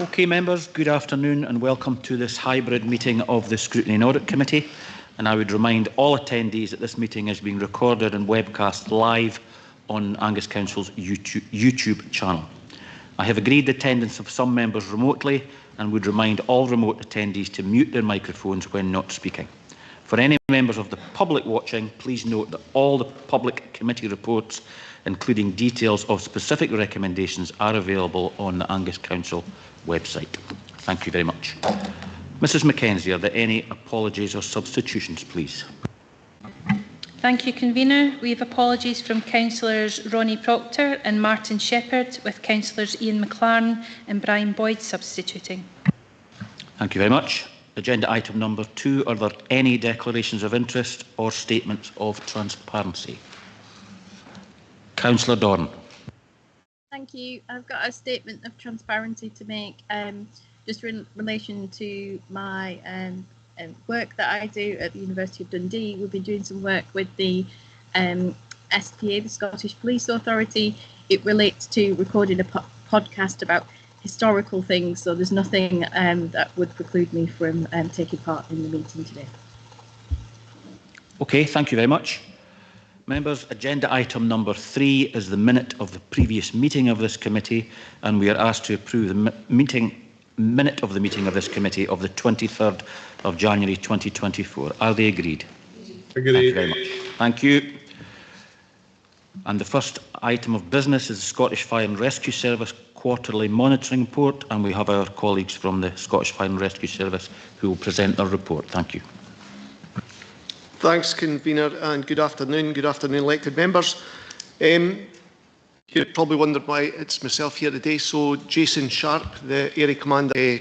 Okay, members, good afternoon and welcome to this hybrid meeting of the Scrutiny and Audit Committee. And I would remind all attendees that this meeting is being recorded and webcast live on Angus Council's YouTube channel. I have agreed the attendance of some members remotely and would remind all remote attendees to mute their microphones when not speaking. For any members of the public watching, please note that all the public committee reports, including details of specific recommendations, are available on the Angus Council website. Thank you very much. Mrs Mackenzie, are there any apologies or substitutions, please? Thank you, Convener. We have apologies from Councillors Ronnie Proctor and Martin Shepherd, with Councillors Ian McLaren and Brian Boyd substituting. Thank you very much. Agenda item number 2. Are there any declarations of interest or statements of transparency? Councillor Dorn. Thank you. I've got a statement of transparency to make, just in relation to my work that I do at the University of Dundee. We've been doing some work with the SPA, the Scottish Police Authority. It relates to recording a podcast about historical things, so there's nothing that would preclude me from taking part in the meeting today. Okay, thank you very much. Members, agenda item number 3 is the minute of the previous meeting of this committee, and we are asked to approve the minute of the meeting of this committee of the 23rd of January 2024. Are they agreed? Agreed. Thank you very much. Thank you. And the first item of business is the Scottish Fire and Rescue Service quarterly monitoring report, and we have our colleagues from the Scottish Fire and Rescue Service who will present their report. Thank you. Thanks, Convener, and good afternoon. Good afternoon, elected members. You'd probably wondered why it's myself here today. So Jason Sharp, the Area Commander,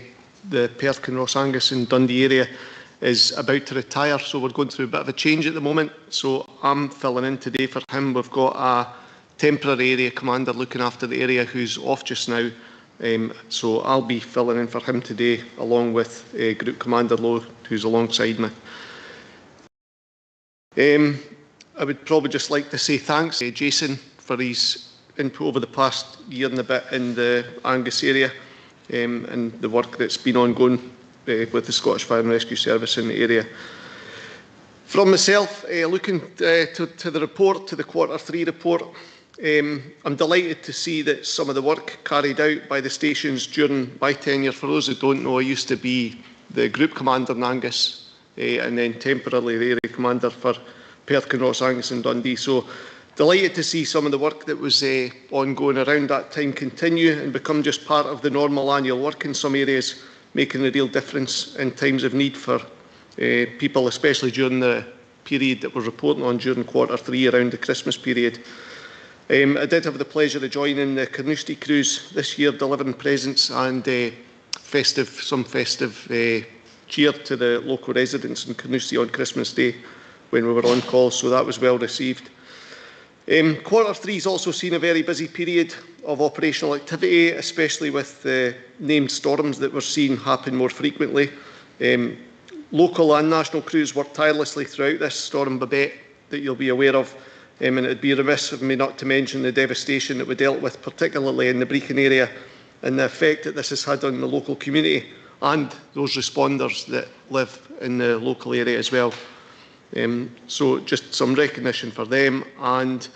the Perth, Kinross, Angus and Dundee area, is about to retire. So we're going through a bit of a change at the moment. So I'm filling in today for him. We've got a temporary area commander looking after the area who's off just now. So I'll be filling in for him today, along with Group Commander Lowe, who's alongside me. I would probably just like to say thanks to Jason for his input over the past year and a bit in the Angus area, and the work that's been ongoing with the Scottish Fire and Rescue Service in the area. From myself, looking to the report, to the Q3 report, I'm delighted to see that some of the work carried out by the stations during my tenure. For those who don't know, I used to be the Group Commander in Angus, and then temporarily the Area Commander for Perth, Kinross, Angus and Dundee. So delighted to see some of the work that was ongoing around that time continue and become just part of the normal annual work in some areas, making a real difference in times of need for people, especially during the period that we're reporting on during Q3 around the Christmas period. I did have the pleasure of joining the Carnoustie cruise this year, delivering presents and some festive cheer to the local residents in Carnoustie on Christmas Day when we were on call, so that was well received. Q3 has also seen a very busy period of operational activity, especially with the named storms that we're seeing happen more frequently. Local and national crews worked tirelessly throughout this storm Babette that you'll be aware of, and it would be remiss of me not to mention the devastation that we dealt with, particularly in the Brecon area, and the effect that this has had on the local community and those responders that live in the local area as well. So just some recognition for them, and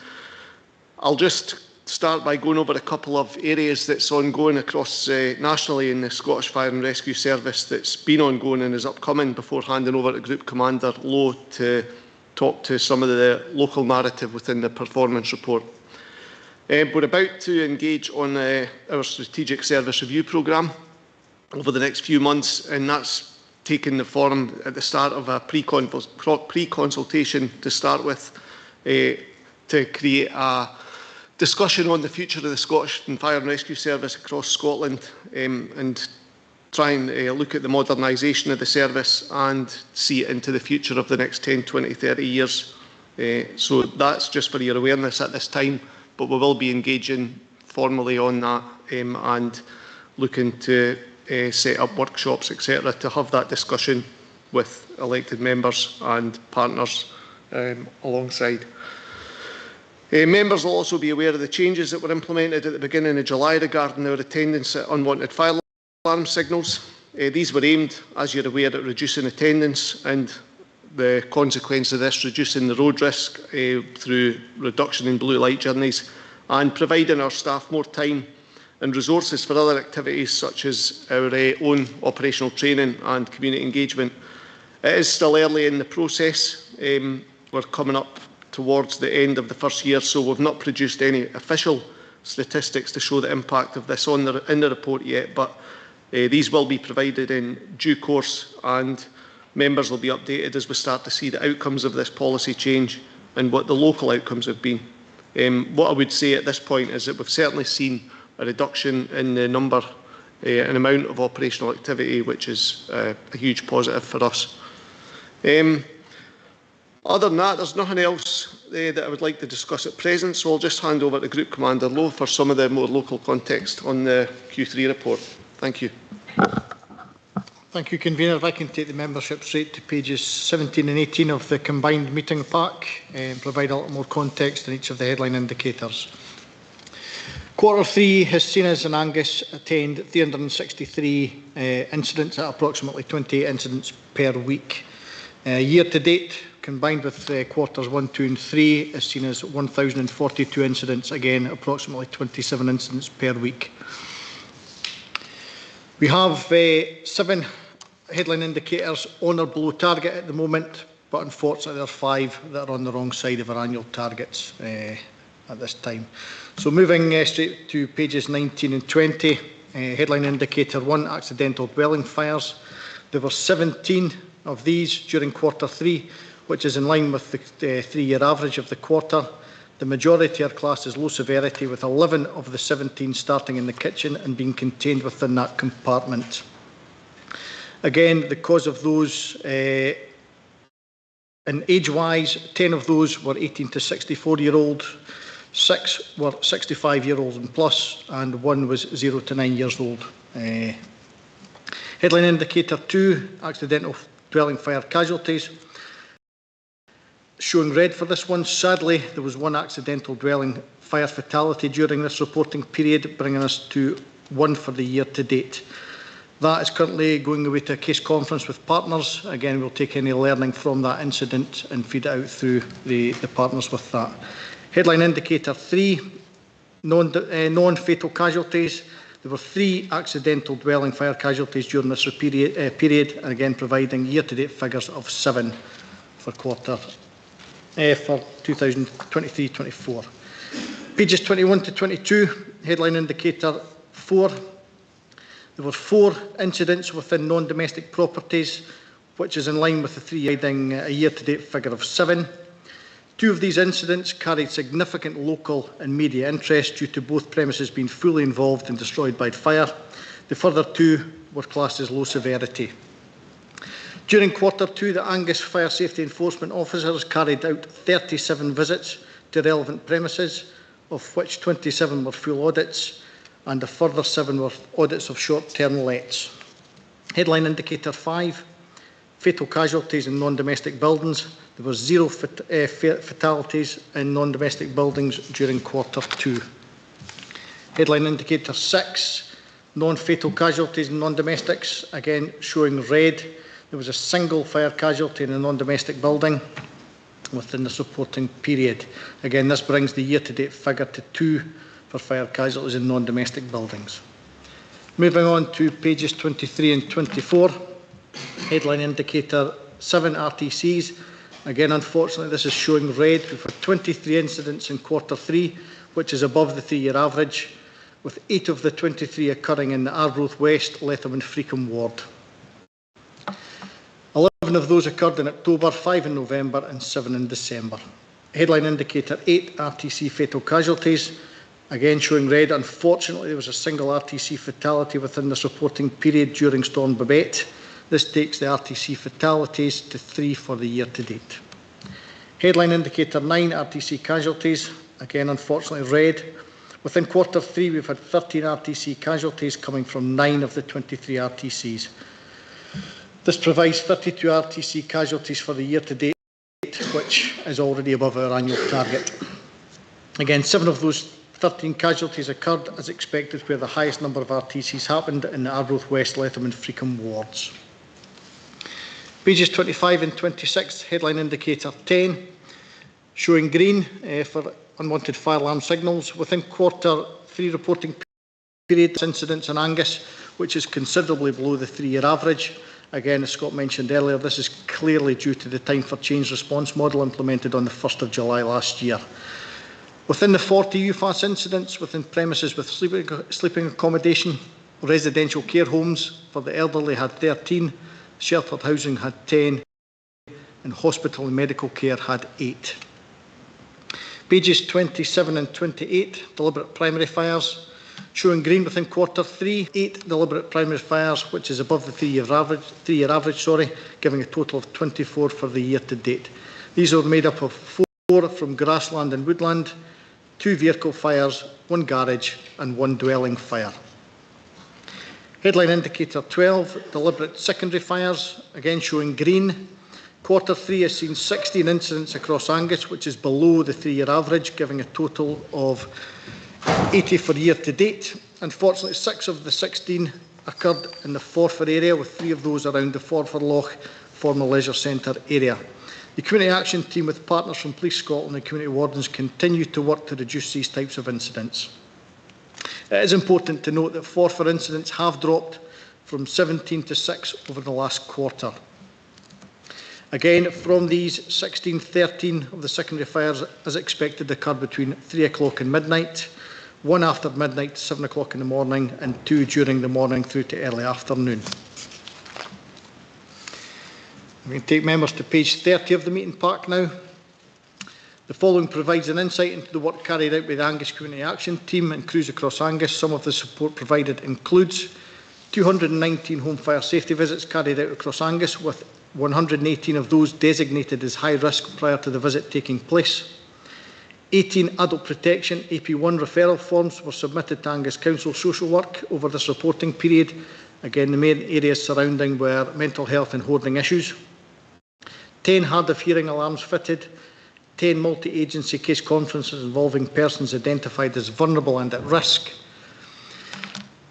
I'll just start by going over a couple of areas that's ongoing across nationally in the Scottish Fire and Rescue Service that's been ongoing and is upcoming before handing over to Group Commander Lowe to talk to some of the local narrative within the performance report. We're about to engage on our Strategic Service Review programme over the next few months, and that's taken the form at the start of a pre-consultation to start with, to create a discussion on the future of the Scottish Fire and Rescue Service across Scotland, and try and look at the modernisation of the service and see it into the future of the next 10, 20, 30 years. So that's just for your awareness at this time, but we will be engaging formally on that, and looking to set up workshops, etc., to have that discussion with elected members and partners alongside. Members will also be aware of the changes that were implemented at the beginning of July regarding our attendance at unwanted fire alarm signals. These were aimed, as you're aware, at reducing attendance and the consequence of this, reducing the road risk through reduction in blue light journeys and providing our staff more time and resources for other activities such as our own operational training and community engagement. It is still early in the process. We're coming up towards the end of the first year, so we've not produced any official statistics to show the impact of this in the report yet, but these will be provided in due course, and members will be updated as we start to see the outcomes of this policy change and what the local outcomes have been. What I would say at this point is that we've certainly seen a reduction in the number and amount of operational activity, which is a huge positive for us. Other than that, there's nothing else that I would like to discuss at present, so I'll just hand over to Group Commander Lowe for some of the more local context on the Q3 report. Thank you. Thank you, Convener. If I can take the membership straight to pages 17 and 18 of the combined meeting pack and provide a little more context on each of the headline indicators. Q3 has seen us in Angus attend 363 incidents at approximately 28 incidents per week. Year to date, combined with quarters 1, 2 and 3, has seen us 1,042 incidents, again approximately 27 incidents per week. We have 7 headline indicators on or below target at the moment, but unfortunately there are 5 that are on the wrong side of our annual targets at this time. So moving straight to pages 19 and 20, headline indicator 1, accidental dwelling fires. There were 17 of these during Q3, which is in line with the 3-year average of the quarter. The majority are classed as low severity, with 11 of the 17 starting in the kitchen and being contained within that compartment. Again, the cause of those, and age-wise, 10 of those were 18 to 64-year-old, 6 were 65-year-olds and plus, and 1 was 0 to 9 years old. Headline indicator 2, accidental dwelling fire casualties. Showing red for this one. Sadly, there was 1 accidental dwelling fire fatality during this reporting period, bringing us to 1 for the year to date. That is currently going away to a case conference with partners. Again, we'll take any learning from that incident and feed it out through the partners with that. Headline indicator 3, non-fatal casualties. There were 3 accidental dwelling fire casualties during this period, and again providing year-to-date figures of 7 for 2023-24. Pages 21 to 22, headline indicator 4. There were 4 incidents within non-domestic properties, which is in line with the 3 guiding a year-to-date figure of 7. 2 of these incidents carried significant local and media interest due to both premises being fully involved and destroyed by fire. The further 2 were classed as low severity. During Q2, the Angus Fire Safety Enforcement Officers carried out 37 visits to relevant premises, of which 27 were full audits and a further 7 were audits of short-term lets. Headline indicator 5, fatal casualties in non-domestic buildings. There were 0 fatalities in non-domestic buildings during Q2. Headline indicator 6, non-fatal casualties in non-domestics, again showing red. There was a single fire casualty in a non-domestic building within the reporting period. Again, this brings the year-to-date figure to 2 for fire casualties in non-domestic buildings. Moving on to pages 23 and 24, headline indicator 7, RTCs. Again, unfortunately, this is showing red. We've had 23 incidents in Q3, which is above the 3-year average, with 8 of the 23 occurring in the Arbroath West, Letham and Freecombe ward. 11 of those occurred in October, 5 in November and 7 in December. Headline indicator 8, RTC fatal casualties. Again showing red. Unfortunately, there was a single RTC fatality within this reporting period during Storm Babette. This takes the RTC fatalities to 3 for the year to date. Headline indicator 9, RTC casualties. Again, unfortunately, red. Within Q3, we've had 13 RTC casualties coming from 9 of the 23 RTCs. This provides 32 RTC casualties for the year to date, which is already above our annual target. Again, 7 of those 13 casualties occurred as expected, where the highest number of RTCs happened in the Arbroath West, Letham and Freecombe wards. Pages 25 and 26, headline indicator 10, showing green for unwanted fire alarm signals. Within Q3 reporting period, incidents in Angus, which is considerably below the 3-year average. Again, as Scott mentioned earlier, this is clearly due to the time for change response model implemented on the 1st of July last year. Within the 40 UFAS incidents within premises with sleeping accommodation, residential care homes for the elderly had 13, sheltered housing had 10, and hospital and medical care had 8. Pages 27 and 28, deliberate primary fires, showing green within Q3, 8 deliberate primary fires, which is above the 3-year average, giving a total of 24 for the year to date. These are made up of 4 from grassland and woodland, 2 vehicle fires, 1 garage and 1 dwelling fire. Headline indicator 12, deliberate secondary fires, again showing green. Q3 has seen 16 incidents across Angus, which is below the 3-year average, giving a total of 80 for year to date. Unfortunately, 6 of the 16 occurred in the Forfar area, with 3 of those around the Forfar Loch former leisure centre area. The Community Action Team, with partners from Police Scotland and Community Wardens, continue to work to reduce these types of incidents. It is important to note that Forfar incidents have dropped from 17 to 6 over the last quarter. Again, from these 16, 13 of the secondary fires, as expected, occurred between 3 o'clock and midnight, 1 after midnight to 7 o'clock in the morning, and 2 during the morning through to early afternoon. We can take members to page 30 of the meeting pack now. The following provides an insight into the work carried out by the Angus Community Action Team and crews across Angus. Some of the support provided includes 219 home fire safety visits carried out across Angus, with 118 of those designated as high risk prior to the visit taking place. 18 adult protection AP1 referral forms were submitted to Angus Council Social Work over this reporting period. Again, the main areas surrounding were mental health and hoarding issues. 10 hard of hearing alarms fitted. 10 multi-agency case conferences involving persons identified as vulnerable and at risk.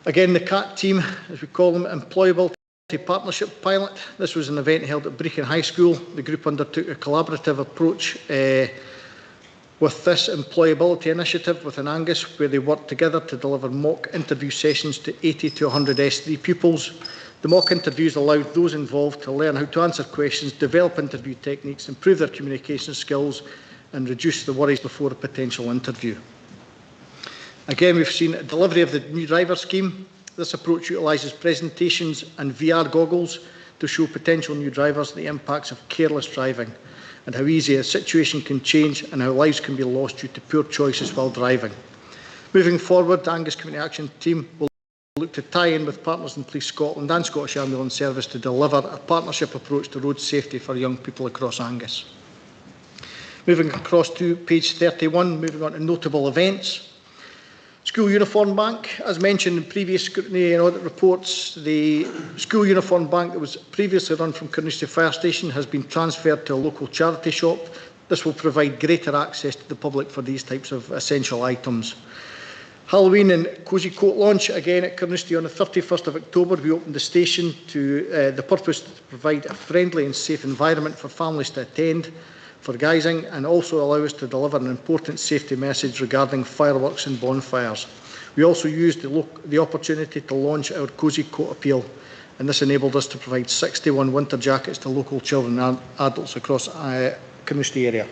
Again, the CAT team, as we call them, Employability Partnership Pilot. This was an event held at Brechin High School. The group undertook a collaborative approach with this employability initiative within Angus, where they worked together to deliver mock interview sessions to 80 to 100 S3 pupils. The mock interviews allowed those involved to learn how to answer questions, develop interview techniques, improve their communication skills, and reduce the worries before a potential interview. Again, we've seen a delivery of the new driver scheme. This approach utilises presentations and VR goggles to show potential new drivers the impacts of careless driving and how easy a situation can change and how lives can be lost due to poor choices while driving. Moving forward, the Angus Community Action Team will look to tie in with partners in Police Scotland and Scottish Ambulance Service to deliver a partnership approach to road safety for young people across Angus. Moving across to page 31, moving on to notable events. School Uniform Bank. As mentioned in previous scrutiny and audit reports, the school uniform bank that was previously run from Carnoustie Fire Station has been transferred to a local charity shop. This will provide greater access to the public for these types of essential items. Halloween and Cosy Coat launch, again at Carnoustie on the 31st of October. We opened the station to the purpose to provide a friendly and safe environment for families to attend for guising, and also allow us to deliver an important safety message regarding fireworks and bonfires. We also used the opportunity to launch our Cosy Coat appeal, and this enabled us to provide 61 winter jackets to local children and adults across Carnoustie area.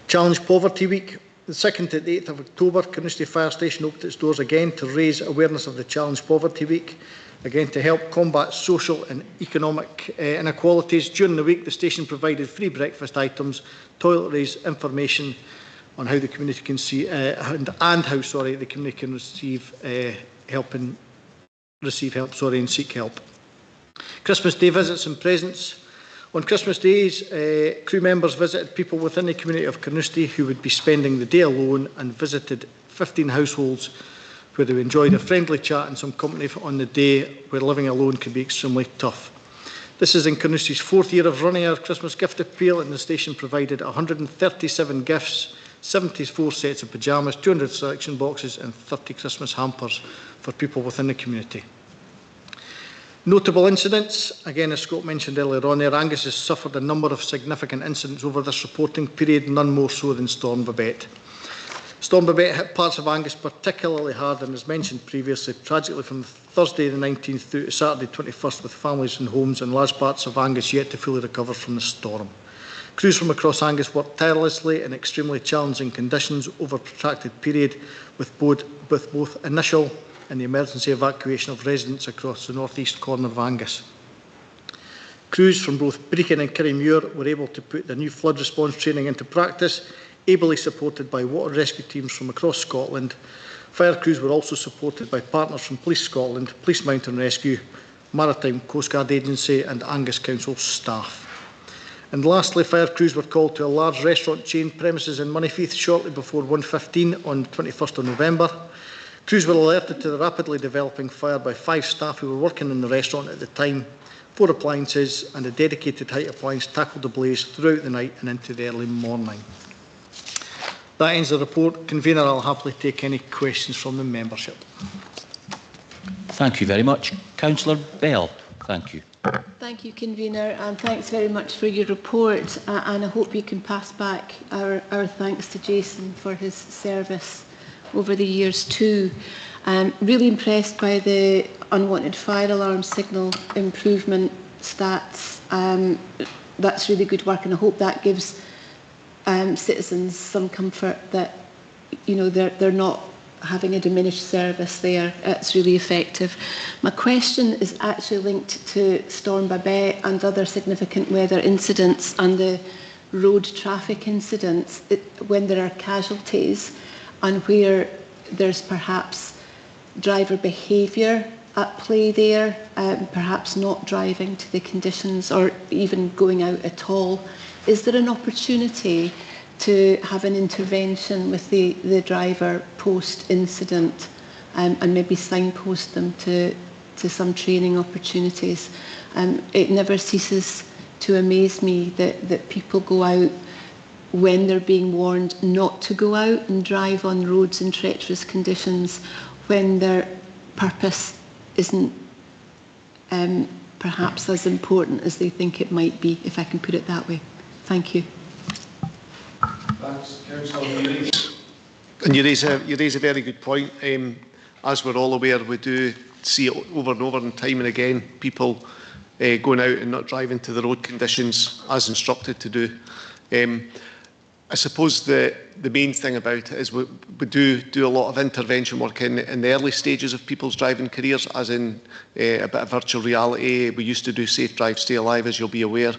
Challenge Poverty Week. The 2nd to the 8th of October, Carnoustie Fire Station opened its doors again to raise awareness of the Challenge Poverty Week, again to help combat social and economic inequalities. During the week, the station provided free breakfast items, toiletries, information on how the community can see and how the community can receive help and seek help. Christmas Day visits and presents. On Christmas days, crew members visited people within the community of Carnoustie who would be spending the day alone, and visited 15 households where they enjoyed a friendly chat and some company on the day where living alone can be extremely tough. This is in Carnoustie's 4th year of running our Christmas gift appeal, and the station provided 137 gifts, 74 sets of pyjamas, 200 selection boxes and 30 Christmas hampers for people within the community. Notable incidents. Again, as Scott mentioned earlier on there, Angus has suffered a number of significant incidents over this reporting period, none more so than Storm Babette. Storm Babette hit parts of Angus particularly hard, and as mentioned previously, tragically from Thursday the 19th through to Saturday 21st, with families and homes in large parts of Angus yet to fully recover from the storm. Crews from across Angus worked tirelessly in extremely challenging conditions over a protracted period, with both initial and the emergency evacuation of residents across the north-east corner of Angus. Crews from both Brecon and Kirriemuir were able to put their new flood response training into practice, ably supported by water rescue teams from across Scotland. Fire crews were also supported by partners from Police Scotland, Police Mountain Rescue, Maritime Coastguard Agency and Angus Council staff. And lastly, fire crews were called to a large restaurant chain premises in Moneyfeith shortly before 1:15 on the 21st of November. Crews were alerted to the rapidly developing fire by 5 staff who were working in the restaurant at the time. 4 appliances and a dedicated height appliance tackled the blaze throughout the night and into the early morning. That ends the report. Convener, I'll happily take any questions from the membership. Thank you very much. Councillor Bell. Thank you. Thank you, Convener, and thanks very much for your report. And I hope you can pass back our thanks to Jason for his service over the years too. Really impressed by the unwanted fire alarm signal improvement stats. That's really good work, and I hope that gives citizens some comfort that, you know, they're not having a diminished service there. It's really effective. My question is actually linked to Storm Babette and other significant weather incidents and the road traffic incidents when there are casualties and where there's perhaps driver behaviour at play there, perhaps not driving to the conditions or even going out at all. Is there an opportunity to have an intervention with the driver post-incident and maybe signpost them to some training opportunities? It never ceases to amaze me that people go out when they're being warned not to go out and drive on roads in treacherous conditions when their purpose isn't perhaps as important as they think it might be, if I can put it that way. Thank you. Thanks, Councillor. And you raise a very good point. As we're all aware, we do see it over and over and time and again, people going out and not driving to the road conditions as instructed to do. I suppose the main thing about it is we do a lot of intervention work in the early stages of people's driving careers, as in a bit of virtual reality. We used to do Safe Drive, Stay Alive, as you'll be aware.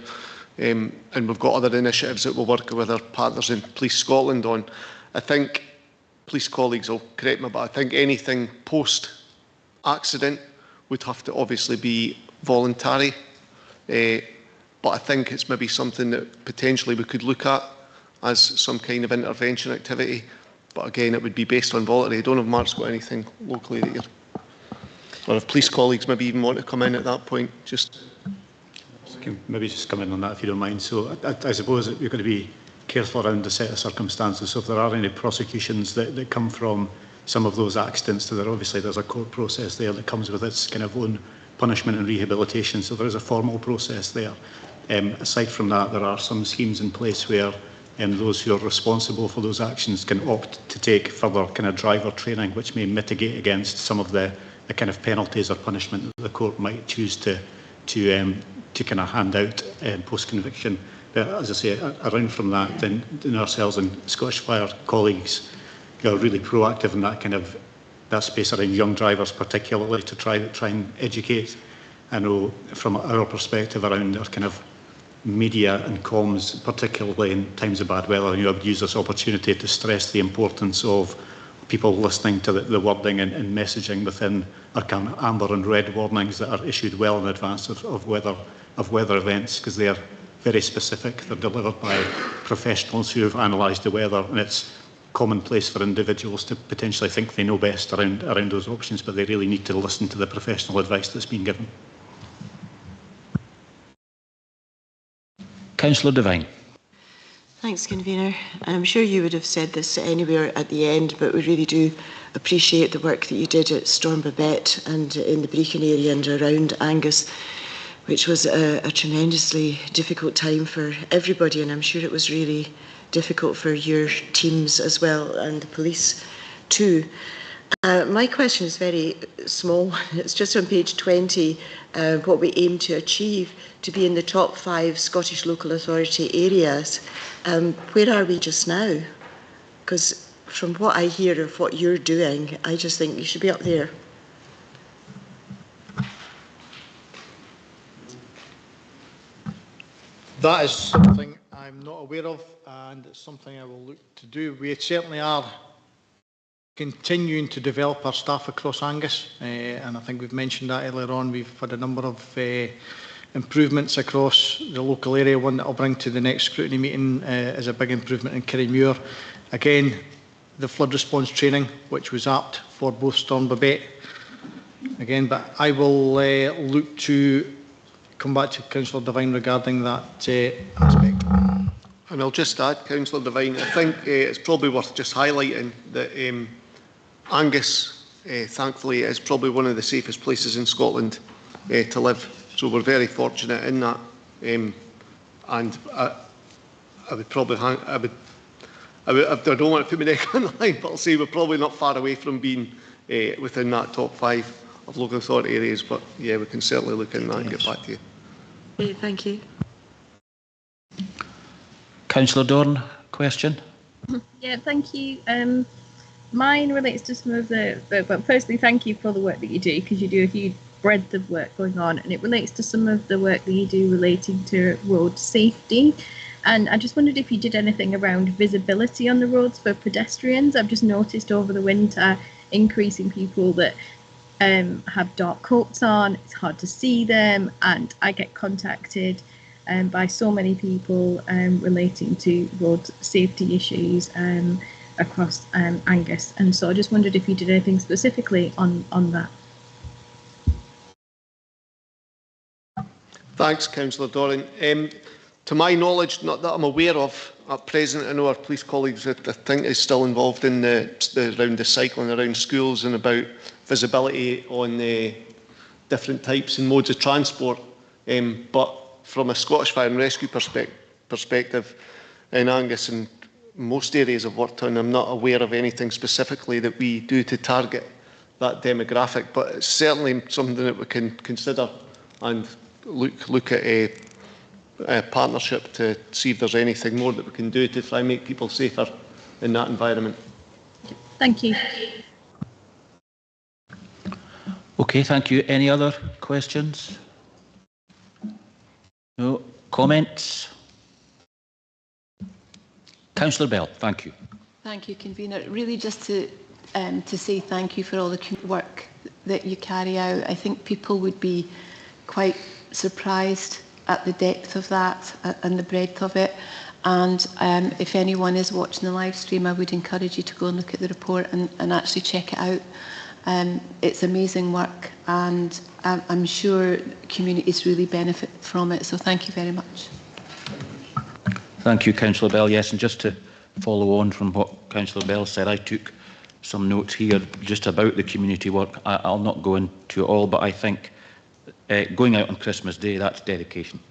And we've got other initiatives that we'll work with our partners in Police Scotland on. I think police colleagues will correct me, but I think anything post-accident would have to obviously be voluntary. But I think it's maybe something that potentially we could look at as some kind of intervention activity. But again, it would be based on voluntary. I don't know if Mark's got anything locally that you're... Or if police colleagues maybe even want to come in at that point, just... Maybe just come in on that if you don't mind. So I suppose that you're going to be careful around the set of circumstances. So if there are any prosecutions that come from some of those accidents, so there's a court process there that comes with its kind of own punishment and rehabilitation. So there is a formal process there. Aside from that, there are some schemes in place where those who are responsible for those actions can opt to take further kind of driver training, which may mitigate against some of the kind of penalties or punishment that the court might choose to kind of hand out post-conviction. But as I say, around from that, then ourselves and Scottish Fire colleagues are really proactive in that space around young drivers, particularly to try and educate. I know from our perspective around our kind of media and comms, particularly in times of bad weather, I would use this opportunity to stress the importance of people listening to the wording and messaging within our kind of amber and red warnings that are issued well in advance of weather events, because they are very specific. They're delivered by professionals who have analysed the weather, and it's commonplace for individuals to potentially think they know best around those options, but they really need to listen to the professional advice that's been given. Councillor Devine. Thanks, Convener. I'm sure you would have said this anywhere at the end, but we really do appreciate the work that you did at Storm Babette and in the Brecon area and around Angus, which was a tremendously difficult time for everybody, and I'm sure it was really difficult for your teams as well and the police too. My question is very small. It's just on page 20, what we aim to achieve to be in the top 5 Scottish local authority areas. Where are we just now? Because from what I hear of what you're doing, I just think you should be up there. That is something I'm not aware of, and it's something I will look to do. We certainly are continuing to develop our staff across Angus, and I think we've mentioned that earlier on. We've had a number of improvements across the local area. One that I'll bring to the next scrutiny meeting is a big improvement in Kirriemuir. Again, the flood response training, which was apt for both Storm Babette. Again, but I will look to come back to Councillor Devine regarding that aspect. And I'll just add, Councillor Devine, I think it's probably worth just highlighting that Angus, thankfully, is probably one of the safest places in Scotland to live. So we're very fortunate in that. And I would probably, I don't want to put my neck on the line, but I'll say we're probably not far away from being within that top 5 of local authority areas. But yeah, we can certainly look in that and get back to you. Okay, thank you. Councillor Dorn, question? Yeah, thank you. Mine relates to some of the, well, firstly, thank you for the work that you do, because you do a huge breadth of work going on, and it relates to some of the work that you do relating to road safety. And I just wondered if you did anything around visibility on the roads for pedestrians. I've just noticed over the winter increasing people that have dark coats on, it's hard to see them, and I get contacted by so many people relating to road safety issues across Angus, and so I just wondered if you did anything specifically on that. Thanks, Councillor Doran. To my knowledge, not that I'm aware of at present, I know our police colleagues, I think, is still involved in around the cycling around schools and about visibility on different types and modes of transport. But from a Scottish Fire and Rescue perspective in Angus and most areas I've worked on, I'm not aware of anything specifically that we do to target that demographic. But it's certainly something that we can consider and look at a partnership to see if there's anything more that we can do to try and make people safer in that environment. Thank you. Okay, thank you. Any other questions? No comments? Councillor Bell, thank you. Thank you, Convener. Really just to say thank you for all the work that you carry out. I think people would be quite surprised at the depth of that and the breadth of it. And if anyone is watching the live stream, I would encourage you to go and look at the report and actually check it out. It's amazing work, and I'm sure communities really benefit from it. So thank you very much. Thank you, Councillor Bell. Yes, and just to follow on from what Councillor Bell said, I took some notes here just about the community work. I'll not go into it all, but I think going out on Christmas Day, that's dedication.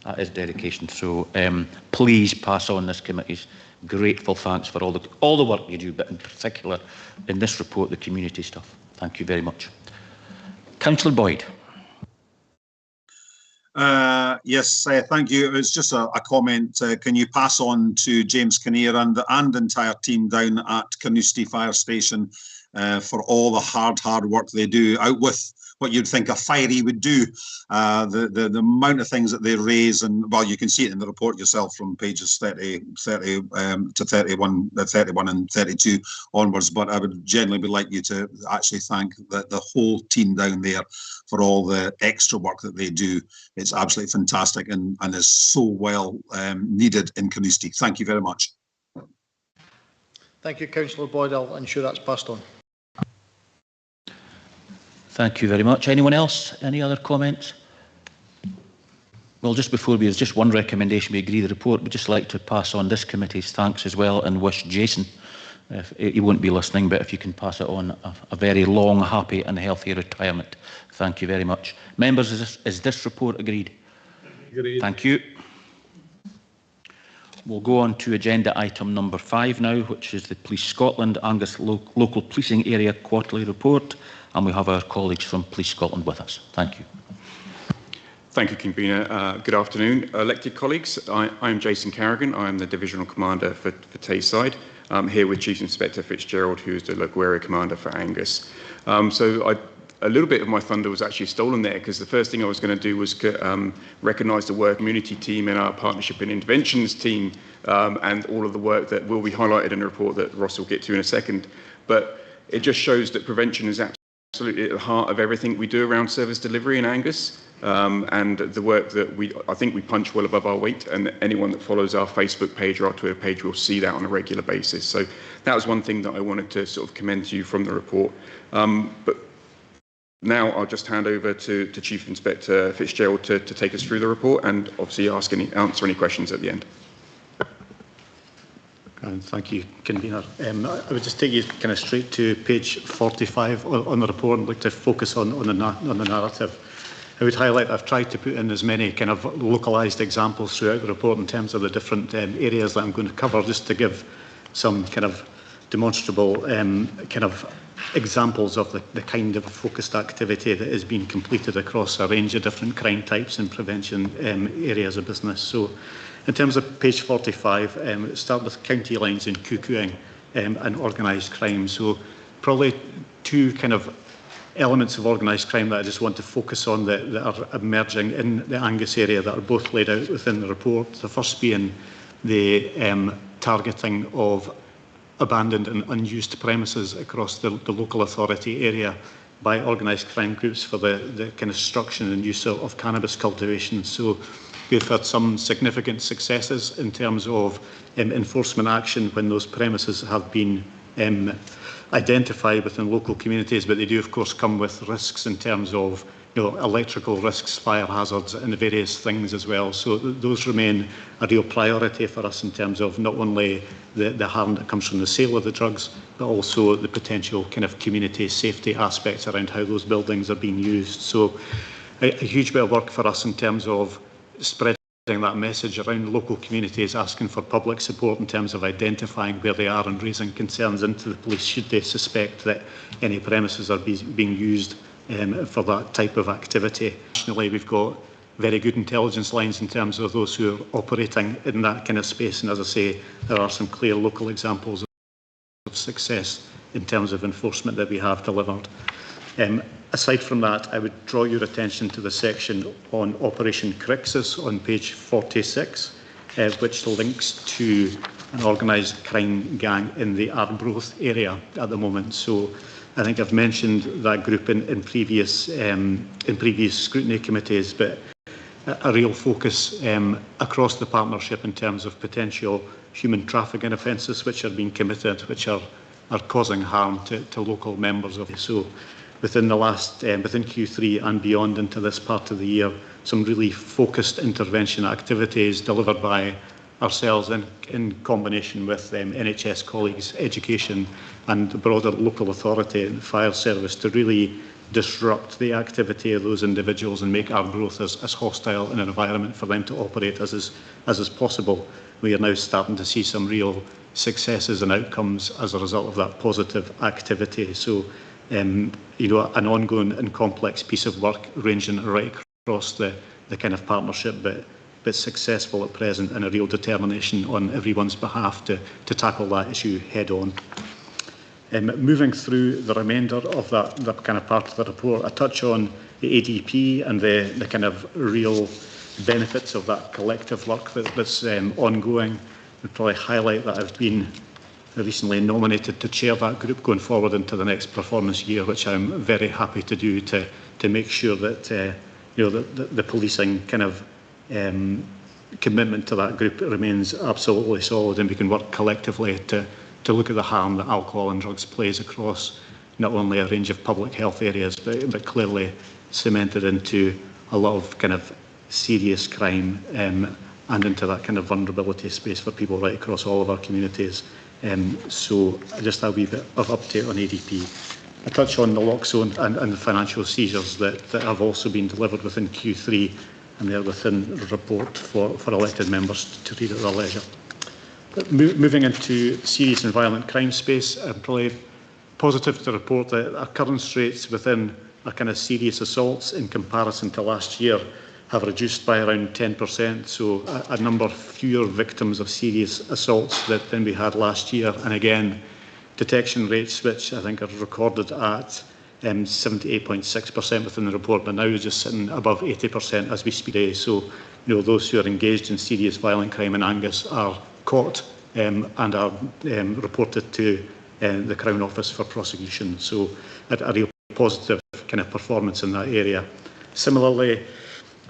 That is dedication. So please pass on this committee's grateful thanks for all the work you do, but in particular in this report, the community stuff. Thank you very much. Councillor Boyd. Yes, thank you. It's just a comment. Can you pass on to James Kinnear and entire team down at Carnoustie Fire Station for all the hard work they do, out with what you'd think a fiery would do. The amount of things that they raise, and well, you can see it in the report yourself from pages 30 to 31 and 32 onwards. But I would generally like you to actually thank the whole team down there for all the extra work that they do. It's absolutely fantastic and is so well needed in Carnoustie. Thank you very much. Thank you, Councillor Boyd. I'll ensure that's passed on. Thank you very much. Anyone else? Any other comments? Well, just before there's just one recommendation, we agree the report. We'd just like to pass on this committee's thanks as well and wish Jason, if he won't be listening, but if you can pass it on, a very long, happy and healthy retirement. Thank you very much. Members, is this report agreed? Agreed. Thank you. We'll go on to agenda item number 5 now, which is the Police Scotland Angus Local Policing Area Quarterly Report, and we have our colleagues from Police Scotland with us. Thank you. Thank you, Convener. Good afternoon, elected colleagues. I am Jason Carrigan. I am the Divisional Commander for Tayside. I'm here with Chief Inspector Fitzgerald, who is the local area commander for Angus. A little bit of my thunder was actually stolen there, because the first thing I was going to do was recognise the work community team and our partnership and interventions team, and all of the work that will be highlighted in the report that Ross will get to in a second. But it just shows that prevention is absolutely at the heart of everything we do around service delivery in Angus. And the work that I think we punch well above our weight, and anyone that follows our Facebook page or our Twitter page will see that on a regular basis. So that was one thing that I wanted to sort of commend to you from the report. But now I'll just hand over to Chief Inspector Fitzgerald to take us through the report and obviously answer any questions at the end. Thank you, Convener. I would just take you kind of straight to page 45 on the report and like to focus on the narrative. I would highlight I've tried to put in as many kind of localised examples throughout the report in terms of the different areas that I'm going to cover, just to give some kind of demonstrable kind of examples of the kind of focused activity that is being completed across a range of different crime types and prevention areas of business. So in terms of page 45, start with county lines and cuckooing and organised crime. So probably two kind of elements of organised crime that I just want to focus on that are emerging in the Angus area that are both laid out within the report. The first being the targeting of abandoned and unused premises across the local authority area by organised crime groups for the construction and use of cannabis cultivation. So we've had some significant successes in terms of enforcement action when those premises have been identified within local communities, but they do of course come with risks in terms of electrical risks, fire hazards and various things as well. So those remain a real priority for us in terms of not only the harm that comes from the sale of the drugs, but also the potential kind of community safety aspects around how those buildings are being used. So a huge bit of work for us in terms of spreading that message around local communities, asking for public support in terms of identifying where they are and raising concerns into the police should they suspect that any premises are being used for that type of activity. Nationally, we've got very good intelligence lines in terms of those who are operating in that kind of space, and as I say, there are some clear local examples of success in terms of enforcement that we have delivered. Aside from that, I would draw your attention to the section on Operation Crixus on page 46, which links to an organised crime gang in the Arbroath area at the moment. So I think I've mentioned that group in previous scrutiny committees, but a real focus across the partnership in terms of potential human trafficking offences which are being committed, which are causing harm to local members of it. So within within Q3 and beyond into this part of the year, some really focused intervention activities delivered by ourselves in combination with NHS colleagues, education and the broader local authority and fire service to really disrupt the activity of those individuals and make Arbroath as hostile an environment for them to operate as is possible. We are now starting to see some real successes and outcomes as a result of that positive activity. So an ongoing and complex piece of work ranging right across the kind of partnership, but successful at present, and a real determination on everyone's behalf to tackle that issue head on. Moving through the remainder of that kind of part of the report, I touch on the ADP and the kind of real benefits of that collective work that's ongoing. I'd probably highlight that I've been recently nominated to chair that group going forward into the next performance year, which I'm very happy to do to make sure that the policing kind of commitment to that group remains absolutely solid, and we can work collectively to look at the harm that alcohol and drugs plays across not only a range of public health areas, but clearly cemented into a lot of kind of serious crime and into that kind of vulnerability space for people right across all of our communities. So just a wee bit of update on ADP. I touch on the lock zone and the financial seizures that have also been delivered within Q3, and they're within the report for elected members to read at their leisure. But moving into serious and violent crime space, I'm probably positive to report that occurrence rates within our kind of serious assaults in comparison to last year have reduced by around 10%, so a number fewer victims of serious assaults than we had last year. And again, detection rates, which I think are recorded at 78.6% within the report, but now is just sitting above 80% as we speak today. So, those who are engaged in serious violent crime in Angus are caught and are reported to the Crown Office for prosecution. So, a real positive kind of performance in that area. Similarly,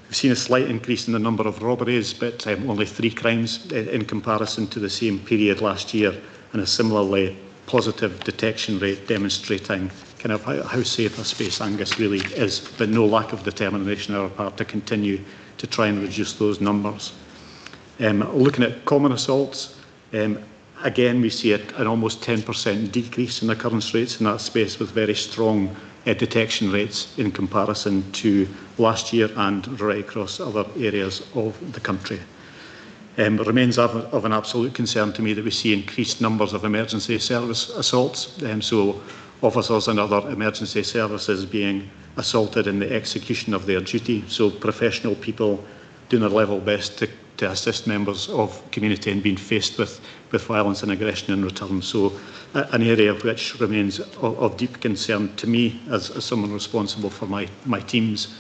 we've seen a slight increase in the number of robberies, but only 3 crimes in comparison to the same period last year, and a similarly positive detection rate demonstrating kind of how safe a space Angus really is, but no lack of determination on our part to continue to try and reduce those numbers. Looking at common assaults, again we see an almost 10% decrease in occurrence rates in that space, with very strong detection rates in comparison to last year and right across other areas of the country. It remains of an absolute concern to me that we see increased numbers of emergency service assaults, so officers and other emergency services being assaulted in the execution of their duty, so professional people doing their level best to assist members of community and being faced with violence and aggression in return. So an area which remains of deep concern to me as someone responsible for my teams,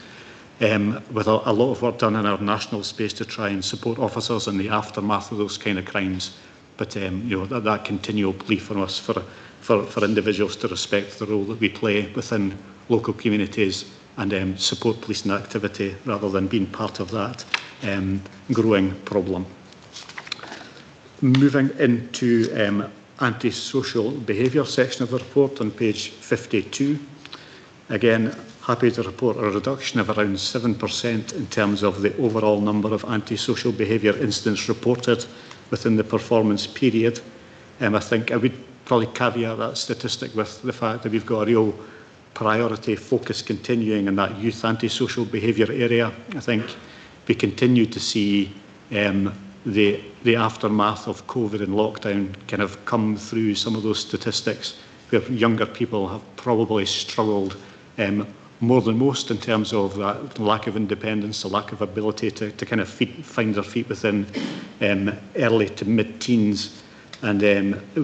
with a lot of work done in our national space to try and support officers in the aftermath of those kind of crimes. But that continual plea from us for individuals to respect the role that we play within local communities and support policing activity rather than being part of that growing problem. Moving into antisocial behaviour section of the report on page 52. Again, happy to report a reduction of around 7% in terms of the overall number of antisocial behaviour incidents reported within the performance period. I think I would probably caveat that statistic with the fact that we've got a real priority focus continuing in that youth antisocial behaviour area. I think we continue to see the aftermath of COVID and lockdown kind of come through some of those statistics, where younger people have probably struggled more than most in terms of that lack of independence, the lack of ability to kind of find their feet within early to mid-teens. And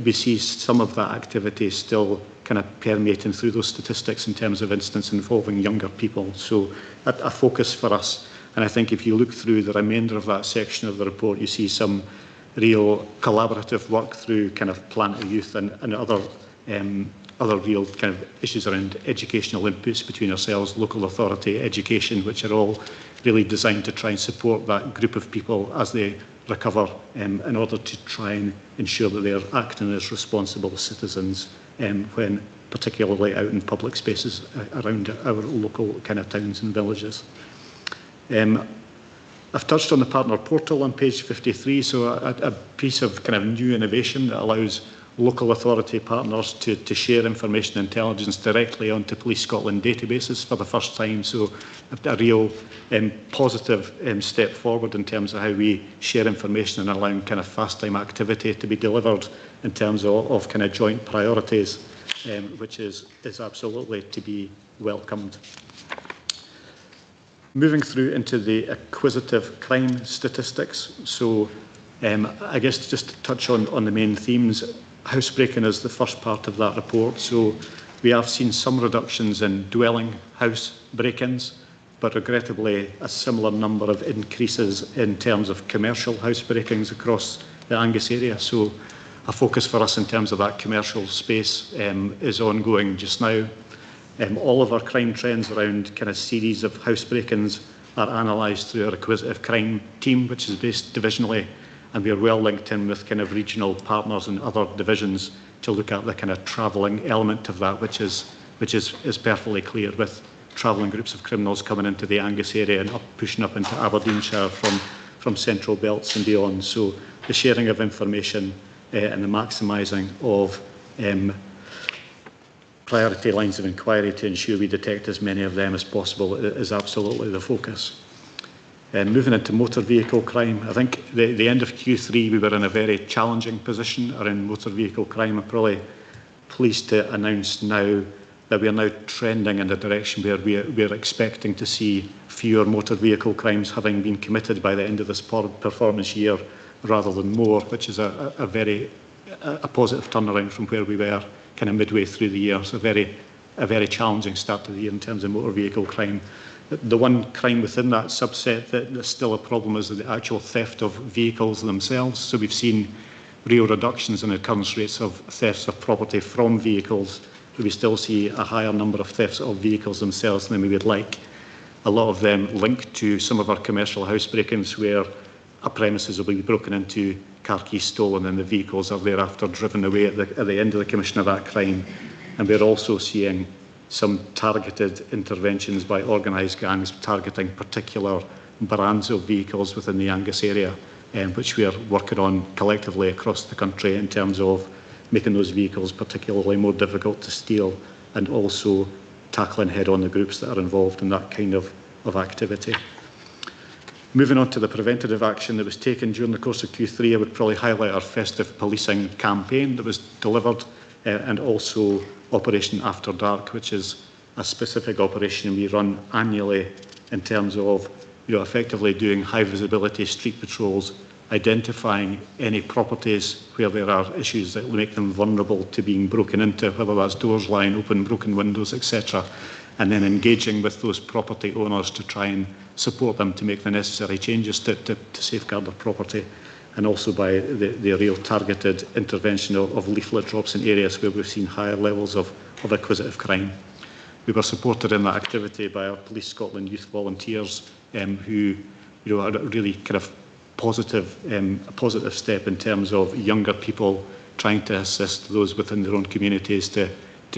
we see some of that activity still kind of permeating through those statistics in terms of incidents involving younger people. So a focus for us. And I think if you look through the remainder of that section of the report, you see some real collaborative work through kind of Plan to Youth and other real kind of issues around educational inputs between ourselves, local authority, education, which are all really designed to try and support that group of people as they recover in order to try and ensure that they're acting as responsible citizens when particularly out in public spaces around our local kind of towns and villages. I've touched on the partner portal on page 53, so a piece of kind of new innovation that allows local authority partners to share information and intelligence directly onto Police Scotland databases for the first time. So a real positive step forward in terms of how we share information and allowing kind of fast time activity to be delivered in terms of kind of joint priorities, which is absolutely to be welcomed. Moving through into the acquisitive crime statistics. So I guess just to touch on the main themes, housebreaking is the first part of that report. So we have seen some reductions in dwelling house break-ins, but regrettably a similar number of increases in terms of commercial house break-ins across the Angus area. So a focus for us in terms of that commercial space is ongoing just now. All of our crime trends around kind of series of house break-ins are analysed through our acquisitive crime team, which is based divisionally, and we are well linked in with kind of regional partners and other divisions to look at the kind of travelling element of that, which is perfectly clear with travelling groups of criminals coming into the Angus area and pushing up into Aberdeenshire from central belts and beyond. So the sharing of information and the maximising of priority lines of inquiry to ensure we detect as many of them as possible is absolutely the focus. Moving into motor vehicle crime, I think the end of Q3 we were in a very challenging position around motor vehicle crime. I'm probably pleased to announce now that we are now trending in the direction where we are expecting to see fewer motor vehicle crimes having been committed by the end of this performance year rather than more, which is a positive turnaround from where we were kind of midway through the year. So a very challenging start to the year in terms of motor vehicle crime. The one crime within that subset that's still a problem is the actual theft of vehicles themselves. So we've seen real reductions in occurrence rates of thefts of property from vehicles, but we still see a higher number of thefts of vehicles themselves than we would like. A lot of them linked to some of our commercial house break-ins where a premises will be broken into, car keys stolen, and the vehicles are thereafter driven away at the end of the commission of that crime. And we're also seeing some targeted interventions by organised gangs targeting particular brands of vehicles within the Angus area, which we are working on collectively across the country in terms of making those vehicles particularly more difficult to steal and also tackling head-on the groups that are involved in that kind of activity. Moving on to the preventative action that was taken during the course of Q3, I would probably highlight our festive policing campaign that was delivered and also Operation After Dark, which is a specific operation we run annually in terms of effectively doing high visibility street patrols, identifying any properties where there are issues that will make them vulnerable to being broken into, whether that's doors lying open, broken windows, etc., and then engaging with those property owners to try and support them to make the necessary changes to safeguard their property, and also by the real targeted intervention of leaflet drops in areas where we've seen higher levels of acquisitive crime. We were supported in that activity by our Police Scotland youth volunteers who are a really kind of a positive step in terms of younger people trying to assist those within their own communities to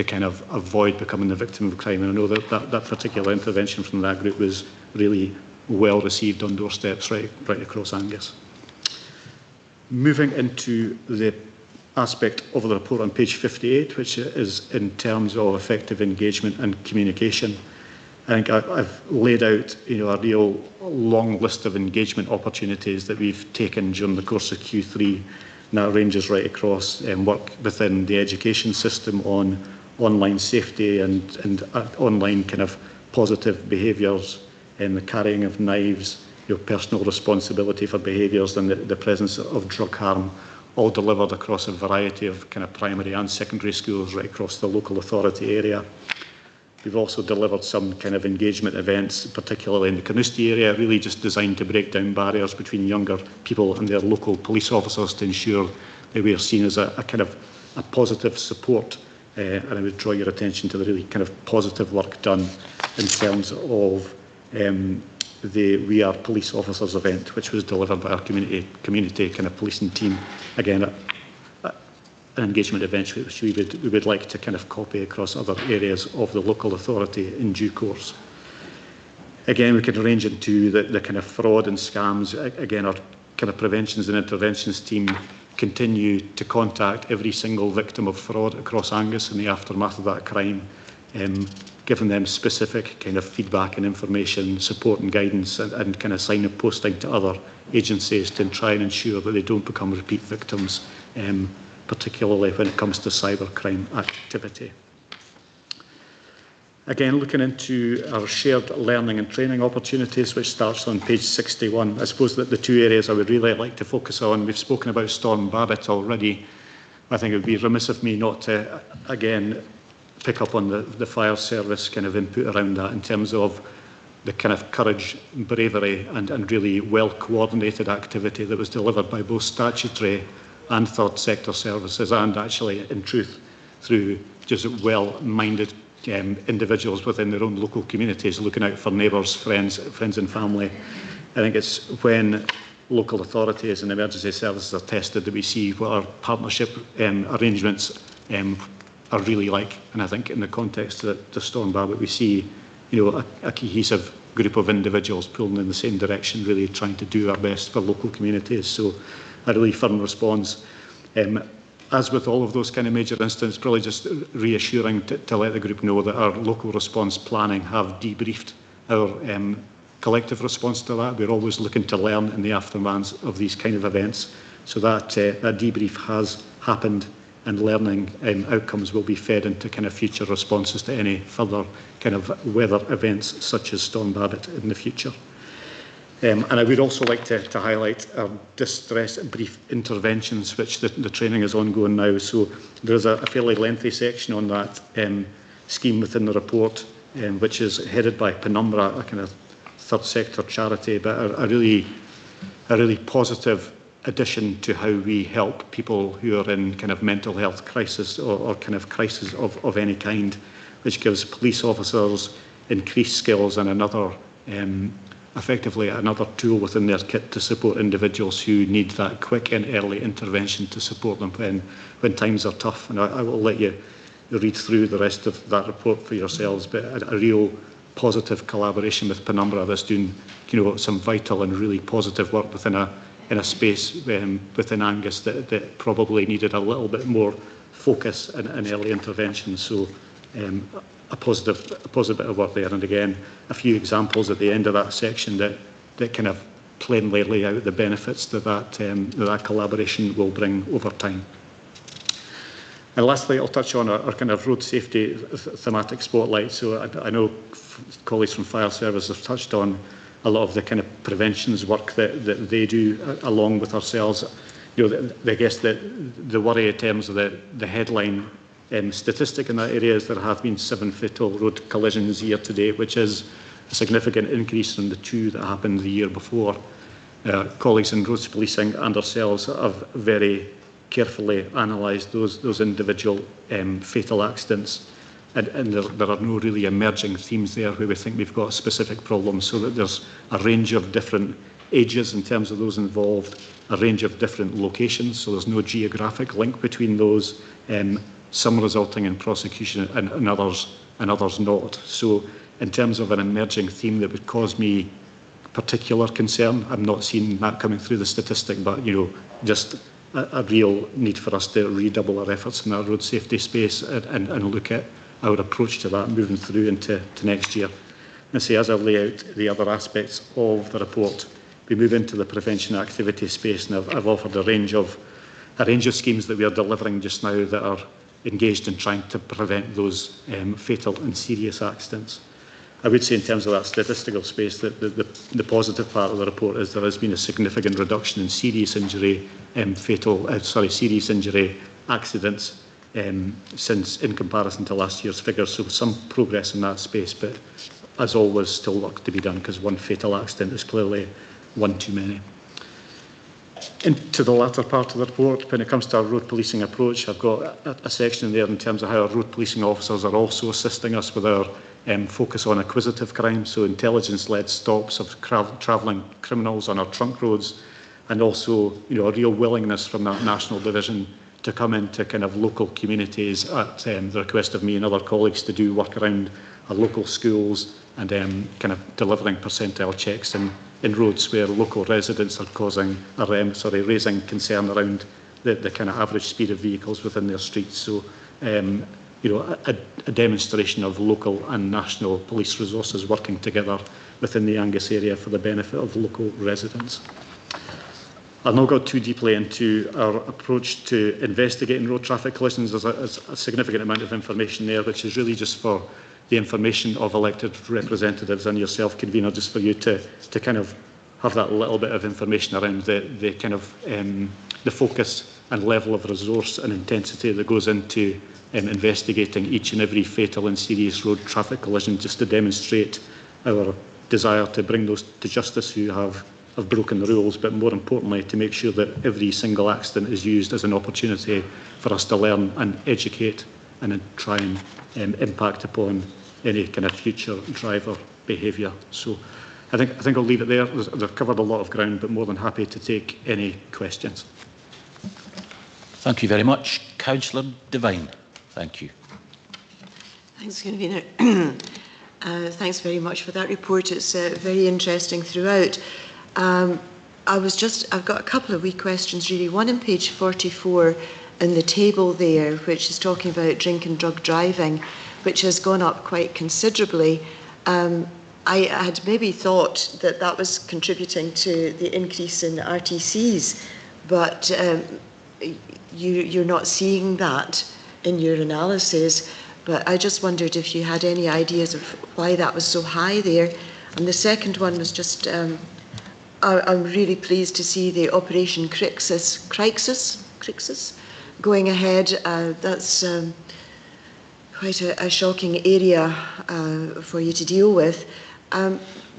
kind of avoid becoming the victim of crime. And I know that particular intervention from that group was really well received on doorsteps right across Angus. Moving into the aspect of the report on page 58, which is in terms of effective engagement and communication. I think I've laid out a real long list of engagement opportunities that we've taken during the course of Q3, and that ranges right across work within the education system on online safety and online kind of positive behaviours, and the carrying of knives, personal responsibility for behaviours and the presence of drug harm, all delivered across a variety of kind of primary and secondary schools right across the local authority area. We've also delivered some kind of engagement events, particularly in the Carnoustie area, really just designed to break down barriers between younger people and their local police officers to ensure that we are seen as a kind of a positive support. And I would draw your attention to the really kind of positive work done in terms of the We Are Police Officers event, which was delivered by our community kind of policing team. Again, an engagement event which we would like to kind of copy across other areas of the local authority in due course. Again, we can range into the kind of fraud and scams. Again, our kind of preventions and interventions team continue to contact every single victim of fraud across Angus in the aftermath of that crime, giving them specific kind of feedback and information, support and guidance, and kind of signposting to other agencies to try and ensure that they don't become repeat victims, particularly when it comes to cybercrime activity. Again, looking into our shared learning and training opportunities, which starts on page 61. I suppose that the two areas I would really like to focus on, we've spoken about Storm Barrett already. I think it would be remiss of me not to, again, pick up on the fire service kind of input around that in terms of the kind of courage, bravery and really well coordinated activity that was delivered by both statutory and third sector services, and actually in truth through just well-minded individuals within their own local communities looking out for neighbours, friends and family. I think it's when local authorities and emergency services are tested that we see what our partnership arrangements are really like. And I think in the context of the Storm Barrett, we see a cohesive group of individuals pulling in the same direction, really trying to do our best for local communities. So a really firm response. As with all of those kind of major incidents, probably just reassuring to let the group know that our local response planning have debriefed our collective response to that. We're always looking to learn in the aftermath of these kind of events. So that debrief has happened, and learning outcomes will be fed into kind of future responses to any further kind of weather events such as Storm Babbitt in the future. And I would also like to highlight our distress brief interventions, which the training is ongoing now. So there's a fairly lengthy section on that scheme within the report, which is headed by Penumbra, a kind of third sector charity, but a really positive addition to how we help people who are in kind of mental health crisis or kind of crisis of any kind, which gives police officers increased skills and effectively another tool within their kit to support individuals who need that quick and early intervention to support them when times are tough. And I will let you read through the rest of that report for yourselves, but a real positive collaboration with Penumbra that's doing some vital and really positive work within a space within Angus that probably needed a little bit more focus and early intervention. So a positive bit of work there. And again, a few examples at the end of that section that kind of plainly lay out the benefits that collaboration will bring over time. And lastly, I'll touch on our kind of road safety thematic spotlight. So I know colleagues from Fire Service have touched on a lot of the kind of preventions work that they do along with ourselves. I guess the worry in terms of the headline statistic in that area is there have been 7 fatal road collisions year to date, which is a significant increase from the 2 that happened the year before. Colleagues in roads policing and ourselves have very carefully analysed those individual fatal accidents, and there are no really emerging themes there where we think we've got specific problems, so that there's a range of different ages in terms of those involved, a range of different locations, so there's no geographic link between those, some resulting in prosecution and others not. So in terms of an emerging theme that would cause me particular concern, I'm not seeing that coming through the statistic, but just a real need for us to redouble our efforts in our road safety space and look at our approach to that moving through into next year. And see, as I lay out the other aspects of the report, we move into the prevention activity space, and I've offered a range of schemes that we are delivering just now that are engaged in trying to prevent those fatal and serious accidents. I would say in terms of that statistical space that the positive part of the report is there has been a significant reduction in serious injury, serious injury accidents since in comparison to last year's figures. So some progress in that space, but as always, still work to be done because one fatal accident is clearly one too many. Into the latter part of the report, when it comes to our road policing approach, I've got a section there in terms of how our road policing officers are also assisting us with our focus on acquisitive crime, so intelligence-led stops of travelling criminals on our trunk roads, and also a real willingness from that national division to come into kind of local communities at the request of me and other colleagues to do work around our local schools and kind of delivering percentile checks in roads where local residents are raising concern around the kind of average speed of vehicles within their streets. So a demonstration of local and national police resources working together within the Angus area for the benefit of local residents. I'll not go too deeply into our approach to investigating road traffic collisions. There's a significant amount of information there, which is really just for the information of elected representatives and yourself, convener, just for you to kind of have that little bit of information around the kind of the focus and level of resource and intensity that goes into investigating each and every fatal and serious road traffic collision, just to demonstrate our desire to bring those to justice who have broken the rules, but more importantly to make sure that every single accident is used as an opportunity for us to learn and educate and try and impact upon any kind of future driver behaviour. So I think I'll leave it there. They've covered a lot of ground, but more than happy to take any questions. Thank you very much. Councillor Devine. Thank you. Thanks, Convener. Thanks very much for that report. It's very interesting throughout. I've got a couple of wee questions really. One on page 44 in the table there, which is talking about drink and drug driving, which has gone up quite considerably. I had maybe thought that that was contributing to the increase in RTCs, but you're not seeing that in your analysis. But I just wondered if you had any ideas of why that was so high there. And the second one was just, I'm really pleased to see the Operation Crixus going ahead. That's quite a shocking area for you to deal with.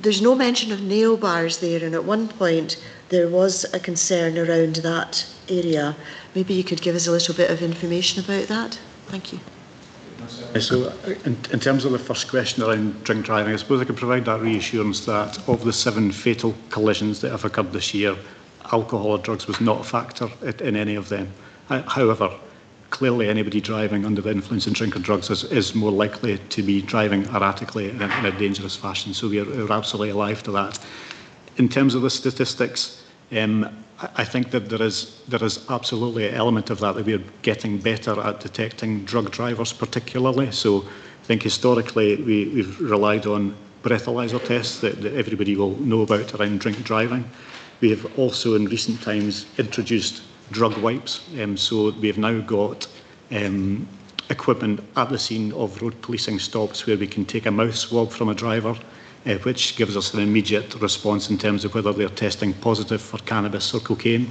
There's no mention of nail bars there, and at one point there was a concern around that area. Maybe you could give us a little bit of information about that. Thank you. So in terms of the first question around drink driving, I suppose I can provide that reassurance that of the 7 fatal collisions that have occurred this year, alcohol or drugs was not a factor in any of them. However, clearly anybody driving under the influence of drink or drugs is more likely to be driving erratically in a dangerous fashion. So we're absolutely alive to that. In terms of the statistics, I think that there is absolutely an element of that we're getting better at detecting drug drivers particularly. So I think historically we've relied on breathalyzer tests that everybody will know about around drink driving. We have also in recent times introduced drug wipes. So we have now got equipment at the scene of road policing stops where we can take a mouth swab from a driver, which gives us an immediate response in terms of whether they're testing positive for cannabis or cocaine,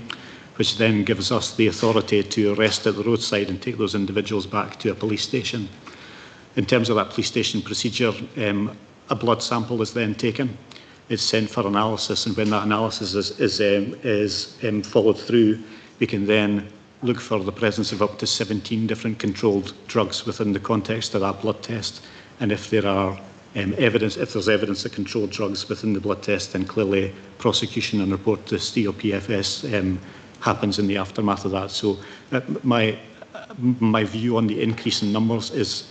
which then gives us the authority to arrest at the roadside and take those individuals back to a police station. In terms of that police station procedure, a blood sample is then taken. It's sent for analysis, and when that analysis is followed through, we can then look for the presence of up to 17 different controlled drugs within the context of that blood test. And if there are if there's evidence of controlled drugs within the blood test, then clearly prosecution and report to COPFS happens in the aftermath of that. So my view on the increase in numbers is,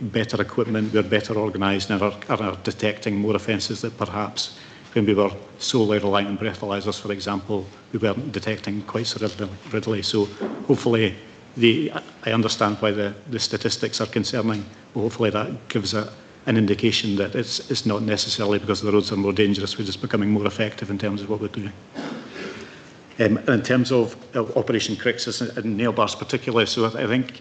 better equipment, we're better organised and are detecting more offences that perhaps when we were solely reliant on breathalyzers, for example, we weren't detecting quite so readily. So hopefully, I understand why the statistics are concerning. Hopefully that gives an indication that it's not necessarily because the roads are more dangerous, we're just becoming more effective in terms of what we're doing. In terms of Operation Crixus and nail bars particularly, so I think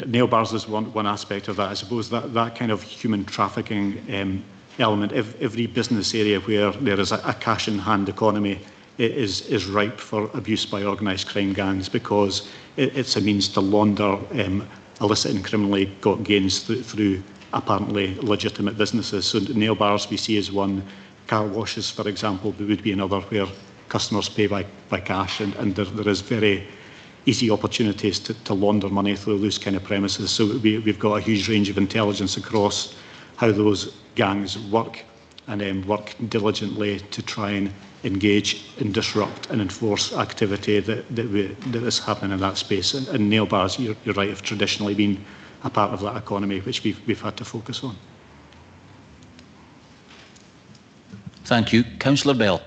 nail bars is one aspect of that. I suppose that kind of human trafficking element, every business area where there is a cash-in-hand economy is ripe for abuse by organised crime gangs, because it's a means to launder illicit and criminally got gains through apparently legitimate businesses. So nail bars we see as one, car washes, for example, would be another where customers pay by cash, and there is very easy opportunities to launder money through those kind of premises. So we've got a huge range of intelligence across how those gangs work, and work diligently to try and engage and disrupt and enforce activity that is happening in that space. And nail bars, you're right, have traditionally been a part of that economy, which we've had to focus on. Thank you. Councillor Bell.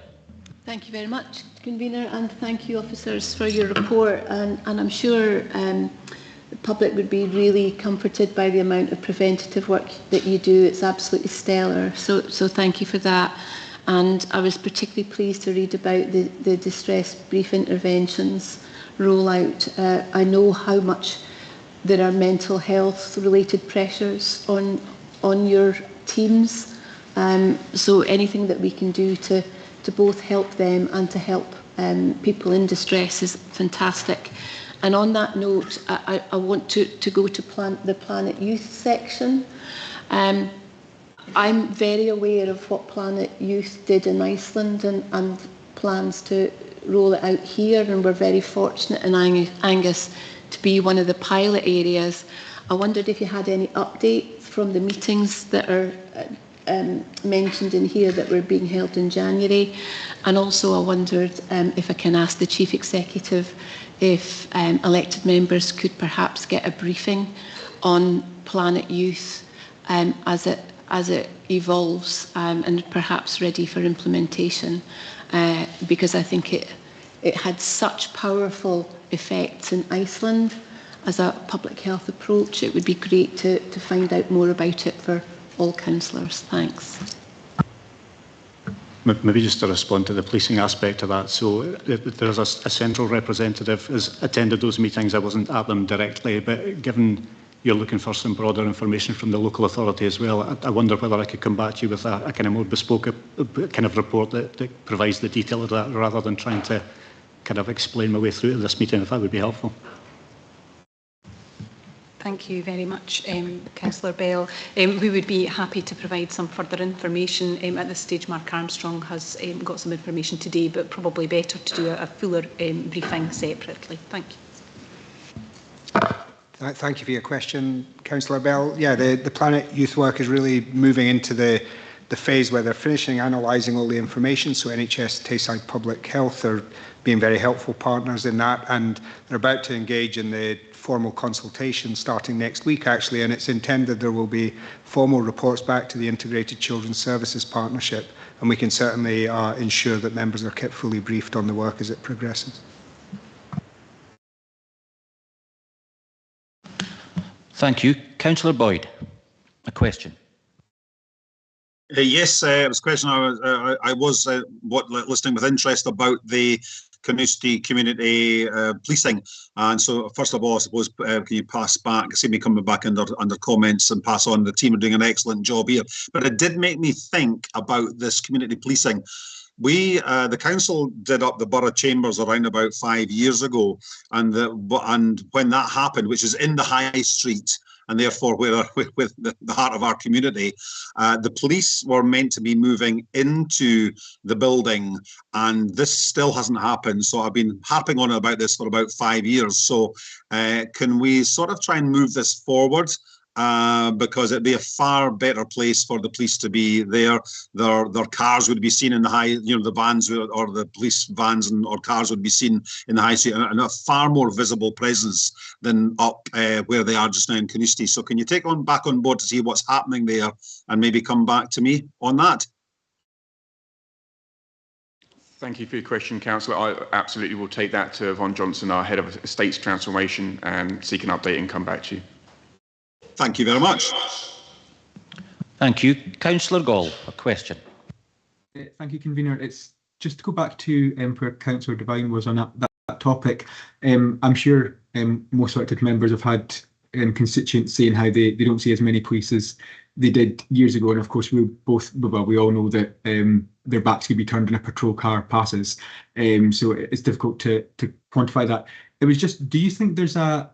Thank you very much, Convener, and thank you, officers, for your report. And I'm sure the public would be really comforted by the amount of preventative work that you do. It's absolutely stellar. So thank you for that. And I was particularly pleased to read about the distress brief interventions rollout. I know how much there are mental health related pressures on your teams. So anything that we can do to both help them and to help people in distress is fantastic. And on that note, I want to go to the Planet Youth section. I'm very aware of what Planet Youth did in Iceland and plans to roll it out here, and we're very fortunate in Angus to be one of the pilot areas. I wondered if you had any updates from the meetings that are mentioned in here that were being held in January, and also I wondered if I can ask the Chief Executive if elected members could perhaps get a briefing on Planet Youth as it as it evolves and perhaps ready for implementation, because I think it had such powerful effects in Iceland as a public health approach. It would be great to find out more about it for all councillors. Thanks. Maybe just to respond to the policing aspect of that. So there's a central representative has attended those meetings. I wasn't at them directly, but given you're looking for some broader information from the local authority as well, I wonder whether I could come back to you with a kind of more bespoke kind of report that provides the detail of that, rather than trying to kind of explain my way through to this meeting, if that would be helpful. Thank you very much, Councillor Bell. We would be happy to provide some further information. At this stage, Mark Armstrong has got some information today, but probably better to do a fuller briefing separately. Thank you. Thank you for your question, Councillor Bell. Yeah, the Planet Youth work is really moving into the phase where they're finishing analysing all the information. So NHS Tayside Public Health are being very helpful partners in that, and they're about to engage in the formal consultation starting next week, actually, and it's intended there will be formal reports back to the Integrated Children's Services Partnership, and we can certainly ensure that members are kept fully briefed on the work as it progresses. Thank you. Councillor Boyd, a question. Yes, it was a question I was listening with interest about the Carnoustie community policing, and so first of all, I suppose can you pass back, see me coming back under comments and pass on, the team are doing an excellent job here, but it did make me think about this community policing. We, the council, did up the borough chambers around about 5 years ago, and when that happened, which is in the high street, and therefore with the heart of our community, the police were meant to be moving into the building, and this still hasn't happened. So I've been harping on about this for about 5 years. So can we sort of try and move this forward? Because it'd be a far better place for the police to be there. Their cars would be seen in the high, the vans or the police vans or cars would be seen in the high street, and a far more visible presence than up where they are just now in Carnoustie. So can you take back on board to see what's happening there and maybe come back to me on that? Thank you for your question, Councillor. I absolutely will take that to Yvonne Johnson, our Head of Estates Transformation, and seek an update and come back to you. Thank you very much. Thank you. Councillor Gall, a question. Thank you, Convener. It's just to go back to where Councillor Devine was on that topic. I'm sure most elected members have had constituents saying how they don't see as many police as they did years ago, and of course we all know that their backs could be turned when a patrol car passes. So it's difficult to quantify that. It was just, do you think there's a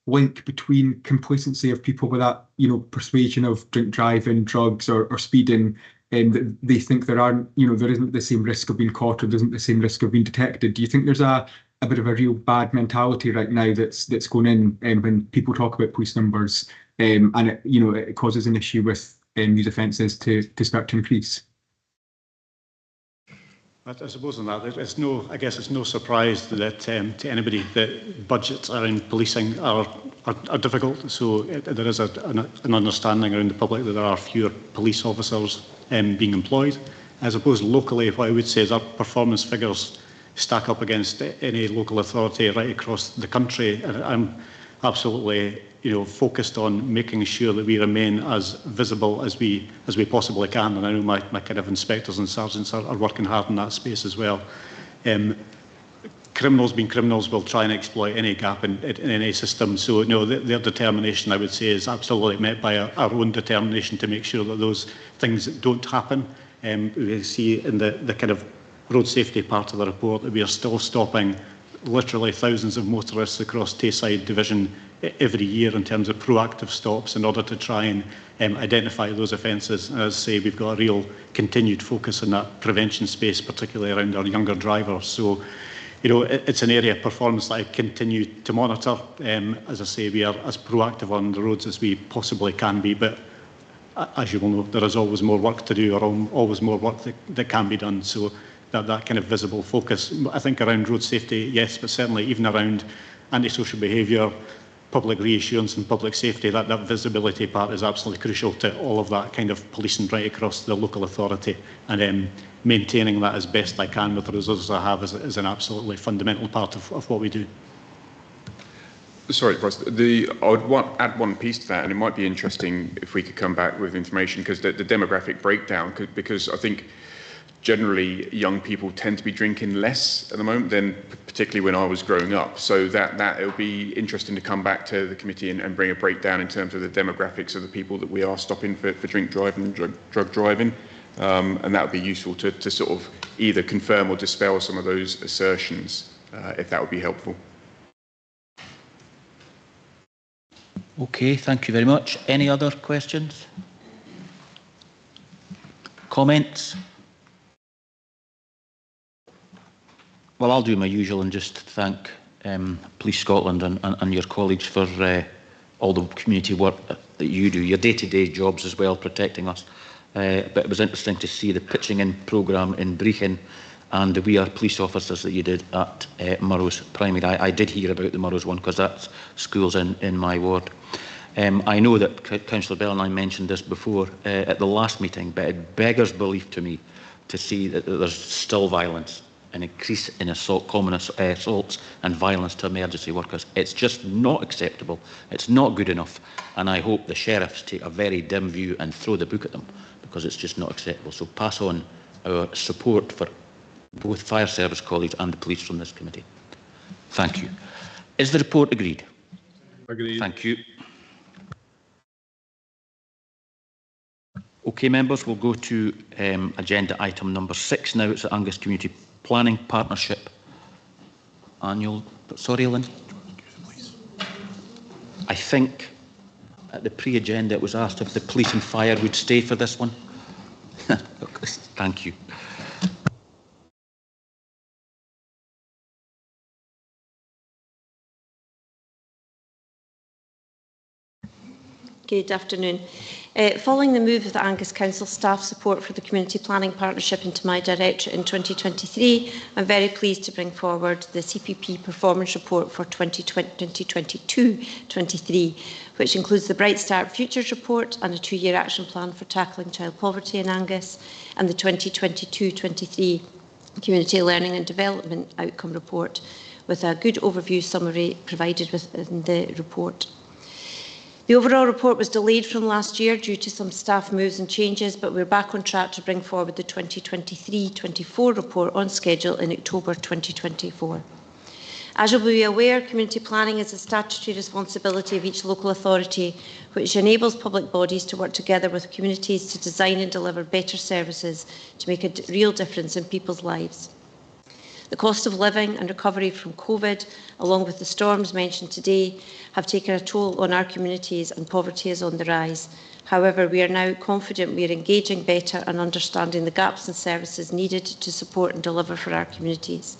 link between complacency of people with that, persuasion of drink driving, drugs or speeding, and they think there isn't the same risk of being caught, or there isn't the same risk of being detected? Do you think there's a bit of a real bad mentality right now that's going in when people talk about police numbers, and it causes an issue with these offences to start to increase? I suppose on that, it's no surprise that to anybody that budgets around policing are difficult. So there is an understanding around the public that there are fewer police officers being employed. I suppose locally, what I would say is our performance figures stack up against any local authority right across the country, and I'm absolutely focused on making sure that we remain as visible as we possibly can, and I know my kind of inspectors and sergeants are working hard in that space as well. Criminals being criminals will try and exploit any gap in any system, so their determination, I would say, is absolutely met by our own determination to make sure that those things don't happen. We see in the kind of road safety part of the report that we are still stopping literally thousands of motorists across Tayside Division every year in terms of proactive stops in order to try and identify those offences. As I say, we've got a real continued focus on that prevention space, particularly around our younger drivers. So, it's an area of performance that I continue to monitor. As I say, we are as proactive on the roads as we possibly can be, but as you will know, there is always more work to do, or always more work that can be done. So that kind of visible focus, I think, around road safety, yes, but certainly even around antisocial behaviour, public reassurance and public safety, that visibility part is absolutely crucial to all of that kind of policing right across the local authority, and maintaining that as best I can with the resources I have is an absolutely fundamental part of what we do. Sorry, Bryce, I would add one piece to that, and it might be interesting if we could come back with information, because the demographic breakdown, because I think generally young people tend to be drinking less at the moment than particularly when I was growing up. So that it'll be interesting to come back to the committee and bring a breakdown in terms of the demographics of the people that we are stopping for drink driving and drug driving. And that would be useful to sort of either confirm or dispel some of those assertions, if that would be helpful. Okay, thank you very much. Any other questions? Comments? Well, I'll do my usual and just thank Police Scotland and your colleagues for all the community work that you do, your day-to-day jobs as well, protecting us. But it was interesting to see the pitching in programme in Brechin and the We Are Police Officers that you did at Murrows Primary. I did hear about the Murrows one because that's schools in my ward. I know that Councillor Bell and I mentioned this before at the last meeting, but it beggars belief to me to see that there's still violence, an increase in common assaults and violence to emergency workers. It's just not acceptable. It's not good enough. And I hope the sheriffs take a very dim view and throw the book at them, because it's just not acceptable. So pass on our support for both fire service colleagues and the police from this committee. Thank you. Is the report agreed? Agreed. Thank you. Okay, members, we'll go to agenda item number 6 now. It's the Angus Community Planning Partnership annual. Sorry, Lynn. I think at the pre-agenda it was asked if the police and fire would stay for this one. Thank you. Good afternoon. Following the move of the Angus Council staff support for the Community Planning Partnership into my directorate in 2023, I'm very pleased to bring forward the CPP Performance Report for 2022-23, which includes the Bright Start Futures Report and a 2-year action plan for tackling child poverty in Angus, and the 2022-23 Community Learning and Development Outcome Report, with a good overview summary provided within the report. The overall report was delayed from last year due to some staff moves and changes, but we're back on track to bring forward the 2023-24 report on schedule in October 2024. As you'll be aware, community planning is a statutory responsibility of each local authority, which enables public bodies to work together with communities to design and deliver better services to make a real difference in people's lives. The cost of living and recovery from COVID, along with the storms mentioned today, have taken a toll on our communities, and poverty is on the rise. However, we are now confident we are engaging better and understanding the gaps in services needed to support and deliver for our communities.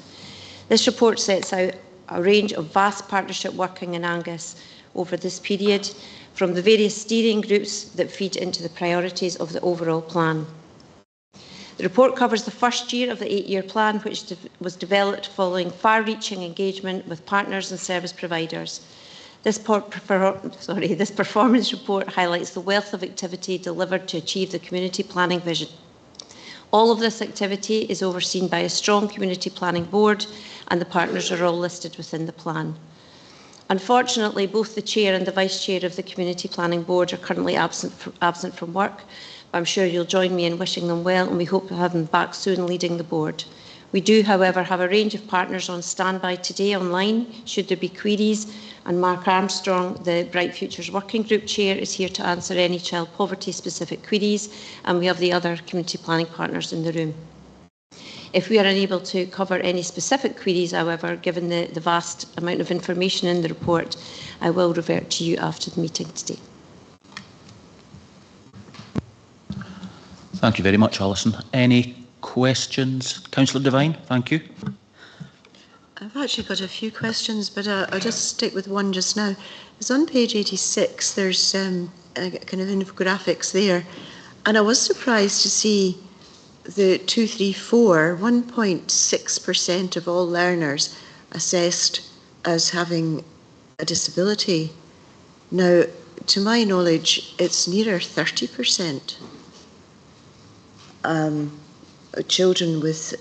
This report sets out a range of vast partnership working in Angus over this period, from the various steering groups that feed into the priorities of the overall plan. The report covers the first year of the 8-year plan, which was developed following far-reaching engagement with partners and service providers. This performance report highlights the wealth of activity delivered to achieve the community planning vision. All of this activity is overseen by a strong community planning board, and the partners are all listed within the plan. Unfortunately, both the chair and the vice chair of the community planning board are currently absent from work. I'm sure you'll join me in wishing them well, and we hope to have them back soon leading the board. We do, however, have a range of partners on standby today online, should there be queries, and Mark Armstrong, the Bright Futures Working Group Chair, is here to answer any child poverty specific queries, and we have the other community planning partners in the room. If we are unable to cover any specific queries, however, given the vast amount of information in the report, I will revert to you after the meeting today. Thank you very much, Alison. Any questions? Councillor Devine, thank you. I've actually got a few questions, but I'll just stick with one just now. It's on page 86, there's a kind of infographics there, and I was surprised to see the 234, 1.6% of all learners assessed as having a disability. Now, to my knowledge, it's nearer 30%. Children with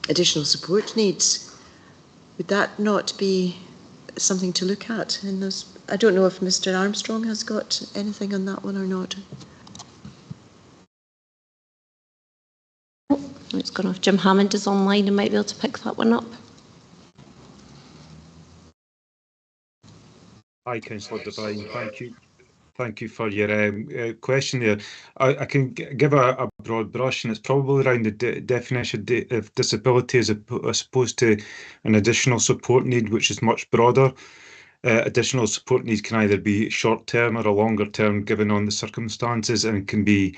additional support needs. Would that not be something to look at in those? I don't know if Mr. Armstrong has got anything on that one or not. Oh, it's gone off. Jim Hammond is online and might be able to pick that one up. Hi, Councillor Devine. Thank you for your question there. I can give a broad brush, and it's probably around the definition of disability as opposed to an additional support need, which is much broader. Additional support needs can either be short-term or a longer term, given on the circumstances, and can be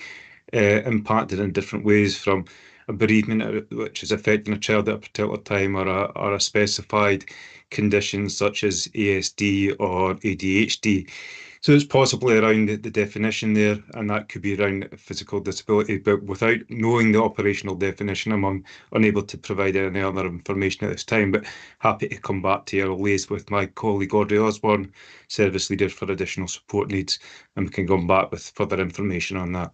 impacted in different ways, from a bereavement which is affecting a child at a particular time, or a specified condition such as ASD or ADHD. So it's possibly around the definition there, and that could be around physical disability, but without knowing the operational definition, I'm unable to provide any other information at this time, but happy to come back to you or liaise with my colleague Audrey Osborne, Service Leader for Additional Support Needs, and we can come back with further information on that.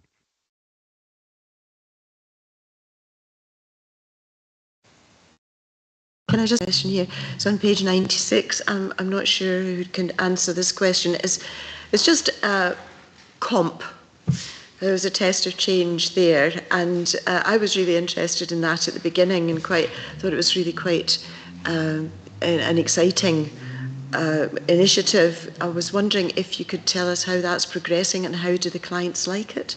Can I just question here? So on page 96, I'm not sure who can answer this question. It's just comp. There was a test of change there, and I was really interested in that at the beginning, and thought it was really quite an exciting initiative. I was wondering if you could tell us how that's progressing and how do the clients like it?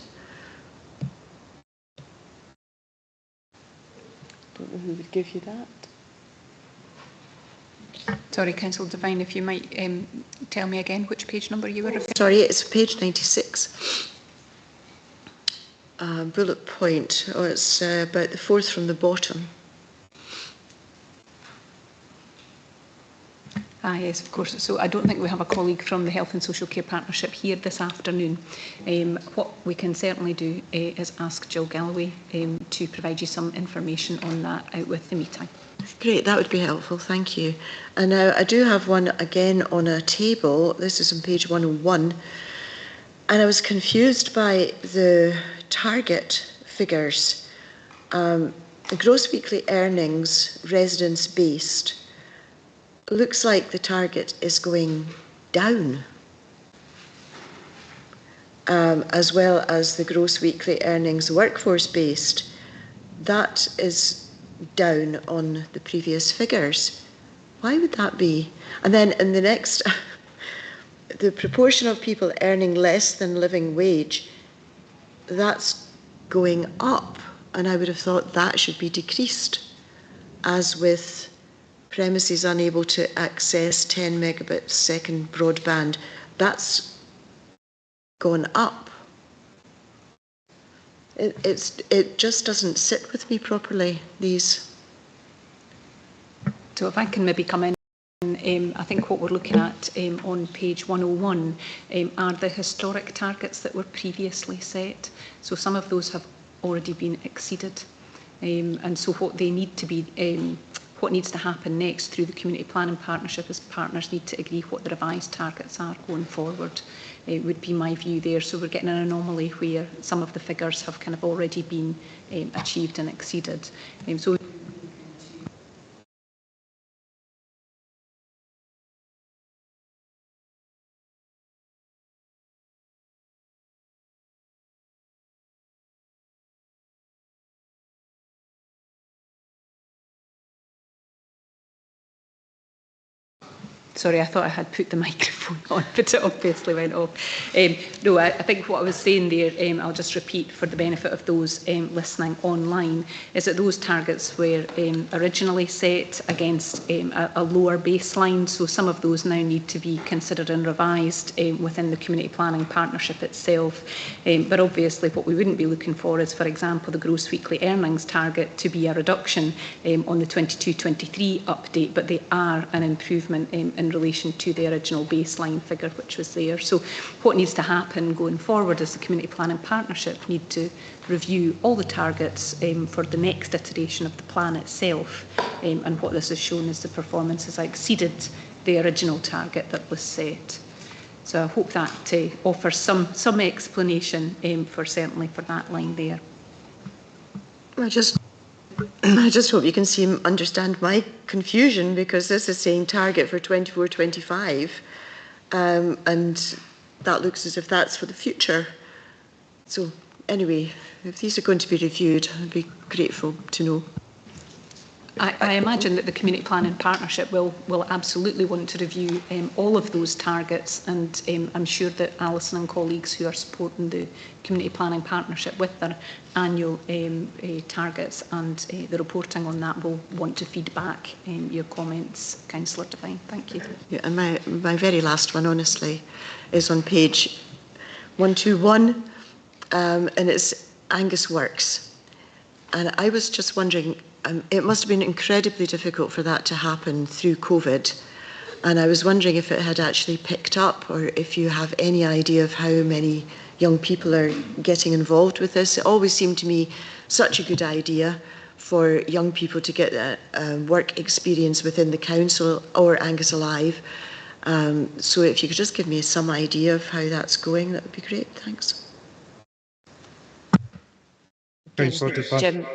Don't know who would give you that. Sorry, Councillor Devine, if you might tell me again which page number you were referring to. Sorry, it's page 96. Bullet point, it's about the fourth from the bottom. Yes, of course. So I don't think we have a colleague from the Health and Social Care Partnership here this afternoon. What we can certainly do is ask Jill Galloway to provide you some information on that out with the meeting. Great, that would be helpful, thank you. And now I do have one again on a table. This is on page 101. And I was confused by the target figures. The gross weekly earnings, residence-based, looks like the target is going down, as well as the gross weekly earnings workforce-based. That is down on the previous figures. Why would that be? And then in the next, the proportion of people earning less than living wage, that's going up. And I would have thought that should be decreased, as with premises unable to access 10 megabit second broadband, that's gone up. It just doesn't sit with me properly, these. So if I can maybe come in, I think what we're looking at on page 101 are the historic targets that were previously set. So some of those have already been exceeded. And so what they need to be, what needs to happen next through the community planning partnership is partners need to agree what the revised targets are going forward. It would be my view there. So we're getting an anomaly where some of the figures have kind of already been achieved and exceeded. So sorry, I thought I had put the microphone on, but it obviously went off. No, I think what I was saying there, I'll just repeat for the benefit of those listening online, is that those targets were originally set against a lower baseline, so some of those now need to be considered and revised within the community planning partnership itself. But obviously what we wouldn't be looking for is, for example, the gross weekly earnings target to be a reduction on the 22-23 update, but they are an improvement in relation to the original baseline figure which was there. So what needs to happen going forward is the community planning partnership need to review all the targets for the next iteration of the plan itself, and what this has shown is the performance has exceeded the original target that was set. So I hope that offers some explanation certainly for that line there. I just hope you can understand my confusion, because this is saying target for 24-25, and that looks as if that's for the future. So anyway, if these are going to be reviewed, I'd be grateful to know. I imagine that the Community Planning Partnership will absolutely want to review all of those targets, and I'm sure that Alison and colleagues who are supporting the Community Planning Partnership with their annual targets and the reporting on that will want to feed back your comments, Councillor Devine. Thank you. Yeah, and my very last one, honestly, is on page 121, and it's Angus Works. And I was just wondering, it must have been incredibly difficult for that to happen through COVID. And I was wondering if it had actually picked up, or if you have any idea of how many young people are getting involved with this. It always seemed to me such a good idea for young people to get work experience within the council or Angus Alive. So if you could just give me some idea of how that's going, that would be great. Thanks. Jim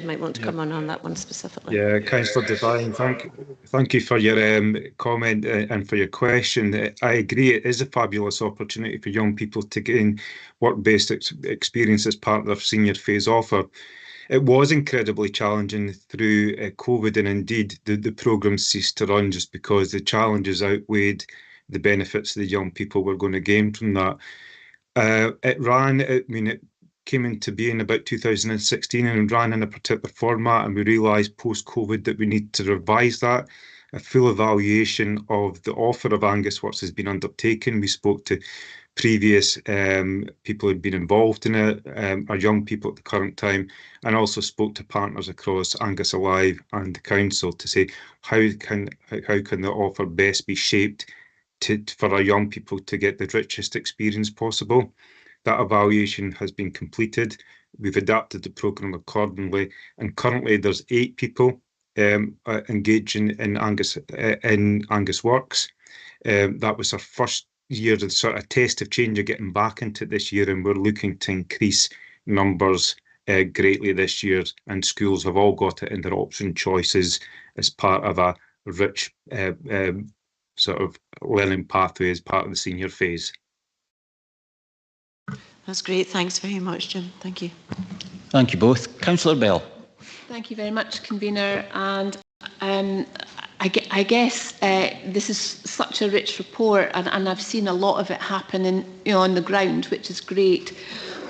might want to come on that one specifically. Yeah, Councillor Devine, thank you for your comment and for your question. I agree, it is a fabulous opportunity for young people to gain work-based experience as part of their senior phase offer. It was incredibly challenging through COVID, and indeed the programme ceased to run just because the challenges outweighed the benefits the young people were going to gain from that. It came into being about 2016 and ran in a particular format, and we realised post-COVID that we need to revise that. A full evaluation of the offer of Angus Works has been undertaken. We spoke to previous people who'd been involved in it, our young people at the current time, and also spoke to partners across Angus Alive and the council to say how can the offer best be shaped for our young people to get the richest experience possible. That evaluation has been completed. We've adapted the programme accordingly, and currently there's 8 people engaging in Angus Works. That was our first year, the sort of test of change of getting back into this year, and we're looking to increase numbers greatly this year, and schools have all got it in their option choices as part of a rich sort of learning pathway as part of the senior phase. That's great. Thanks very much, Jim. Thank you. Thank you both. Councillor Bell. Thank you very much, Convener. And I guess this is such a rich report, and I've seen a lot of it happen on the ground, which is great.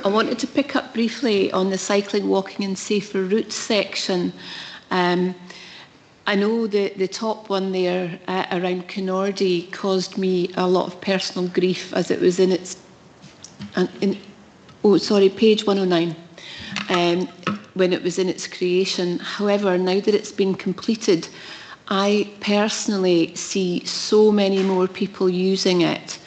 I wanted to pick up briefly on the cycling, walking and safer routes section. I know the top one there around Kinnordy caused me a lot of personal grief as it was in its page 109, when it was in its creation. However, now that it's been completed, I personally see so many more people using it.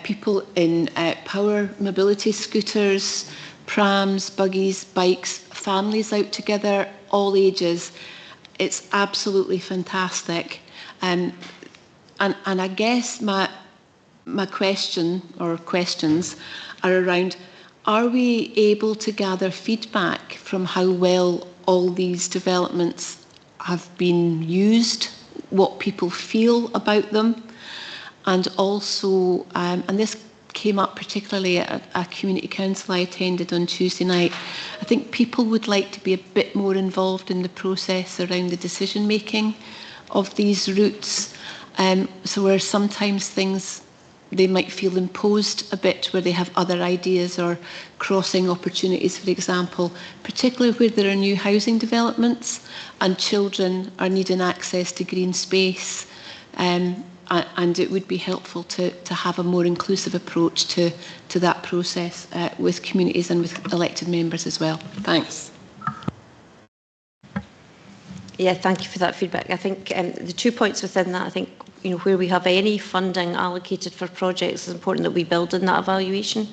People in power mobility scooters, prams, buggies, bikes, families out together, all ages. It's absolutely fantastic. And I guess my question or questions are around, are we able to gather feedback from how well all these developments have been used, what people feel about them? And also, and this came up particularly at a community council I attended on Tuesday night, I think people would like to be a bit more involved in the process around the decision making of these routes. So where sometimes things, they might feel imposed a bit, where they have other ideas or crossing opportunities, for example, particularly where there are new housing developments and children are needing access to green space. And it would be helpful to have a more inclusive approach to that process with communities and with elected members as well. Thanks. Yeah, thank you for that feedback. I think the 2 points within that, I think, where we have any funding allocated for projects, it's important that we build in that evaluation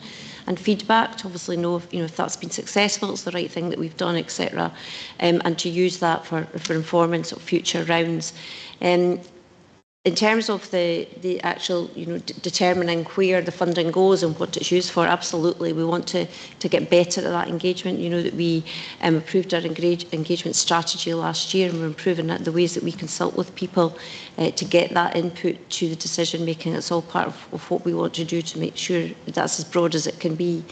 and feedback to obviously know if that's been successful, it's the right thing that we've done, etc. And to use that for informing sort of future rounds. in terms of the actual, determining where the funding goes and what it's used for, absolutely, we want to get better at that engagement. You know that we improved our engagement strategy last year, and we're improving the ways that we consult with people to get that input to the decision making. It's all part of what we want to do to make sure that's as broad as it can be.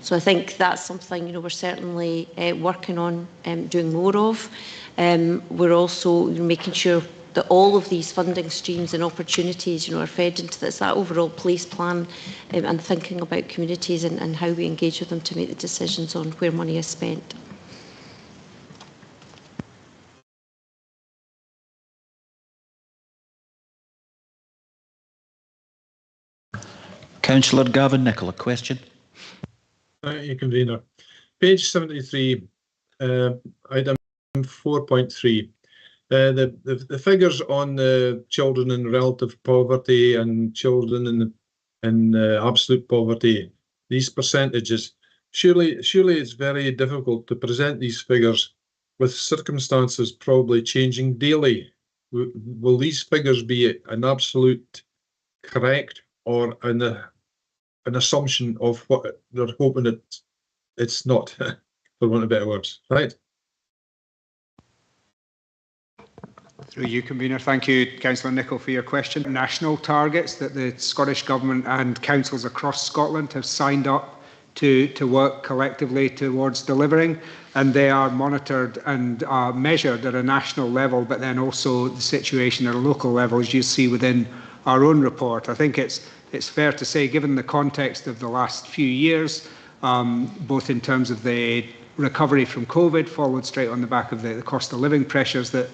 So I think that's something we're certainly working on doing more of. We're also making sure that all of these funding streams and opportunities, are fed into this, that overall place plan, and thinking about communities and how we engage with them to make the decisions on where money is spent. Councillor Gavin Nicholl, a question. Thank you, Convener. Page 73, item 4.3. The figures on the children in relative poverty and children in absolute poverty, these percentages, surely it's very difficult to present these figures with circumstances probably changing daily. Will these figures be an absolute correct or an assumption of what they're hoping it's not, for want of better words, right? Through you, Convener. Thank you, Councillor Nicholl, for your question. National targets that the Scottish Government and councils across Scotland have signed up to work collectively towards delivering, and they are monitored and measured at a national level, but then also the situation at a local level, as you see within our own report. I think it's fair to say, given the context of the last few years, both in terms of the recovery from COVID, followed straight on the back of the cost of living pressures that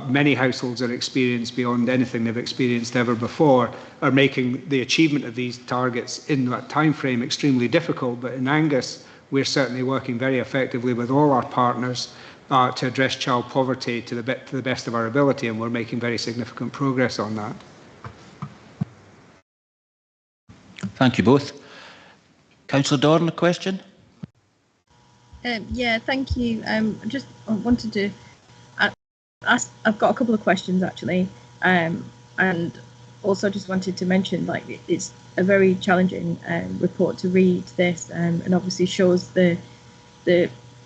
many households are experienced beyond anything they've experienced ever before, are making the achievement of these targets in that time frame extremely difficult. But in Angus, we're certainly working very effectively with all our partners to address child poverty to the best of our ability, and we're making very significant progress on that. Thank you both. Councillor Doran, a question? Yeah, thank you. I wanted to ask, I've got a couple of questions actually, and also just wanted to mention, it's a very challenging report to read this, and obviously shows the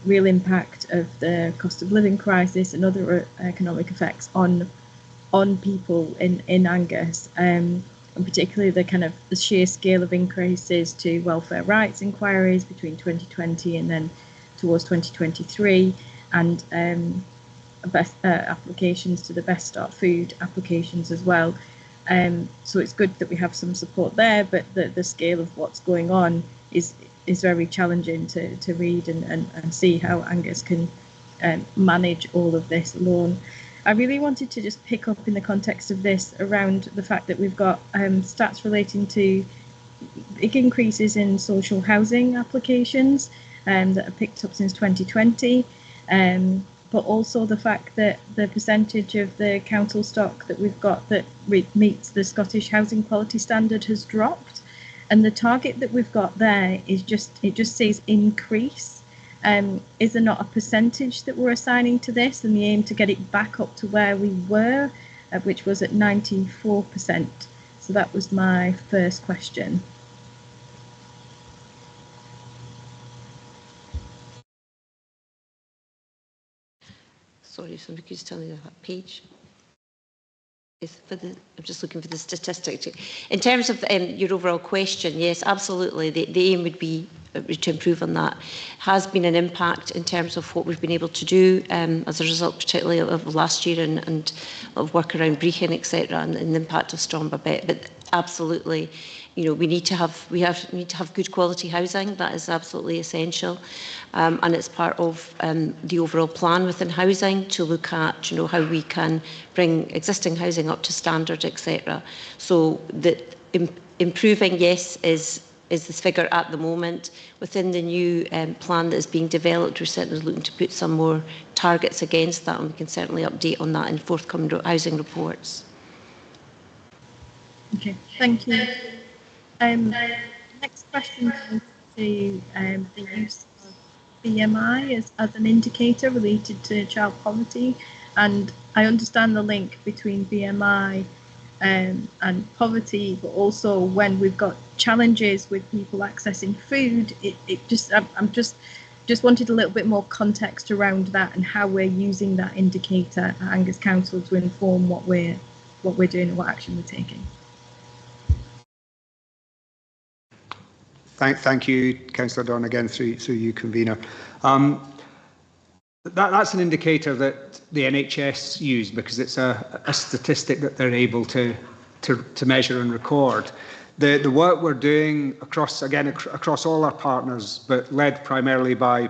real impact of the cost of living crisis and other economic effects on people in Angus, and particularly the sheer scale of increases to welfare rights inquiries between 2020 and then towards 2023, and applications to the Best Start Food applications as well. So it's good that we have some support there, but the scale of what's going on is very challenging to read and see how Angus can manage all of this alone. I really wanted to just pick up in the context of this around the fact that we've got stats relating to big increases in social housing applications that have picked up since 2020, but also the fact that the percentage of the council stock that we've got that meets the Scottish Housing Quality Standard has dropped, and the target that we've got there is it just says increase. Is there not a percentage that we're assigning to this, and the aim to get it back up to where we were, which was at 94%? So that was my first question. Sorry, somebody could just tell me that page. I'm just looking for the statistic. In terms of your overall question, yes, absolutely. The aim would be to improve on that. Has been an impact in terms of what we've been able to do as a result, particularly of last year and of work around Brechin, etc., and the impact of Storm Babette. But absolutely, we need to have good quality housing. That is absolutely essential, and it's part of the overall plan within housing to look at how we can bring existing housing up to standard, etc. So that improving, yes, is this figure at the moment. Within the new plan that is being developed, we're certainly looking to put some more targets against that, and we can certainly update on that in forthcoming housing reports. Okay, thank you. Next question is to the use of BMI as an indicator related to child poverty, and I understand the link between BMI and poverty, but also when we've got challenges with people accessing food, I'm just wanted a little bit more context around that and how we're using that indicator at Angus Council to inform what we're doing and what action we're taking. Thank you, Councillor Dorn, again through you, convener. That's an indicator that the NHS use because it's a statistic that they're able to measure and record. The work we're doing across all our partners, but led primarily by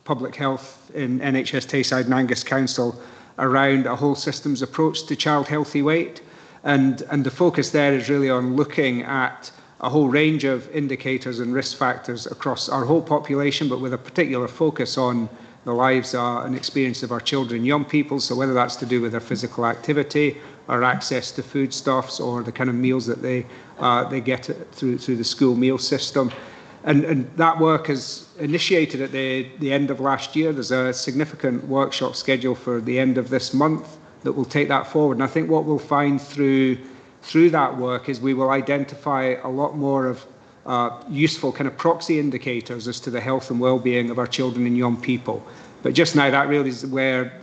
Public Health in NHS Tayside and Angus Council, around a whole systems approach to child healthy weight, and the focus there is really on looking at a whole range of indicators and risk factors across our whole population, but with a particular focus on the lives and experience of our children and young people. So whether that's to do with their physical activity, or access to foodstuffs, or the kind of meals that they get through the school meal system. And that work is initiated at the end of last year. There's a significant workshop scheduled for the end of this month that will take that forward. And I think what we'll find through that work is we will identify a lot more of useful kind of proxy indicators as to the health and well-being of our children and young people. But just now, that really is where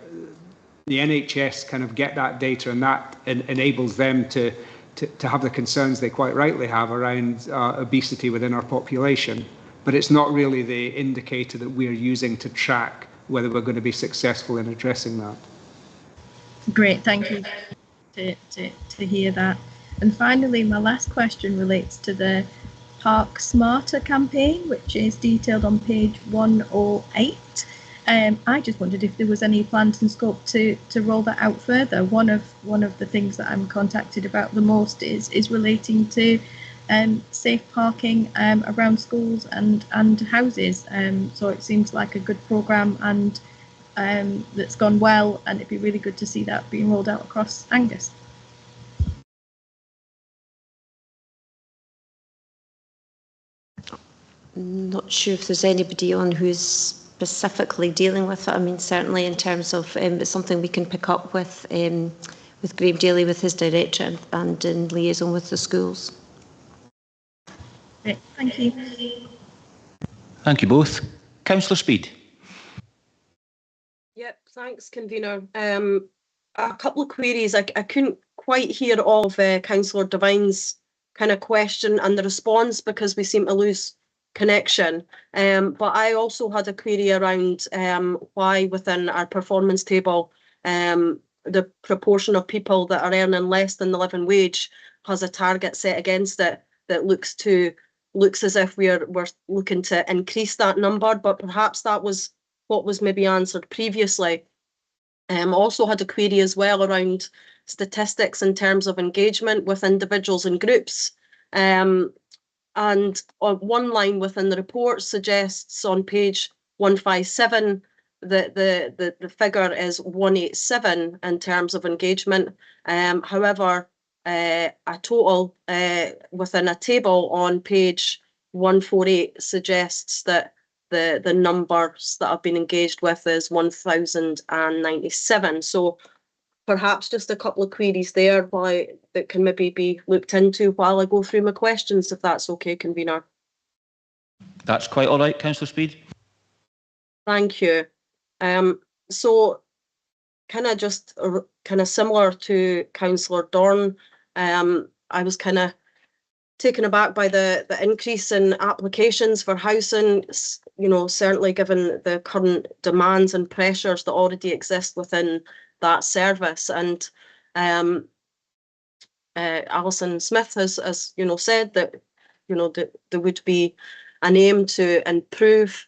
the NHS kind of get that data, and that enables them to have the concerns they quite rightly have around obesity within our population. But it's not really the indicator that we're using to track whether we're going to be successful in addressing that. Great, thank you to hear that. And finally, my last question relates to the Park Smarter campaign, which is detailed on page 108. I just wondered if there was any plans and scope to roll that out further. One of the things that I'm contacted about the most is relating to safe parking around schools and houses. So it seems like a good programme and that's gone well, and it'd be really good to see that being rolled out across Angus. Not sure if there's anybody on who's specifically dealing with it. I mean, certainly in terms of it's something we can pick up with Graham Daly, with his director, and in liaison with the schools. Great, thank you. Thank you both. Councillor Speed. Yep, thanks, convener. A couple of queries. I couldn't quite hear all of Councillor Devine's kind of question and the response because we seem to lose connection. But I also had a query around why within our performance table the proportion of people that are earning less than the living wage has a target set against it that looks as if we're looking to increase that number, but perhaps that was what was maybe answered previously. Also had a query as well around statistics in terms of engagement with individuals and groups. And on one line within the report suggests on page 157 that the figure is 187 in terms of engagement. However, a total within a table on page 148 suggests that the numbers that have been engaged with is 1,097. So perhaps just a couple of queries there that can maybe be looked into while I go through my questions, if that's okay, convener. That's quite all right, Councillor Speed. Thank you. So kind of similar to Councillor Dorn, I was kind of taken aback by the increase in applications for housing, certainly given the current demands and pressures that already exist within that service. And Alison Smith has said that there would be an aim to improve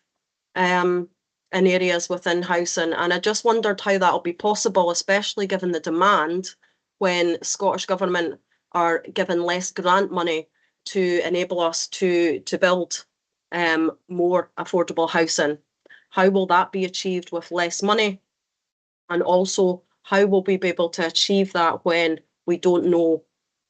in areas within housing, and I just wondered how that will be possible, especially given the demand when Scottish Government are given less grant money to enable us to build more affordable housing. How will that be achieved with less money? And also, how will we be able to achieve that when we don't know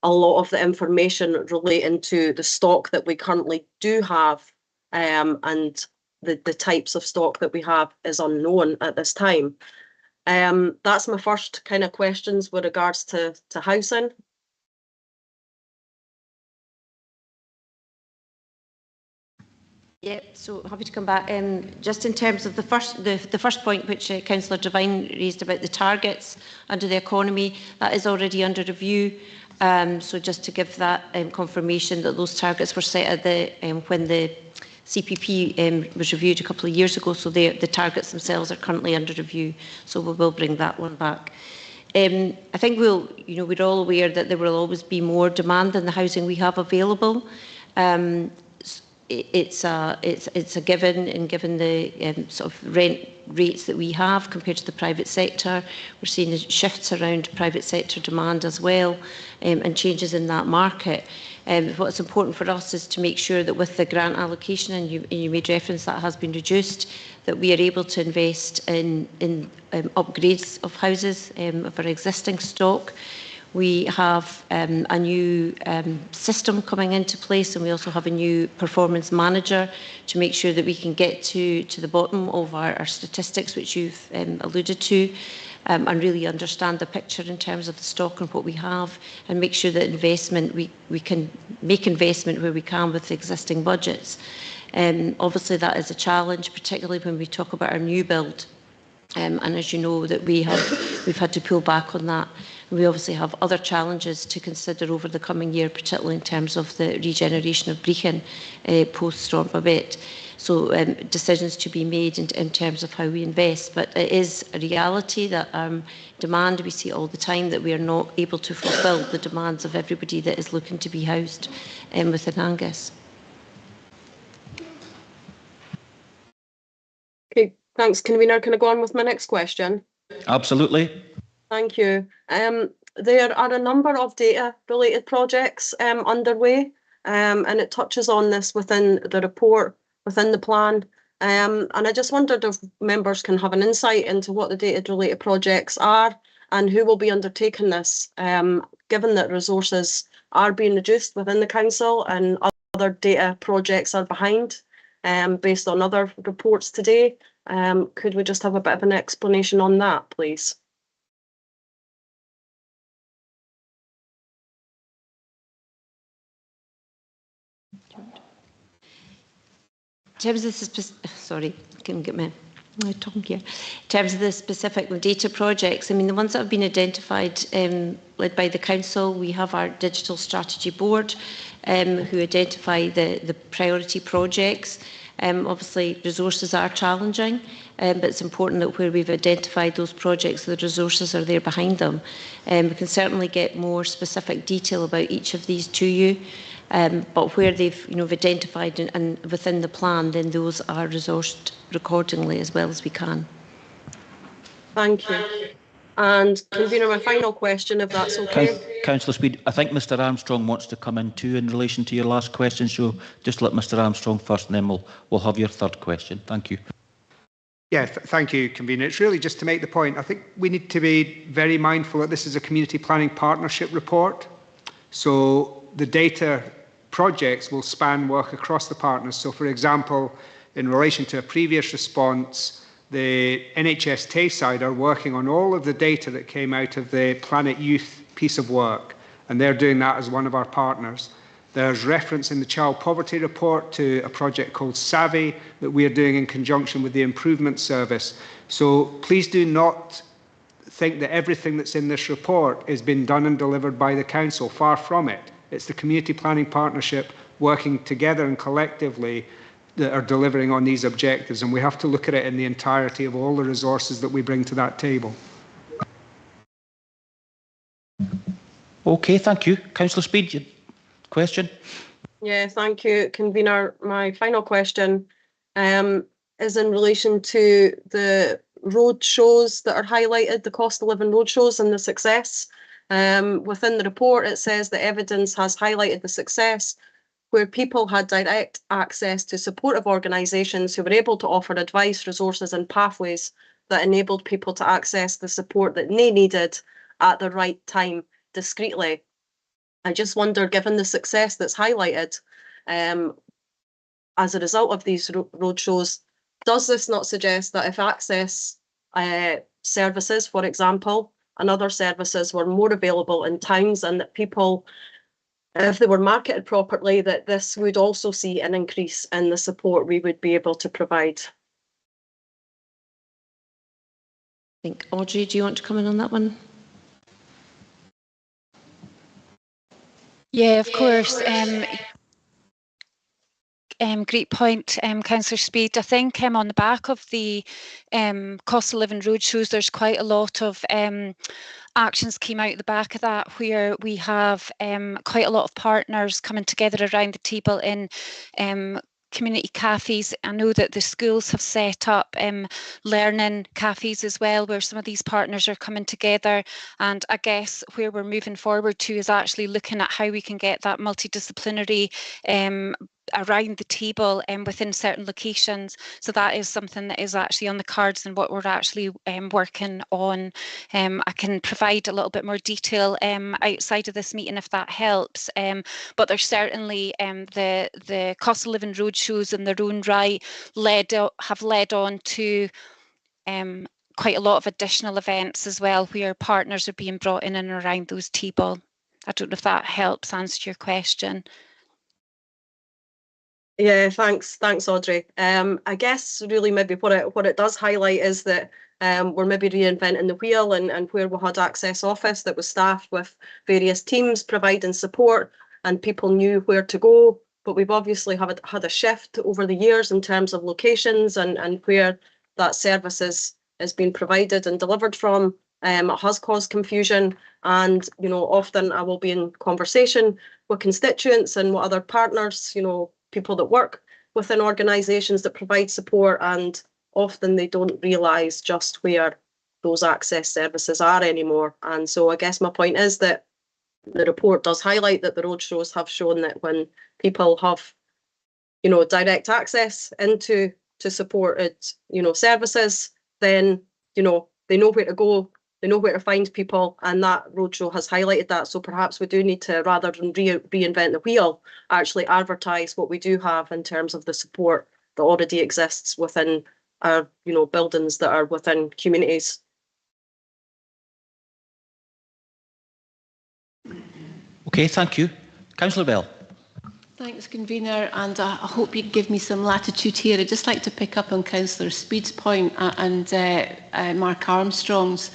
a lot of the information relating to the stock that we currently do have, and the types of stock that we have is unknown at this time? That's my first kind of questions with regards to housing. Yeah, so happy to come back. Just in terms of the first point which Councillor Devine raised about the targets under the economy, that is already under review. So just to give that confirmation that those targets were set at the when the CPP was reviewed a couple of years ago, so the targets themselves are currently under review. So we will bring that one back. I think we're all aware that there will always be more demand than the housing we have available. It's a given, and given the sort of rent rates that we have compared to the private sector, we're seeing shifts around private sector demand as well, and changes in that market. What's important for us is to make sure that with the grant allocation, and you made reference that has been reduced, that we are able to invest in upgrades of houses of our existing stock. We have a new system coming into place, and we also have a new performance manager to make sure that we can get to the bottom of our statistics, which you've alluded to, and really understand the picture in terms of the stock and what we have, and make sure that investment, we can make investment where we can with the existing budgets. Obviously that is a challenge, particularly when we talk about our new build. And as you know, that we've had to pull back on that. We obviously have other challenges to consider over the coming year, particularly in terms of the regeneration of Brechin post-Storm Babette. So decisions to be made in terms of how we invest. But it is a reality that demand, we see all the time, that we are not able to fulfil the demands of everybody that is looking to be housed within Angus. Okay, thanks, Convener. Can I go on with my next question? Absolutely. Thank you. There are a number of data-related projects underway, and it touches on this within the report, within the plan. And I just wondered if members can have an insight into what the data-related projects are and who will be undertaking this, given that resources are being reduced within the council and other data projects are behind, based on other reports today. Could we just have a bit of an explanation on that, please? In terms of the specific data projects, I mean, the ones that have been identified, led by the council, we have our digital strategy board, who identify the priority projects. Obviously, resources are challenging, but it's important that where we've identified those projects, the resources are there behind them. We can certainly get more specific detail about each of these to you. But where they've identified and within the plan, then those are resourced accordingly as well as we can. Thank you. And Convener, my final question, if that's okay. Councillor Speed, I think Mr Armstrong wants to come in too in relation to your last question, so just let Mr Armstrong first, and then we'll have your third question. Thank you. Yeah, thank you, Convener. It's really just to make the point. I think we need to be very mindful that this is a community planning partnership report. So the data projects will span work across the partners. So, for example, in relation to a previous response, the NHS Tayside are working on all of the data that came out of the Planet Youth piece of work, and they're doing that as one of our partners. There's reference in the Child Poverty Report to a project called Savvy that we are doing in conjunction with the Improvement Service. So please do not think that everything that's in this report has been done and delivered by the council. Far from it. It's the community planning partnership working together and collectively that are delivering on these objectives, and we have to look at it in the entirety of all the resources that we bring to that table. Okay, thank you. Councillor Speed, your question? Yeah, thank you, Convener. My final question is in relation to the road shows that are highlighted, the cost of living road shows and the success. Within the report, it says that evidence has highlighted the success where people had direct access to supportive organisations who were able to offer advice, resources and pathways that enabled people to access the support that they needed at the right time discreetly. I just wonder, given the success that's highlighted as a result of these roadshows, does this not suggest that if access services, for example, and other services were more available in towns, and that people if they were marketed properly, that this would also see an increase in the support we would be able to provide. I think, Audrey, do you want to come in on that one? Yeah, of course. Great point, Councillor Speed. I think on the back of the cost of living roadshows, there's quite a lot of actions came out the back of that, where we have quite a lot of partners coming together around the table in community cafes. I know that the schools have set up learning cafes as well, where some of these partners are coming together. And I guess where we're moving forward to is actually looking at how we can get that multidisciplinary around the table and within certain locations. So that is something that is actually on the cards and what we're actually working on. I can provide a little bit more detail outside of this meeting if that helps. But there's certainly the cost of living roadshows in their own right have led on to quite a lot of additional events as well, where partners are being brought in and around those table. I don't know if that helps answer your question. Yeah, thanks, Audrey. I guess really maybe what it does highlight is that we're maybe reinventing the wheel, and where we had Access Office that was staffed with various teams providing support and people knew where to go. But we've obviously had a shift over the years in terms of locations and where that service is being provided and delivered from. It has caused confusion, and often I will be in conversation with constituents and with other partners, people that work within organisations that provide support, and often they don't realise just where those access services are anymore. And so I guess my point is that the report does highlight that the roadshows have shown that when people have, direct access into supported, services, then, they know where to go, they know where to find people, and that roadshow has highlighted that. So perhaps we do need to, rather than reinvent the wheel, actually advertise what we do have in terms of the support that already exists within our, buildings that are within communities. Okay, thank you. Councillor Bell. Thanks, Convener, and I hope you give me some latitude here. I'd just like to pick up on Councillor Speed's point and Mark Armstrong's.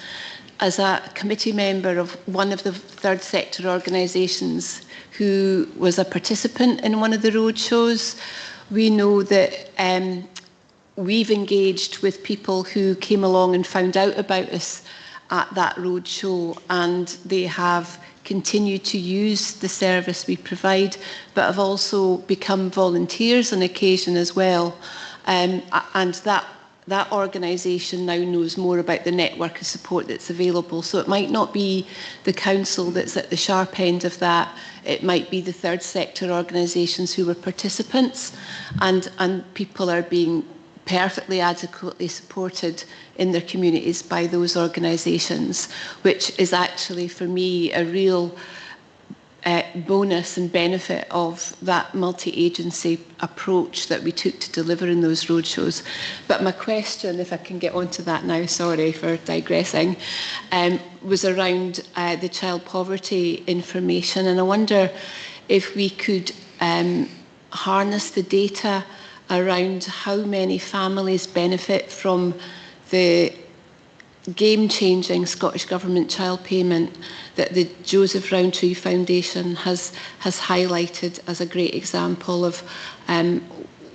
As a committee member of one of the third sector organisations who was a participant in one of the roadshows, we know that we've engaged with people who came along and found out about us at that roadshow, and they have continued to use the service we provide, but have also become volunteers on occasion as well. And that organisation now knows more about the network of support that's available. So it might not be the council that's at the sharp end of that. It might be the third sector organisations who were participants, and people are being perfectly adequately supported in their communities by those organisations, which is actually for me a real bonus and benefit of that multi-agency approach that we took to deliver in those roadshows. But my question, if I can get onto that now, sorry for digressing, was around the child poverty information, and I wonder if we could harness the data around how many families benefit from the game-changing Scottish Government child payment that the Joseph Rowntree Foundation has highlighted as a great example of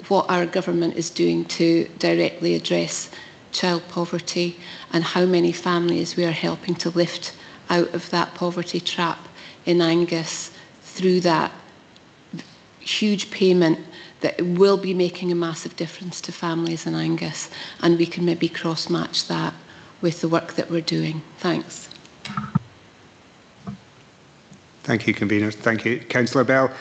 what our government is doing to directly address child poverty, and how many families we are helping to lift out of that poverty trap in Angus through that huge payment that will be making a massive difference to families in Angus, and we can maybe cross-match that with the work that we're doing. Thanks. Thank you, Convener. Thank you, Councillor Bell.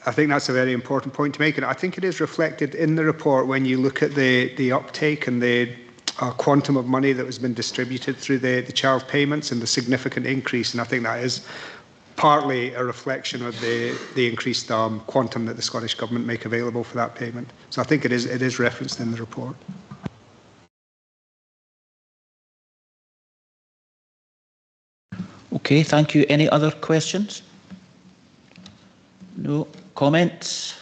I think that's a very important point to make, and I think it is reflected in the report when you look at the uptake and the quantum of money that has been distributed through the child payments and the significant increase, and I think that is partly a reflection of the increased quantum that the Scottish Government make available for that payment. So I think it is referenced in the report. Okay, thank you. Any other questions? No comments?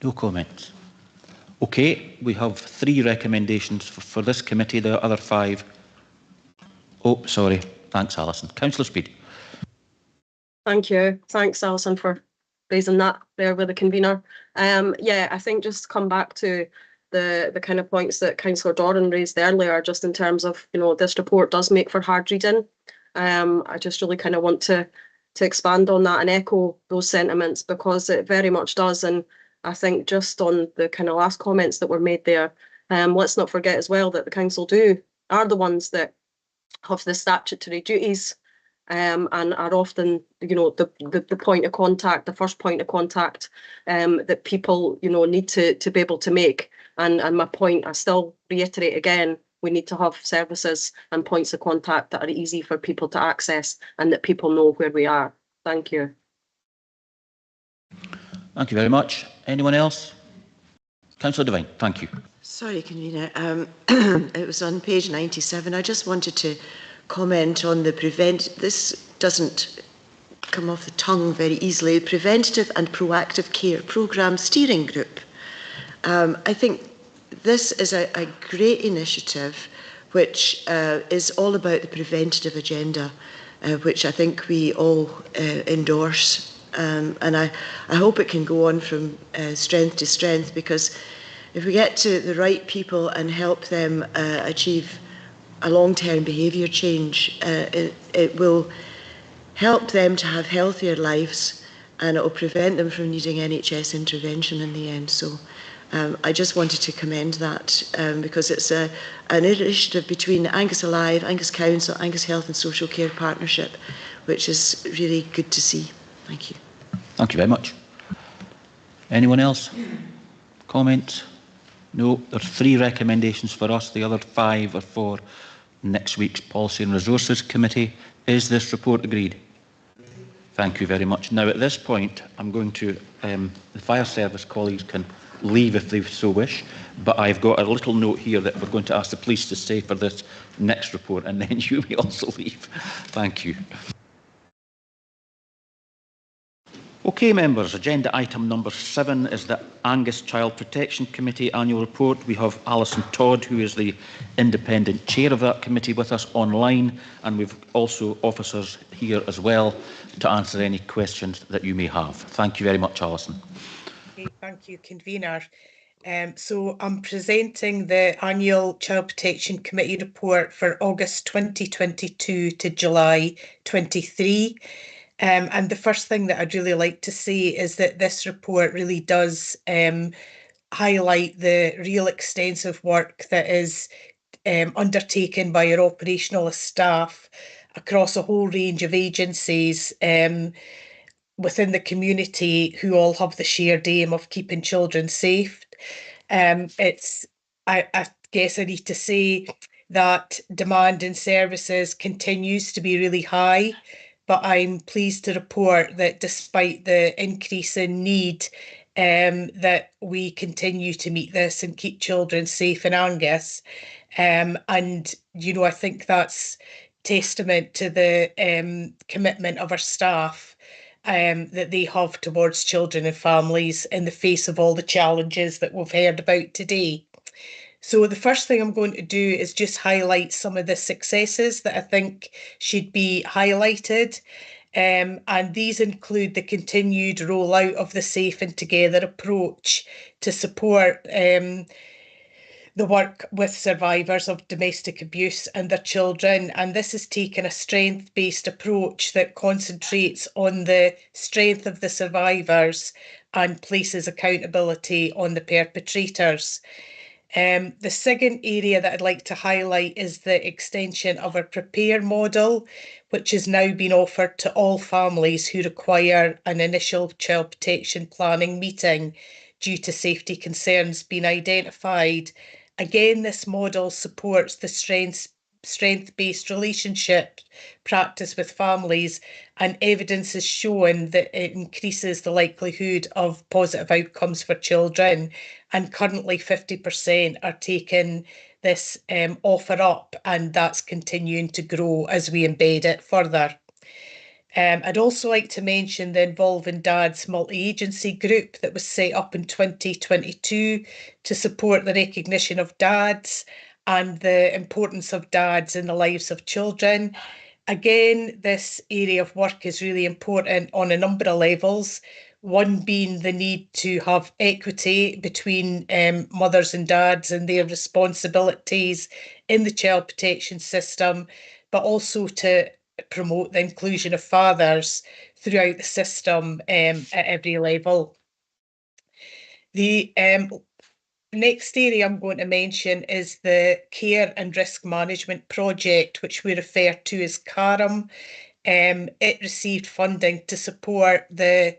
No comments. Okay, we have 3 recommendations for this committee. The other 5. Oh, sorry. Thanks, Alison. Councillor Speed. Thank you. Thanks, Alison, for raising that there with the convener. Yeah, I think just to come back to the kind of points that Councillor Doran raised earlier, just in terms of, you know, this report does make for hard reading. I just really kind of want to expand on that and echo those sentiments, because it very much does. And I think just on the kind of last comments that were made there, let's not forget as well that the council are the ones that have the statutory duties, and are often, you know, the point of contact, the first point of contact that people, you know, need to be able to make. And my point, I still reiterate again, we need to have services and points of contact that are easy for people to access and that people know where we are. Thank you. Thank you very much. Anyone else? Councillor Devine, thank you. Sorry, Convener. It was on page 97. I just wanted to comment on the this doesn't come off the tongue very easily, Preventative and Proactive Care Programme Steering Group. I think this is a great initiative which is all about the preventative agenda, which I think we all endorse. And I hope it can go on from strength to strength, because if we get to the right people and help them achieve a long-term behaviour change, it will help them to have healthier lives, and it will prevent them from needing NHS intervention in the end. So I just wanted to commend that, because it's an initiative between Angus Alive, Angus Council, Angus Health and Social Care Partnership, which is really good to see. Thank you. Thank you very much. Anyone else? Comments? No. There are 3 recommendations for us. The other 5 are for next week's Policy and Resources Committee. Is this report agreed? Thank you very much. Now, at this point, I'm going to, the fire service colleagues can leave if they so wish, but I've got a little note here that we're going to ask the police to stay for this next report, and then you may also leave. Thank you. Okay, members, agenda item number 7 is the Angus Child Protection Committee annual report. We have Alison Todd, who is the independent chair of that committee, with us online, and we've also officers here as well to answer any questions that you may have. Thank you very much, Alison. Okay, thank you, Convener. So I'm presenting the annual Child Protection Committee report for August 2022 to July 23. And the first thing that I'd really like to say is that this report really does highlight the real extensive work that is undertaken by our operational staff across a whole range of agencies within the community, who all have the shared aim of keeping children safe. I guess I need to say that demand in services continues to be really high, but I'm pleased to report that despite the increase in need, that we continue to meet this and keep children safe in Angus. And, you know, I think that's testament to the commitment of our staff that they have towards children and families in the face of all the challenges that we've heard about today. So the first thing I'm going to do is just highlight some of the successes that I think should be highlighted. And these include the continued rollout of the Safe and Together approach to support the work with survivors of domestic abuse and their children. And this has taken a strength-based approach that concentrates on the strength of the survivors and places accountability on the perpetrators. The second area that I'd like to highlight is the extension of our Prepare model, which has now been offered to all families who require an initial child protection planning meeting due to safety concerns being identified. Again, this model supports the strength-based relationship practice with families, and evidence has shown that it increases the likelihood of positive outcomes for children, and currently 50% are taking this offer up, and that's continuing to grow as we embed it further. I'd also like to mention the Involving Dads multi-agency group that was set up in 2022 to support the recognition of dads and the importance of dads in the lives of children. Again, this area of work is really important on a number of levels. One being the need to have equity between mothers and dads and their responsibilities in the child protection system, but also to promote the inclusion of fathers throughout the system at every level. The next area I'm going to mention is the Care and Risk Management Project, which we refer to as CARM. It received funding to support the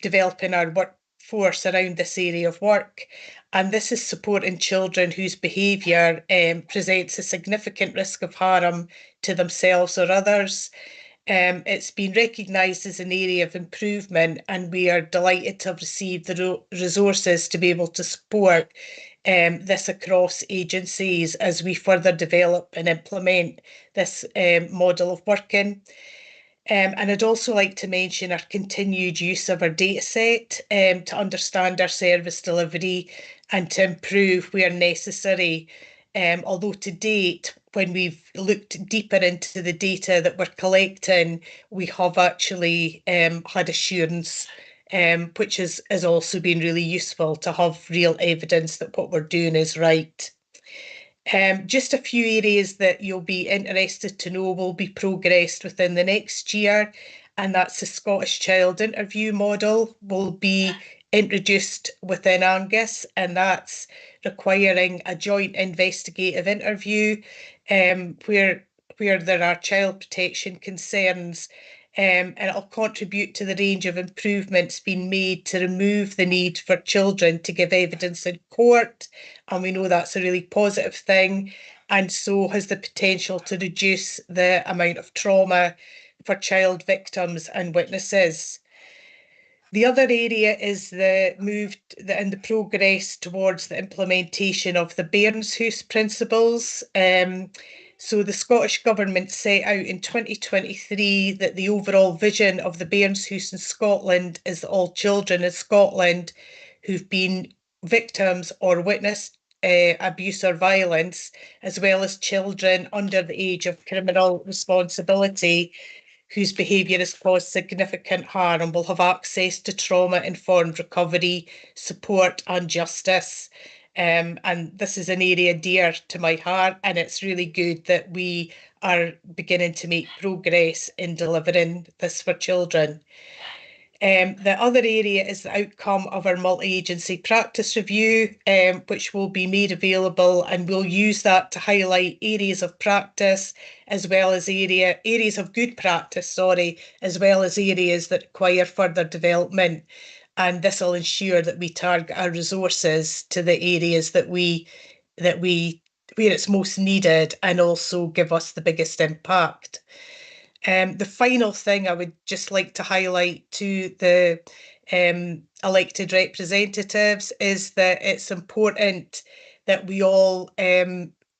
developing our workforce around this area of work. And this is supporting children whose behaviour presents a significant risk of harm to themselves or others. It's been recognised as an area of improvement, and we are delighted to have received the resources to be able to support this across agencies as we further develop and implement this model of working. And I'd also like to mention our continued use of our data set to understand our service delivery and to improve where necessary. Although to date, when we've looked deeper into the data that we're collecting, we have actually had assurance, which has also been really useful to have real evidence that what we're doing is right. Just a few areas that you'll be interested to know will be progressed within the next year, and that's the Scottish Child Interview Model will be introduced within Angus, and that's requiring a joint investigative interview where there are child protection concerns, and it'll contribute to the range of improvements being made to remove the need for children to give evidence in court, and we know that's a really positive thing, and so has the potential to reduce the amount of trauma for child victims and witnesses. The other area is the move and the progress towards the implementation of the Bairnshuis principles. So the Scottish Government set out in 2023 that the overall vision of the Bairnshuis in Scotland is that all children in Scotland who've been victims or witnessed abuse or violence, as well as children under the age of criminal responsibility whose behaviour has caused significant harm, will have access to trauma-informed recovery, support and justice. And this is an area dear to my heart, and it's really good that we are beginning to make progress in delivering this for children. The other area is the outcome of our multi-agency practice review, which will be made available, and we'll use that to highlight areas of practice as well as areas of good practice, as well as areas that require further development. And this will ensure that we target our resources to the areas that where it's most needed and also give us the biggest impact. The final thing I would just like to highlight to the elected representatives is that it's important that we all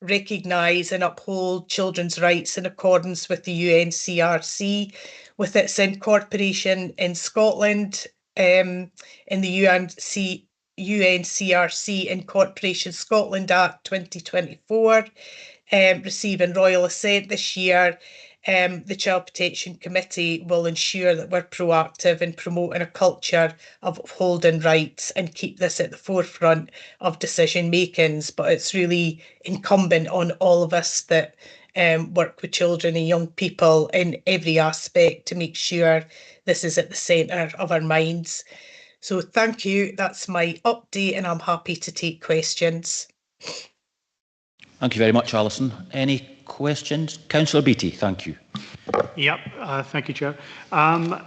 recognise and uphold children's rights in accordance with the UNCRC, with its incorporation in Scotland in the UNCRC Incorporation Scotland Act 2024, receiving royal assent this year. The Child Protection Committee will ensure that we're proactive in promoting a culture of upholding rights and keep this at the forefront of decision makings. But it's really incumbent on all of us that work with children and young people in every aspect to make sure this is at the centre of our minds. So thank you. That's my update, and I'm happy to take questions. Thank you very much, Alison. Any questions? Councillor Beattie, thank you. Yep, thank you, Chair. I'm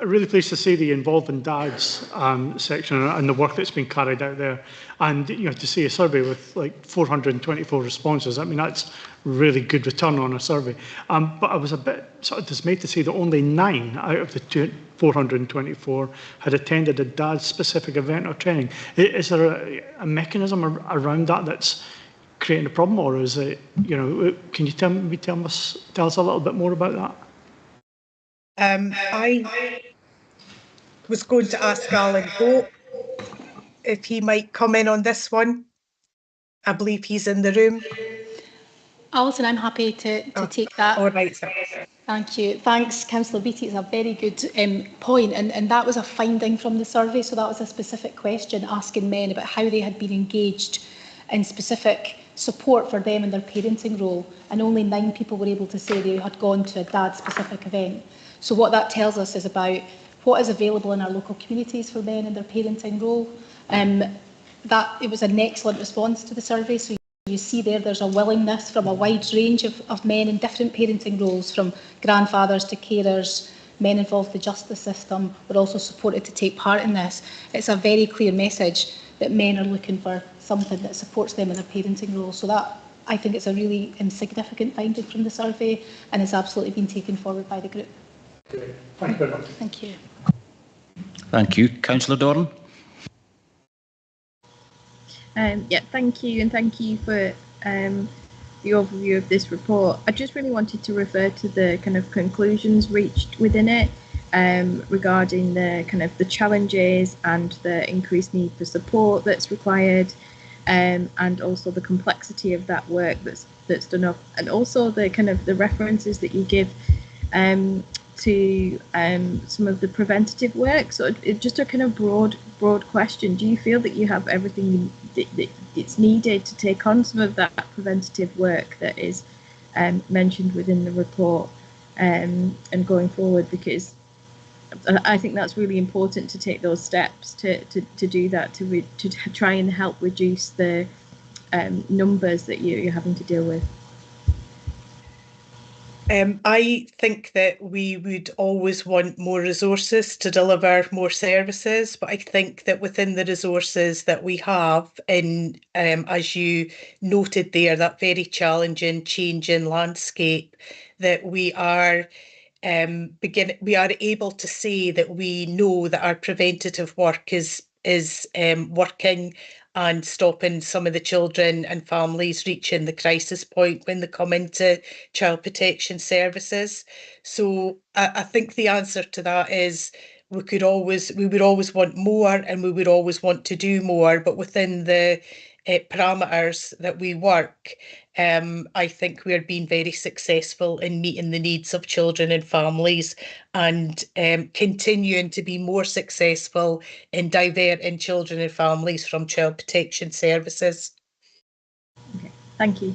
really pleased to see the Involving Dads section and the work that's been carried out there. And to see a survey with like 424 responses, I mean, that's really good return on a survey. But I was a bit sort of dismayed to see that only 9 out of the 424 had attended a dad-specific event or training. Is there a mechanism around that that's creating a problem, or is it, can you tell us a little bit more about that? I was going to ask Alan Hope if he might come in on this one. I believe he's in the room. Alison, I'm happy to take that. All right, sir. Thank you. Thanks, Councillor Beattie. It's a very good point, and that was a finding from the survey. So that was a specific question asking men about how they had been engaged in specific support for them in their parenting role, and only 9 people were able to say they had gone to a dad-specific event. So what that tells us is about what is available in our local communities for men in their parenting role. That it was an excellent response to the survey. So you see there's a willingness from a wide range of men in different parenting roles, from grandfathers to carers, men involved in the justice system were also supported to take part in this. It's a very clear message that men are looking for something that supports them in their parenting role. So that, I think it's a really significant finding from the survey, and it's absolutely been taken forward by the group. Thank you very much. Thank you. Thank you. Councillor Doran. Yeah, thank you, and thank you for the overview of this report. I just really wanted to refer to the kind of conclusions reached within it regarding the kind of the challenges and the increased need for support that's required, and also the complexity of that work that's done up, and also the kind of the references that you give to some of the preventative work. So it's just a kind of broad question. Do you feel that you have everything that it's needed to take on some of that preventative work that is mentioned within the report and going forward? Because I think that's really important to take those steps to do that, to try and help reduce the numbers that you're having to deal with. I think that we would always want more resources to deliver more services, but I think that within the resources that we have, in as you noted there, that very challenging changing landscape, that we are able to say that we know that our preventative work is working and stopping some of the children and families reaching the crisis point when they come into child protection services. So I think the answer to that is we would always want more, and we would always want to do more, but within the parameters that we work, I think we are being very successful in meeting the needs of children and families, and continuing to be more successful in diverting children and families from child protection services. Okay, thank you.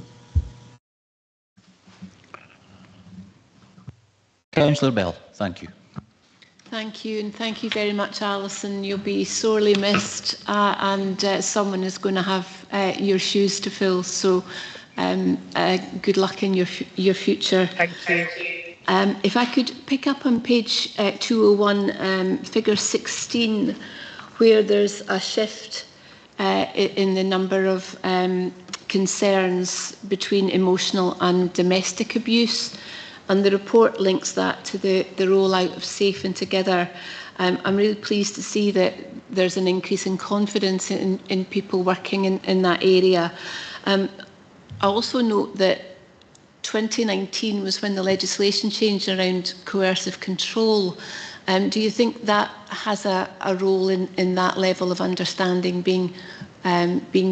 Councillor Bell, thank you. Thank you, and thank you very much, Alison. You'll be sorely missed, and someone is going to have your shoes to fill. So, good luck in your future. Thank you. If I could pick up on page 201, figure 16, where there's a shift in the number of concerns between emotional and domestic abuse. And the report links that to the rollout of Safe and Together. I'm really pleased to see that there's an increase in confidence in people working in that area. I also note that 2019 was when the legislation changed around coercive control. Do you think that has a role in that level of understanding being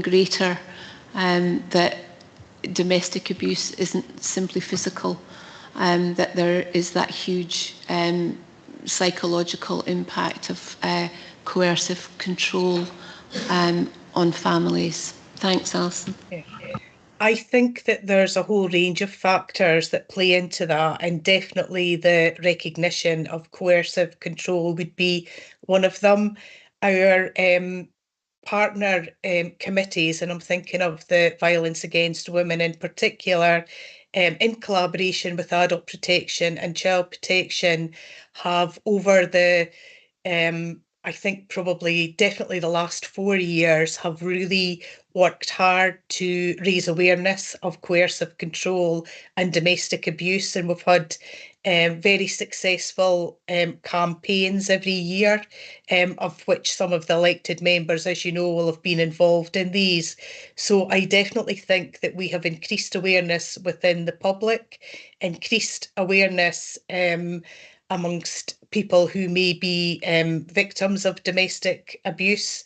greater, that domestic abuse isn't simply physical? That there is that huge psychological impact of coercive control on families. Thanks, Alison. I think that there's a whole range of factors that play into that, and definitely the recognition of coercive control would be one of them. Our partner committees, and I'm thinking of the Violence Against Women in particular, in collaboration with Adult Protection and Child Protection, have over the I think definitely the last 4 years, have really worked hard to raise awareness of coercive control and domestic abuse, and we've had very successful campaigns every year, of which some of the elected members, as you know, will have been involved in these. So I definitely think that we have increased awareness within the public, increased awareness amongst people who may be victims of domestic abuse,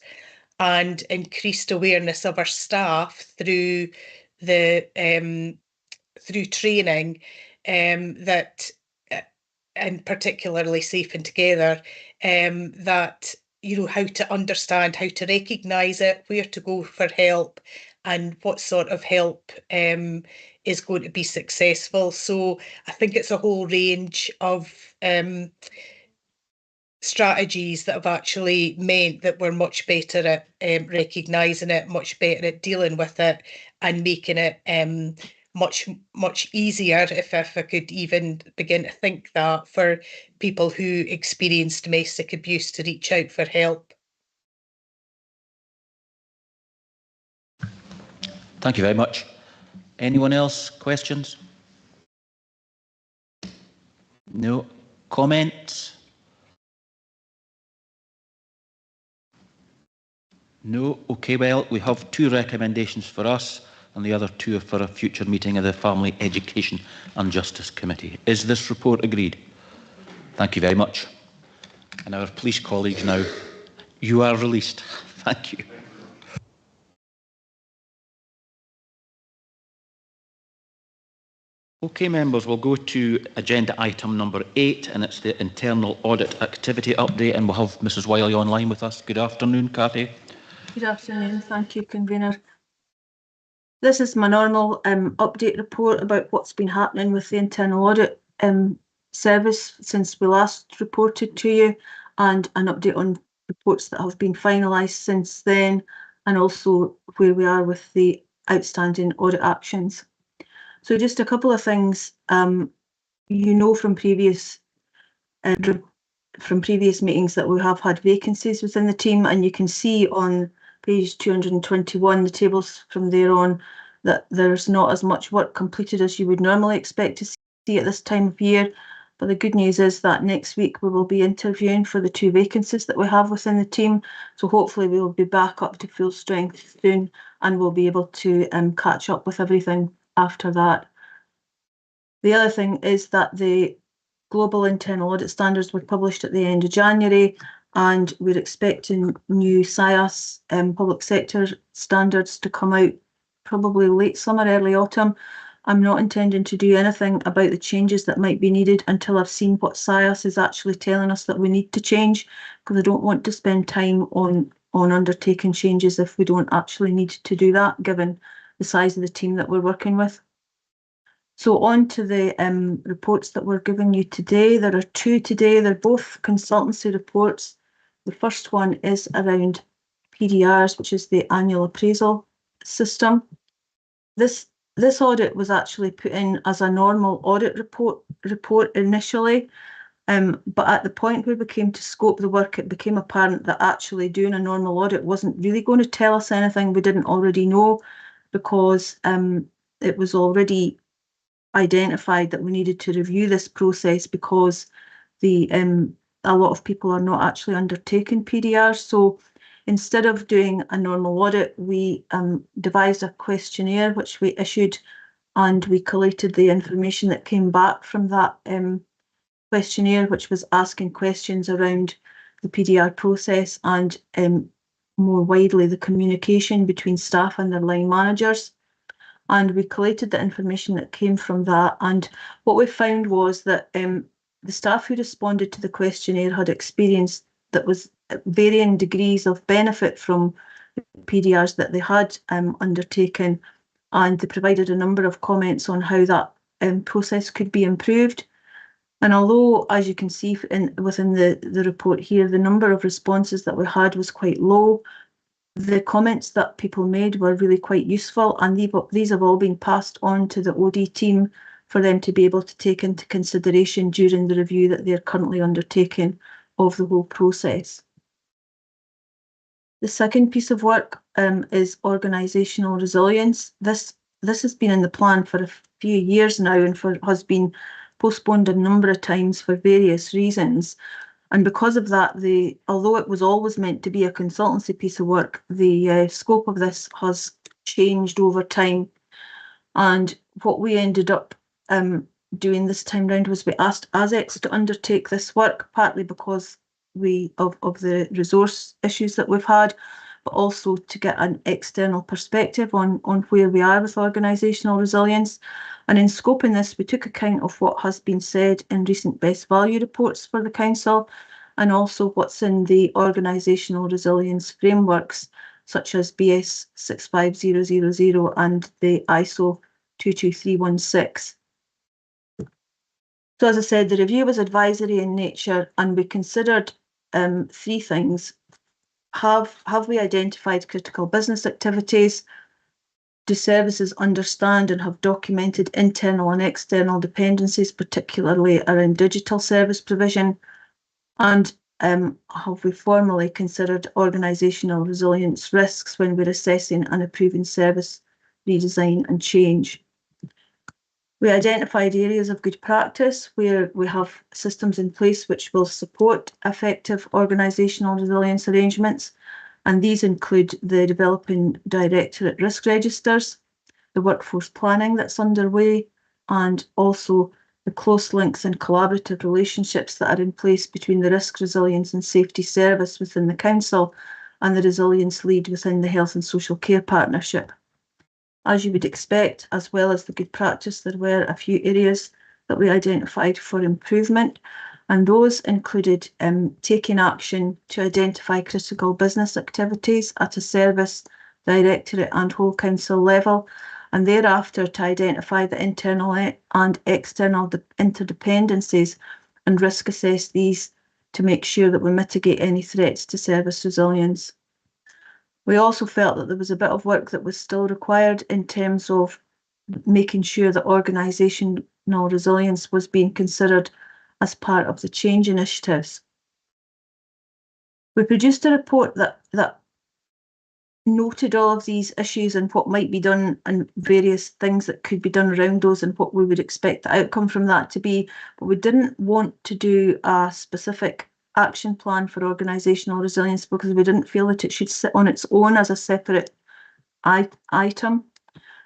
and increased awareness of our staff through the through training that and particularly Safe and Together, that how to understand, how to recognise it, where to go for help, and what sort of help is going to be successful. So I think it's a whole range of strategies that have actually meant that we're much better at recognising it, much better at dealing with it, and making it much easier, if I could even begin to think that, for people who experience domestic abuse to reach out for help. Thank you very much. Anyone else? Questions? No. Comments? No. Okay, well, we have 2 recommendations for us, and the other 2 are for a future meeting of the Family Education and Justice Committee. Is this report agreed? Thank you very much. And our police colleagues now, you are released. Thank you. Okay, members, we'll go to agenda item number 8, and it's the internal audit activity update, and we'll have Mrs. Wiley online with us. Good afternoon, Cathy. Good afternoon. Thank you, Convener. This is my normal update report about what's been happening with the internal audit service since we last reported to you, and an update on reports that have been finalised since then, and also where we are with the outstanding audit actions. So just a couple of things, from previous meetings that we have had vacancies within the team, and you can see on page 221, the tables from there on, that there's not as much work completed as you would normally expect to see at this time of year. But the good news is that next week we will be interviewing for the 2 vacancies that we have within the team. So hopefully we will be back up to full strength soon, and we'll be able to catch up with everything after that. The other thing is that the global internal audit standards were published at the end of January, and we're expecting new SIAS public sector standards to come out probably late summer, early autumn. I'm not intending to do anything about the changes that might be needed until I've seen what SIAS is actually telling us that we need to change, because I don't want to spend time on undertaking changes if we don't actually need to do that, given the size of the team that we're working with. So on to the reports that we're giving you today. There are 2 today. They're both consultancy reports. The first one is around PDRs, which is the annual appraisal system. This audit was actually put in as a normal audit report initially, but at the point where we came to scope the work, it became apparent that actually doing a normal audit wasn't really going to tell us anything we didn't already know, because it was already identified that we needed to review this process, because a lot of people are not actually undertaking PDRs. So instead of doing a normal audit, we devised a questionnaire which we issued, and we collated the information that came back from that questionnaire, which was asking questions around the PDR process and more widely the communication between staff and their line managers. And we collated the information that came from that, and what we found was that the staff who responded to the questionnaire had experience that was varying degrees of benefit from the PDRs that they had undertaken, and they provided a number of comments on how that process could be improved. And although, as you can see within the report here, the number of responses that we had was quite low, the comments that people made were really quite useful, and these have all been passed on to the OD team for them to be able to take into consideration during the review that they're currently undertaking of the whole process. The second piece of work is organisational resilience. This has been in the plan for a few years now, and has been postponed a number of times for various reasons. And because of that, although it was always meant to be a consultancy piece of work, the scope of this has changed over time. And what we ended up doing this time round was we asked ASICs to undertake this work, partly because of the resource issues that we've had, but also to get an external perspective on where we are with organisational resilience. And in scoping this, we took account of what has been said in recent best value reports for the Council, and also what's in the organisational resilience frameworks, such as BS 65000 and the ISO 22316. So as I said, the review was advisory in nature, and we considered three things. Have we identified critical business activities? Do services understand and have documented internal and external dependencies, particularly around digital service provision? And have we formally considered organisational resilience risks when we're assessing and approving service redesign and change? We identified areas of good practice where we have systems in place which will support effective organisational resilience arrangements, and these include the developing directorate risk registers, the workforce planning that's underway, and also the close links and collaborative relationships that are in place between the Risk Resilience and Safety Service within the Council and the Resilience Lead within the Health and Social Care Partnership. As you would expect, as well as the good practice, there were a few areas that we identified for improvement, and those included taking action to identify critical business activities at a service, directorate and whole council level, and thereafter to identify the internal and external interdependencies and risk assess these to make sure that we mitigate any threats to service resilience. We also felt that there was a bit of work that was still required in terms of making sure that organisational resilience was being considered as part of the change initiatives. We produced a report that noted all of these issues and what might be done and various things that could be done around those and what we would expect the outcome from that to be, but we didn't want to do a specific action plan for organisational resilience because we didn't feel that it should sit on its own as a separate item.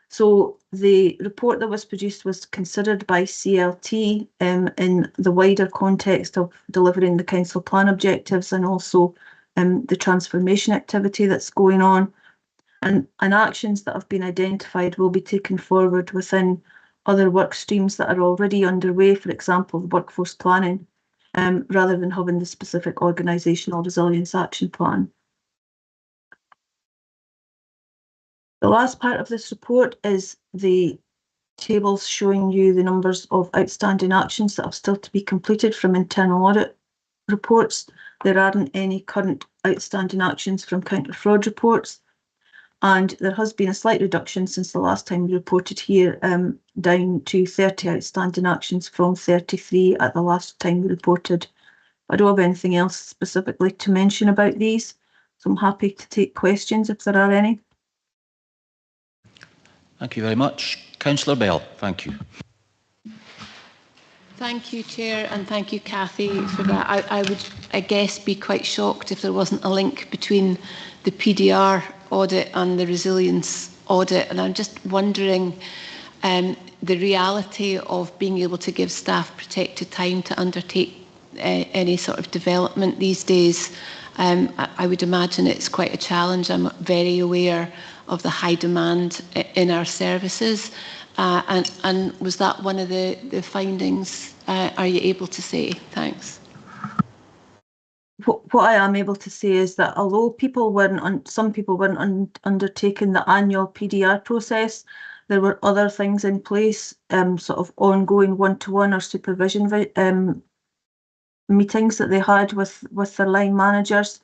So the report that was produced was considered by CLT in the wider context of delivering the council plan objectives and also the transformation activity that's going on. And actions that have been identified will be taken forward within other work streams that are already underway, for example, the workforce planning, rather than having the specific organisational resilience action plan. The last part of this report is the tables showing you the numbers of outstanding actions that have still to be completed from internal audit reports. There aren't any current outstanding actions from counter fraud reports, and there has been a slight reduction since the last time we reported here, down to 30 outstanding actions from 33 at the last time we reported. I don't have anything else specifically to mention about these, so I'm happy to take questions if there are any. Thank you very much. Councillor Bell, thank you. Thank you, Chair, and thank you, Cathy, for that. I would, I guess, be quite shocked if there wasn't a link between the PDR audit and the resilience audit, and I'm just wondering the reality of being able to give staff protected time to undertake any sort of development these days. I would imagine it's quite a challenge. I'm very aware of the high demand in our services. And was that one of the findings? Are you able to say? Thanks. What I am able to say is that although some people weren't undertaking the annual PDR process, there were other things in place, sort of ongoing one-to-one or supervision meetings that they had with their line managers.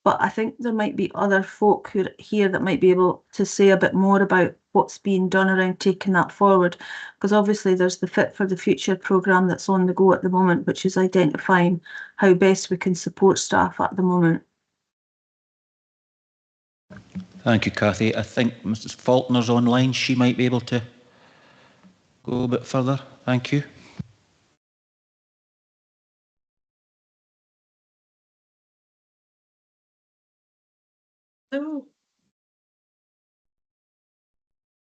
But I think there might be other folk who are here that might be able to say a bit more about what's being done around taking that forward, because obviously there's the Fit for the Future programme that's on the go at the moment, which is identifying how best we can support staff at the moment. Thank you, Cathy. I think Mrs. Faulkner's online. She might be able to go a bit further. Thank you. Hello.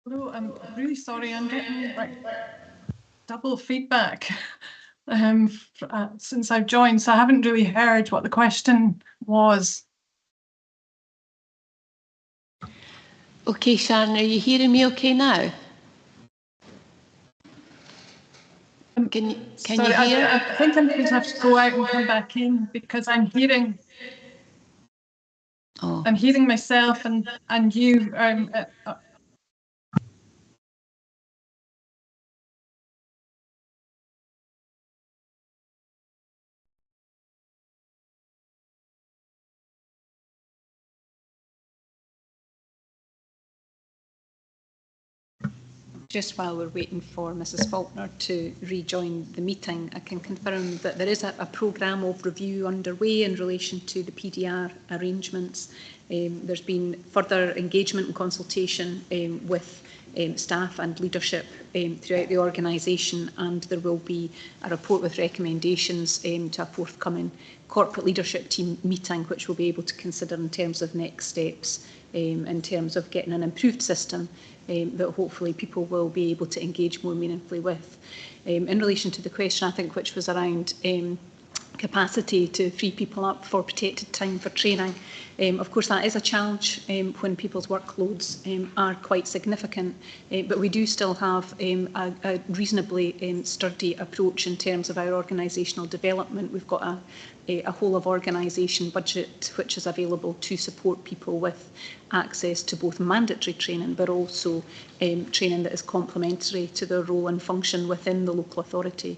Hello, I'm really sorry, I'm getting double feedback since I've joined, so I haven't really heard what the question was. Okay, Sharon, are you hearing me okay now? Can you hear? I think I'm going to have to go out and come back in because I'm hearing. Oh. I'm hearing myself and you. Just while we're waiting for Mrs Faulkner to rejoin the meeting, I can confirm that there is a programme of review underway in relation to the PDR arrangements. There's been further engagement and consultation with staff and leadership throughout the organisation, and there will be a report with recommendations to a forthcoming corporate leadership team meeting, which we'll be able to consider in terms of next steps, in terms of getting an improved system that hopefully people will be able to engage more meaningfully with. In relation to the question, I think, which was around capacity to free people up for protected time for training, of course that is a challenge when people's workloads are quite significant, but we do still have a reasonably sturdy approach in terms of our organisational development. We've got a whole of organisation budget which is available to support people with access to both mandatory training but also training that is complementary to their role and function within the local authority.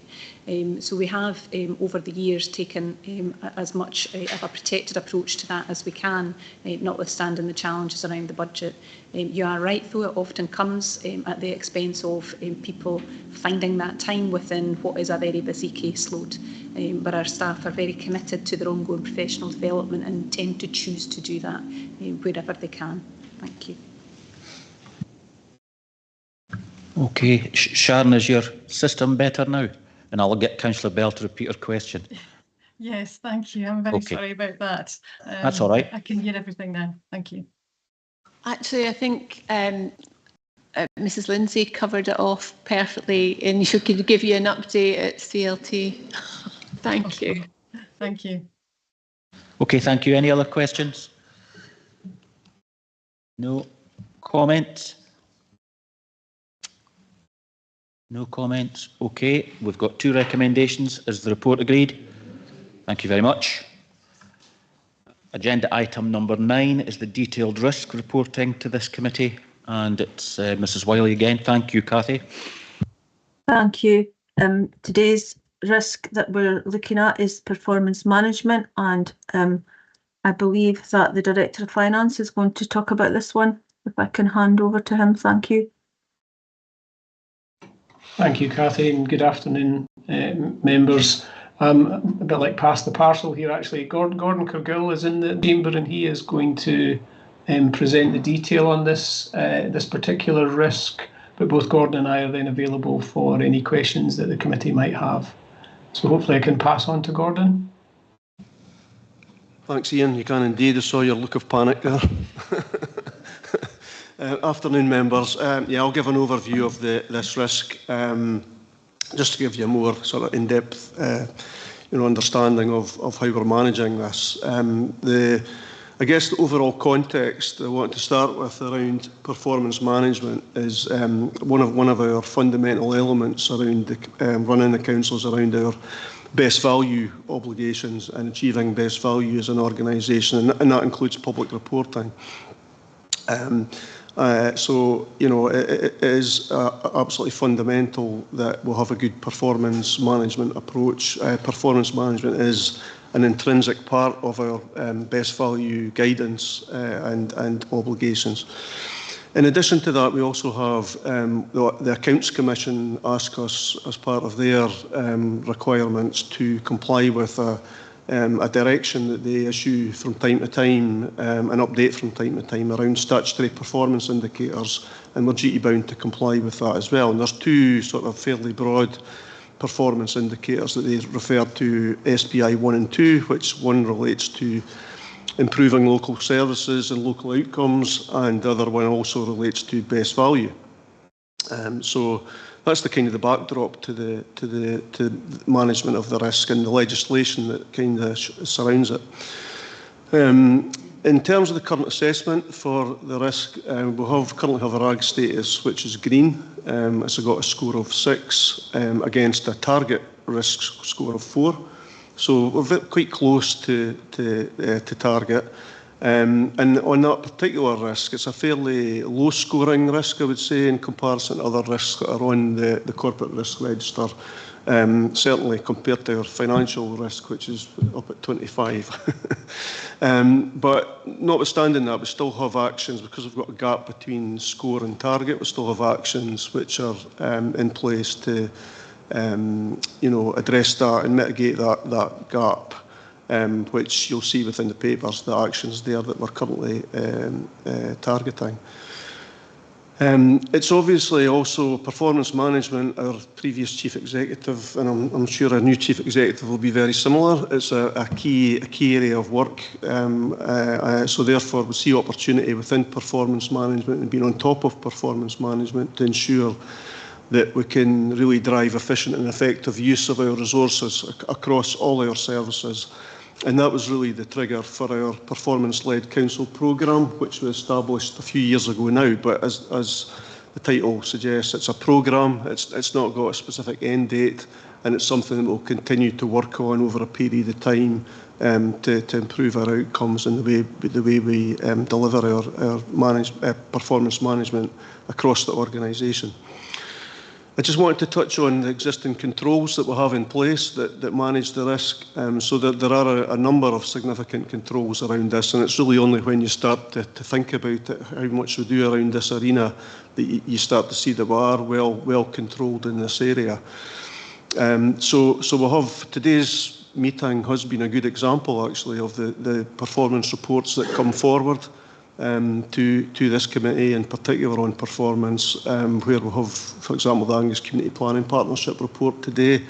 So we have over the years taken as much of a protected approach to that as we can, notwithstanding the challenges around the budget. You are right though, it often comes at the expense of people finding that time within what is a very busy caseload. But our staff are very committed to their ongoing professional development and tend to choose to do that wherever they can. Thank you. Okay, Sharon, is your system better now? And I'll get Councillor Bell to repeat her question. Yes, thank you. I'm very sorry about that. That's all right. I can hear everything now. Thank you. Actually, I think Mrs Lindsay covered it off perfectly, and she could give you an update at CLT. Thank you. Thank you. Okay, thank you. Any other questions? No comments? No comments. Okay, we've got two recommendations. Is the report agreed? Thank you very much. Agenda item number 9 is the detailed risk reporting to this committee, and it's Mrs Wiley again. Thank you, Cathy. Thank you. Today's risk that we're looking at is performance management, and I believe that the Director of Finance is going to talk about this one. If I can hand over to him, thank you. Thank you, Cathy, and good afternoon, members. A bit like pass the parcel here, actually. Gordon Cargill is in the chamber, and he is going to present the detail on this this particular risk. But both Gordon and I are then available for any questions that the committee might have. So hopefully I can pass on to Gordon. Thanks, Ian. You can indeed. I saw your look of panic there. Afternoon, members. Yeah, I'll give an overview of this risk, just to give you a more sort of in-depth, understanding of how we're managing this. I guess the overall context I want to start with around performance management is one of our fundamental elements around running the councils around our best value obligations and achieving best value as an organisation, and that includes public reporting. So, it is absolutely fundamental that we'll have a good performance management approach. Performance management is an intrinsic part of our best value guidance and obligations. In addition to that, we also have the Accounts Commission ask us, as part of their requirements, to comply with a direction that they issue from time to time, an update from time to time around statutory performance indicators, and we're duty bound to comply with that as well. And there's two sort of fairly broad performance indicators that they refer to, SPI 1 and 2, which one relates to improving local services and local outcomes, and the other one also relates to best value. So that's the kind of the backdrop to the management of the risk and the legislation that kind of surrounds it. In terms of the current assessment for the risk, we currently have a RAG status which is green. It's got a score of 6 against a target risk score of 4. So we're quite close to target. And on that particular risk, it's a fairly low-scoring risk, I would say, in comparison to other risks that are on the corporate risk register. Certainly compared to our financial risk, which is up at 25. But notwithstanding that, we still have actions, because we've got a gap between score and target, we still have actions which are in place to address that and mitigate that gap, which you'll see within the papers, the actions there that we're currently targeting. It's obviously also performance management. Our previous chief executive, and I'm sure our new chief executive will be very similar. It's a key area of work. So therefore, we see opportunity within performance management and being on top of performance management to ensure that we can really drive efficient and effective use of our resources across all our services. And that was really the trigger for our performance-led council programme, which we established a few years ago now. But as the title suggests, it's a programme. It's not got a specific end date, and it's something that we'll continue to work on over a period of time to improve our outcomes and the way we deliver our performance management across the organisation. I just wanted to touch on the existing controls that we have in place that manage the risk. So that there are a number of significant controls around this, and it's really only when you start to think about it, how much we do around this arena, that you start to see that we are well controlled in this area. So we have today's meeting has been a good example actually of the performance reports that come forward to this committee, in particular on performance, where we have, for example, the Angus Community Planning Partnership report today.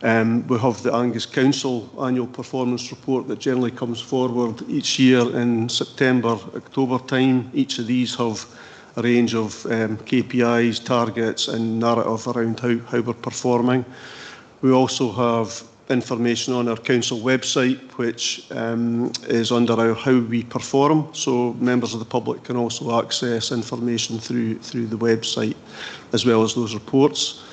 We have the Angus Council annual performance report that generally comes forward each year in September, October time. Each of these have a range of KPIs, targets and narrative around how we're performing. We also have information on our council website, which is under our How We Perform, so members of the public can also access information through the website as well as those reports.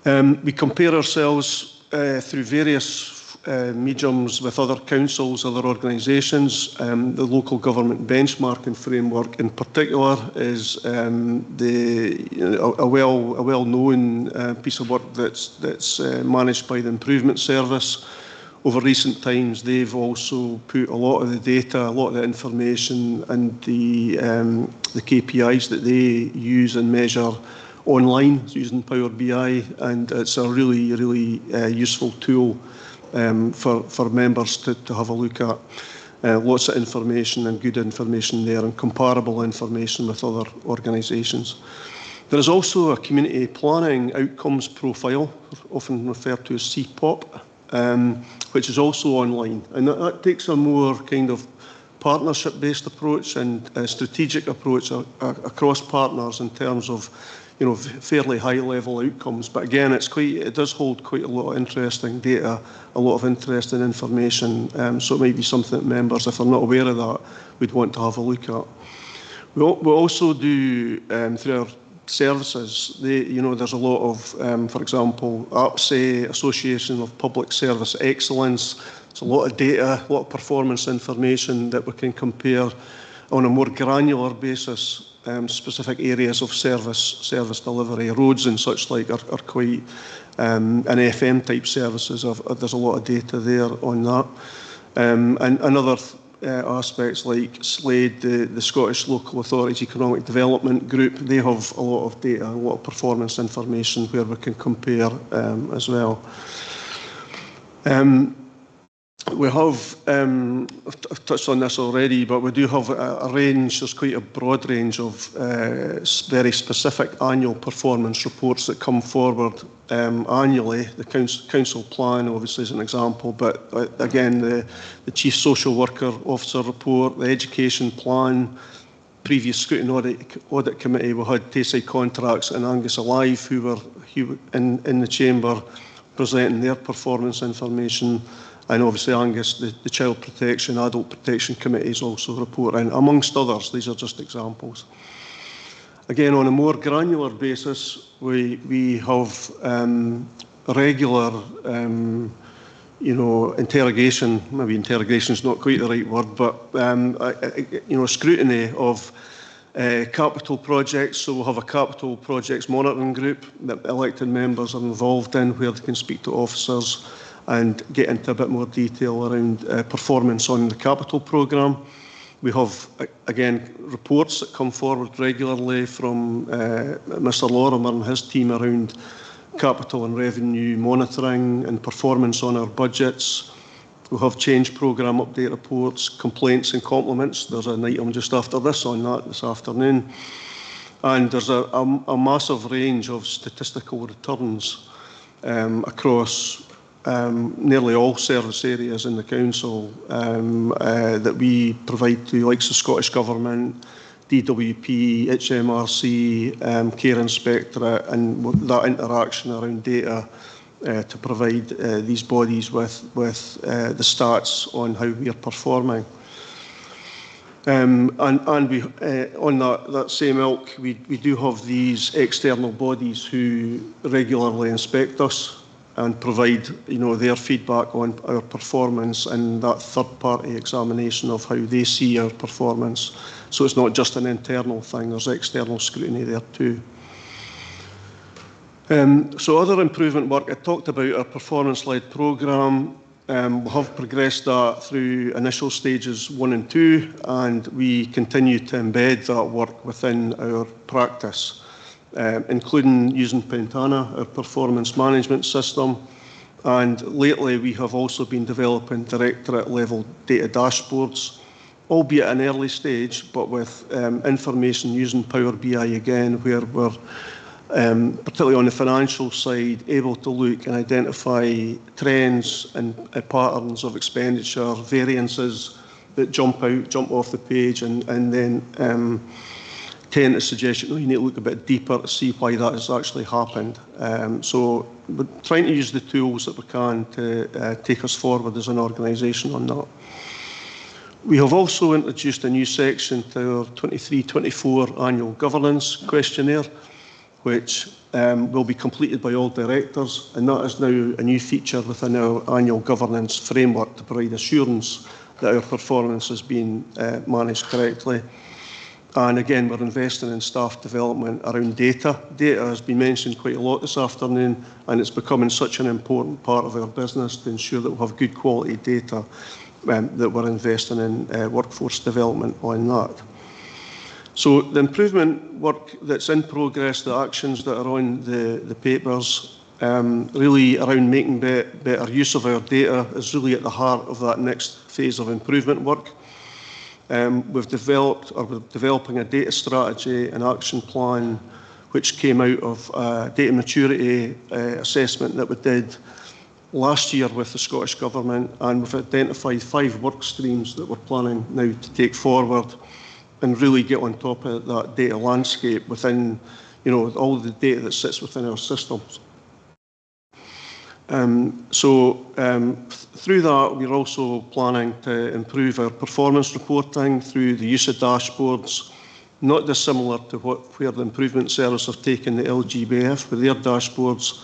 We compare ourselves through various mediums with other councils, other organisations. The local government benchmarking framework in particular is a well-known piece of work that's managed by the Improvement Service. Over recent times, they've also put a lot of the data, a lot of the information and the KPIs that they use and measure online using Power BI, and it's a really useful tool for members to have a look at. Lots of information and good information there, and comparable information with other organisations. There is also a community planning outcomes profile, often referred to as CPOP, which is also online, and that takes a more kind of partnership-based approach and a strategic approach across partners in terms of fairly high-level outcomes. But again, it does hold quite a lot of interesting data, a lot of interesting information. So it might be something that members, if they're not aware of that, would want to have a look at. We also do through our services. There's a lot of, for example, APSE, Association of Public Service Excellence. There's a lot of data, a lot of performance information that we can compare on a more granular basis. Specific areas of service delivery, roads and such like are quite, and FM type services, there's a lot of data there on that. And other aspects like SLADE, the Scottish Local Authorities Economic Development Group, they have a lot of data, a lot of performance information where we can compare as well. We have, I've touched on this already, but we do have a range, there's quite a broad range of very specific annual performance reports that come forward annually. The council plan obviously is an example, but again, the Chief Social Worker Officer report, the education plan, previous Scrutiny Audit Committee, we had Tayside Contracts and Angus Alive, who were in the chamber presenting their performance information, and obviously Angus, the Child Protection, Adult Protection Committees also reporting, amongst others. These are just examples. Again, on a more granular basis, we have regular interrogation, maybe interrogation is not quite the right word, but scrutiny of capital projects. So we'll have a capital projects monitoring group that elected members are involved in, where they can speak to officers and get into a bit more detail around performance on the capital programme. We have, again, reports that come forward regularly from Mr Lorimer and his team around capital and revenue monitoring and performance on our budgets. We'll have change programme update reports, complaints and compliments. There's an item just after this on that this afternoon. And there's a massive range of statistical returns across nearly all service areas in the council that we provide to, like the Scottish Government, DWP, HMRC, Care Inspectorate, and that interaction around data to provide these bodies with the stats on how we are performing. And we, on that same ilk, we do have these external bodies who regularly inspect us and provide their feedback on our performance and that third-party examination of how they see our performance. So it's not just an internal thing, there's external scrutiny there too. So other improvement work, I talked about our performance-led programme. We have progressed that through initial stages 1 and 2, and we continue to embed that work within our practice, including using Pentana, our performance management system. And lately we have also been developing directorate-level data dashboards, albeit at an early stage, but with information using Power BI again, where we're particularly on the financial side, able to look and identify trends and patterns of expenditure, variances that jump off the page, and then tend to suggest you need to look a bit deeper to see why that has actually happened. So we're trying to use the tools that we can to take us forward as an organisation on that. We have also introduced a new section to our 23-24 annual governance questionnaire, which will be completed by all directors, and that is now a new feature within our annual governance framework to provide assurance that our performance has been managed correctly. And again, we're investing in staff development around data. Data has been mentioned quite a lot this afternoon, and it's becoming such an important part of our business to ensure that we have good quality data, that we're investing in workforce development on that. So the improvement work that's in progress, the actions that are on the papers, really around making better use of our data is really at the heart of that next phase of improvement work. We're developing a data strategy and action plan which came out of a data maturity assessment that we did last year with the Scottish Government, and we've identified 5 work streams that we're planning now to take forward and really get on top of that data landscape within all the data that sits within our systems. Through that, we're also planning to improve our performance reporting through the use of dashboards, not dissimilar to where the Improvement Service have taken the LGBF with their dashboards,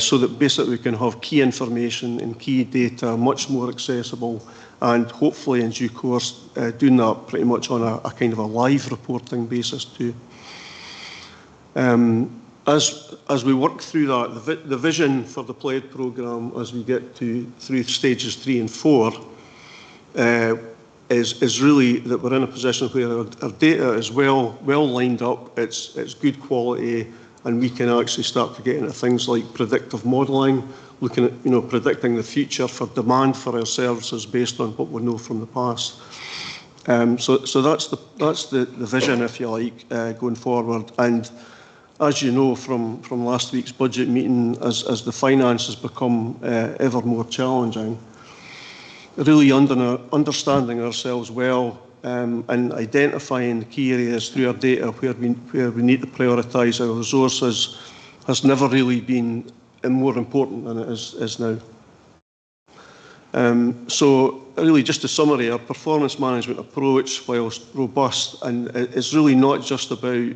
so that basically we can have key information and key data much more accessible, and hopefully in due course doing that pretty much on a kind of a live reporting basis too. As we work through that, the vision for the PLED programme as we get through stages 3 and 4 is really that we're in a position where our data is well lined up, it's good quality, and we can actually start to get into things like predictive modelling, looking at predicting the future for demand for our services based on what we know from the past. So that's the vision, if you like, going forward. And as you know from last week's budget meeting, as the finances become ever more challenging, really understanding ourselves well and identifying the key areas through our data where we need to prioritise our resources has never really been more important than it is now. So really, just a summary, our performance management approach, whilst robust, and it's really not just about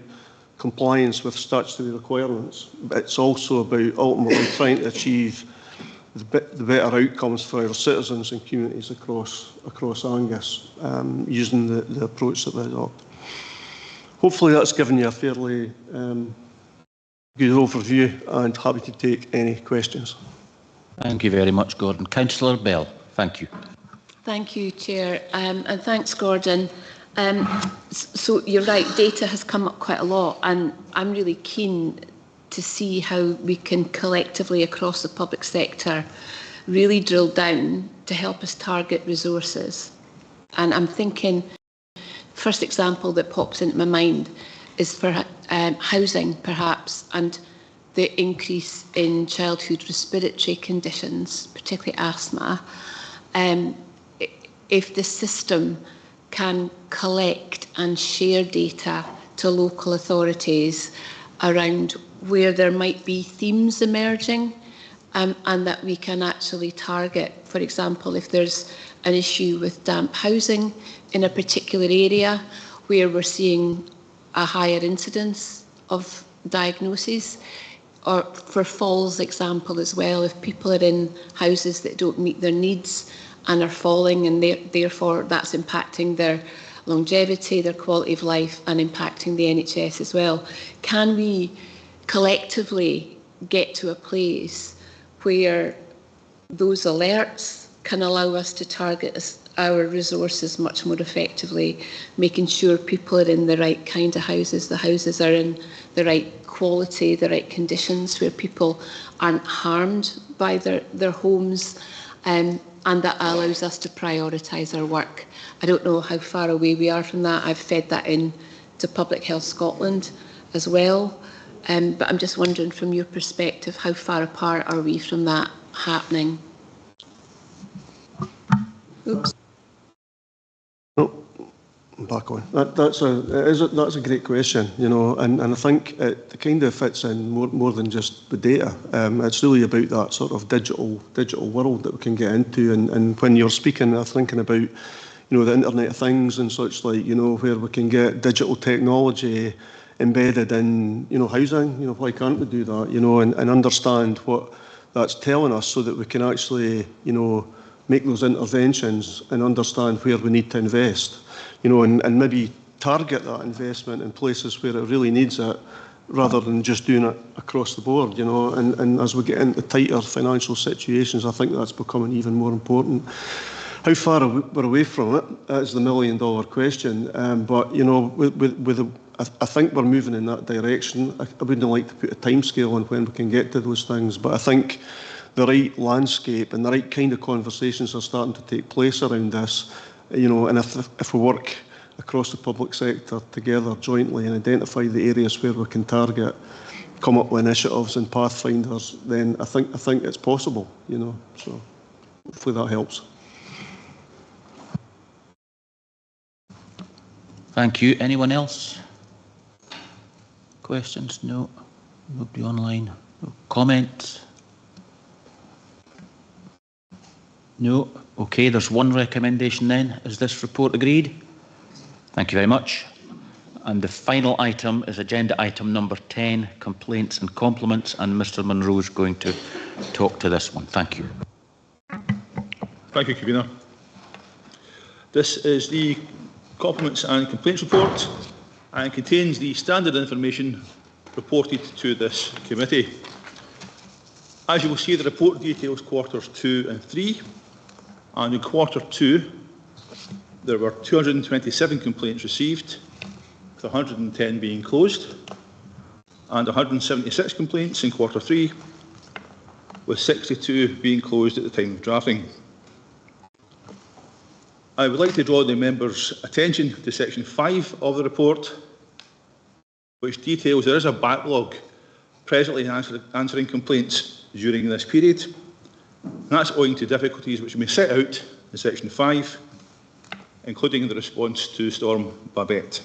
compliance with statutory requirements, but it's also about ultimately trying to achieve the better outcomes for our citizens and communities across Angus, using the approach that we adopt. Hopefully that's given you a fairly good overview, and happy to take any questions. Thank you very much, Gordon. Councillor Bell, thank you. Thank you, Chair, and thanks, Gordon. So you're right, data has come up quite a lot, and I'm really keen to see how we can collectively across the public sector really drill down to help us target resources. And I'm thinking, first example that pops into my mind is for housing, perhaps, and the increase in childhood respiratory conditions, particularly asthma. If the system can collect and share data to local authorities around where there might be themes emerging, and that we can actually target, for example, if there's an issue with damp housing in a particular area where we're seeing a higher incidence of diagnoses, or for falls example as well, if people are in houses that don't meet their needs and are falling, and therefore that's impacting their longevity, their quality of life, and impacting the NHS as well. Can we collectively get to a place where those alerts can allow us to target our resources much more effectively, making sure people are in the right kind of houses, the houses are in the right quality, the right conditions, where people aren't harmed by their homes, and that allows us to prioritise our work. I don't know how far away we are from that. I've fed that in to Public Health Scotland as well, but I'm just wondering from your perspective, how far apart are we from that happening? Oops. Oh, I'm back on. That's a great question, you know, and I think it kind of fits in more than just the data. It's really about that sort of digital world that we can get into, and when you're speaking, I'm thinking about, you know, the Internet of Things and such, like, you know, where we can get digital technology embedded in, you know, housing. You know, why can't we do that, you know, and understand what that's telling us, so that we can actually, you know, make those interventions and understand where we need to invest, you know, and maybe target that investment in places where it really needs it, rather than just doing it across the board, you know, and as we get into tighter financial situations, I think that's becoming even more important. How far we're away from it, that's the million-dollar question, but, you know, I think we're moving in that direction. I wouldn't like to put a timescale on when we can get to those things, but I think the right landscape and the right kind of conversations are starting to take place around this, you know, and if we work across the public sector together jointly and identify the areas where we can target, come up with initiatives and pathfinders, then I think it's possible, you know, so hopefully that helps. Thank you. Anyone else? Questions? No. Nobody online. No comments? No. Okay, there's one recommendation then. Is this report agreed? Thank you very much. And the final item is agenda item number 10, complaints and compliments, and Mr Munro is going to talk to this one. Thank you. Thank you, Convener. This is the compliments and complaints report and contains the standard information reported to this committee. As you will see, the report details quarters 2 and 3, and in quarter 2 there were 227 complaints received, with 110 being closed, and 176 complaints in quarter 3, with 62 being closed at the time of drafting. I would like to draw the members' attention to section 5 of the report, which details there is a backlog presently answering complaints during this period. And that's owing to difficulties which may set out in section 5, including the response to Storm Babette.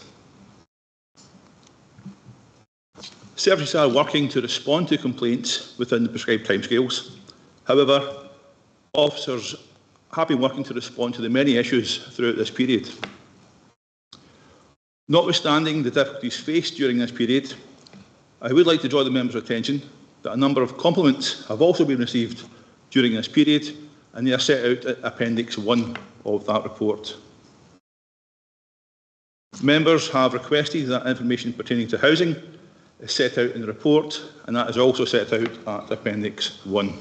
Services are working to respond to complaints within the prescribed timescales. However, officers have been working to respond to the many issues throughout this period. Notwithstanding the difficulties faced during this period, I would like to draw the members' attention that a number of compliments have also been received during this period, and they are set out at Appendix 1 of that report. Members have requested that information pertaining to housing is set out in the report, and that is also set out at Appendix 1.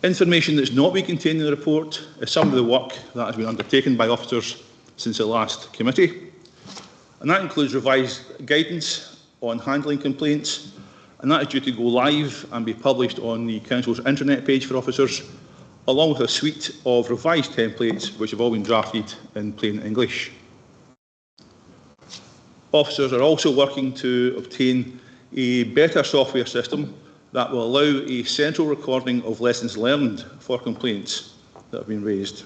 Information that is not being contained in the report is some of the work that has been undertaken by officers since the last committee, and that includes revised guidance on handling complaints, and that is due to go live and be published on the Council's intranet page for officers, along with a suite of revised templates which have all been drafted in plain English. Officers are also working to obtain a better software system that will allow a central recording of lessons learned for complaints that have been raised.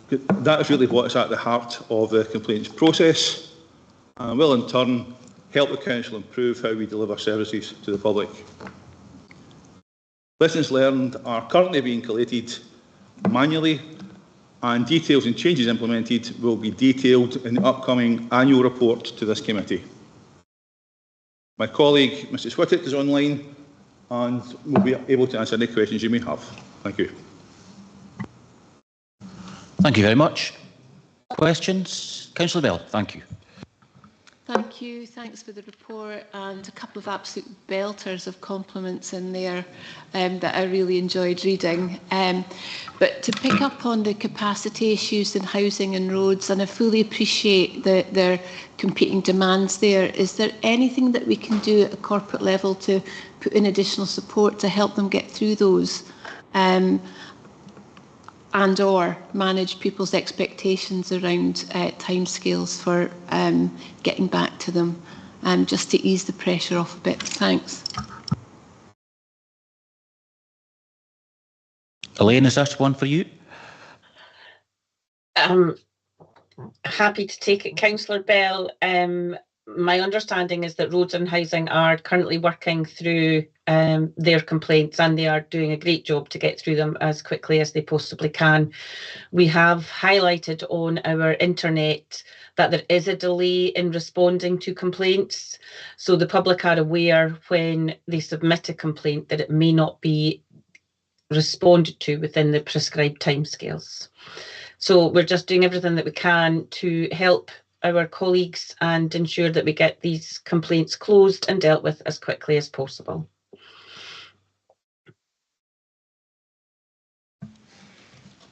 That is really what is at the heart of the complaints process, and will in turn help the Council improve how we deliver services to the public. Lessons learned are currently being collated manually, and details and changes implemented will be detailed in the upcoming annual report to this committee. My colleague, Mrs Whittock, is online and will be able to answer any questions you may have. Thank you. Thank you very much. Questions? Councillor Bell, thank you. Thank you. Thanks for the report, and a couple of absolute belters of compliments in there that I really enjoyed reading. But to pick up on the capacity issues in housing and roads, and I fully appreciate that there are competing demands there, is there anything that we can do at a corporate level to put in additional support to help them get through those? And or manage people's expectations around timescales for getting back to them, just to ease the pressure off a bit. Thanks. Elaine, is that one for you? Happy to take it, Councillor Bell. My understanding is that roads and housing are currently working through their complaints, and they are doing a great job to get through them as quickly as they possibly can. We have highlighted on our internet that there is a delay in responding to complaints, so the public are aware when they submit a complaint that it may not be responded to within the prescribed timescales. So we're just doing everything that we can to help our colleagues and ensure that we get these complaints closed and dealt with as quickly as possible.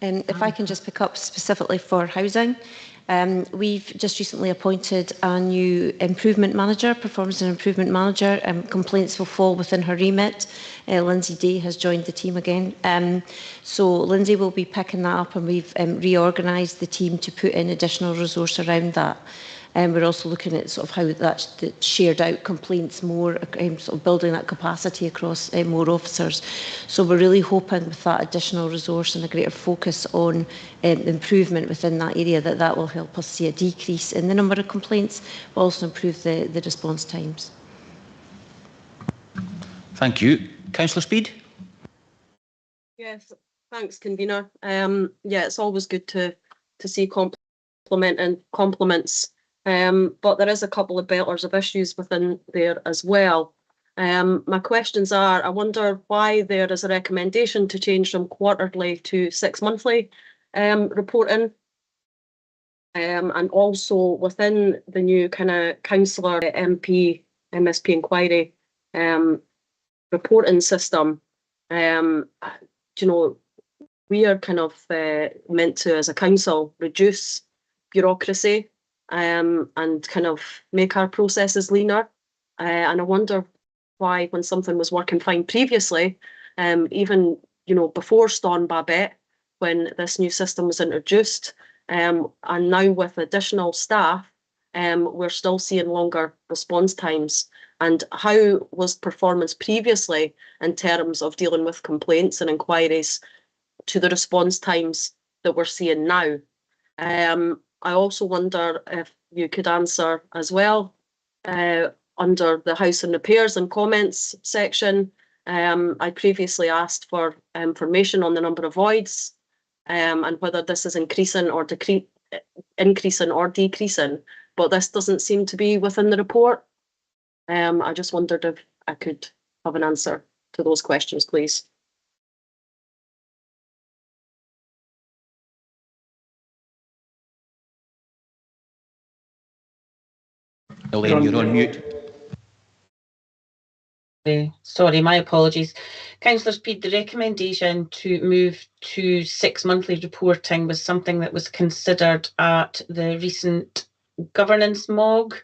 If I can just pick up specifically for housing, we've just recently appointed a new improvement manager, performance and improvement manager. Complaints will fall within her remit. Lindsay Day has joined the team again. So Lindsay will be picking that up, and we've reorganised the team to put in additional resource around that. We're also looking at sort of how that shared out complaints more, sort of building that capacity across more officers. So we're really hoping with that additional resource and a greater focus on improvement within that area, that will help us see a decrease in the number of complaints, but also improve the response times. Thank you. Councillor Speed? Yes, thanks, convener. Yeah, it's always good to see compliments. But there is a couple of belters of issues within there as well. My questions are, I wonder why there is a recommendation to change from quarterly to 6 monthly reporting. And also within the new kind of councillor MSP inquiry reporting system, you know, we are kind of meant to, as a council, reduce bureaucracy and kind of make our processes leaner. And I wonder why, when something was working fine previously, even, you know, before Storm Babette, when this new system was introduced, and now with additional staff, we're still seeing longer response times. And how was performance previously in terms of dealing with complaints and inquiries to the response times that we're seeing now. I also wonder if you could answer as well, under the house and repairs and comments section. I previously asked for information on the number of voids and whether this is increasing or decreasing, but this doesn't seem to be within the report. I just wondered if I could have an answer to those questions, please. Elaine, you're on mute. Sorry, my apologies. Councillor Speed, the recommendation to move to 6 monthly reporting was something that was considered at the recent governance MOG,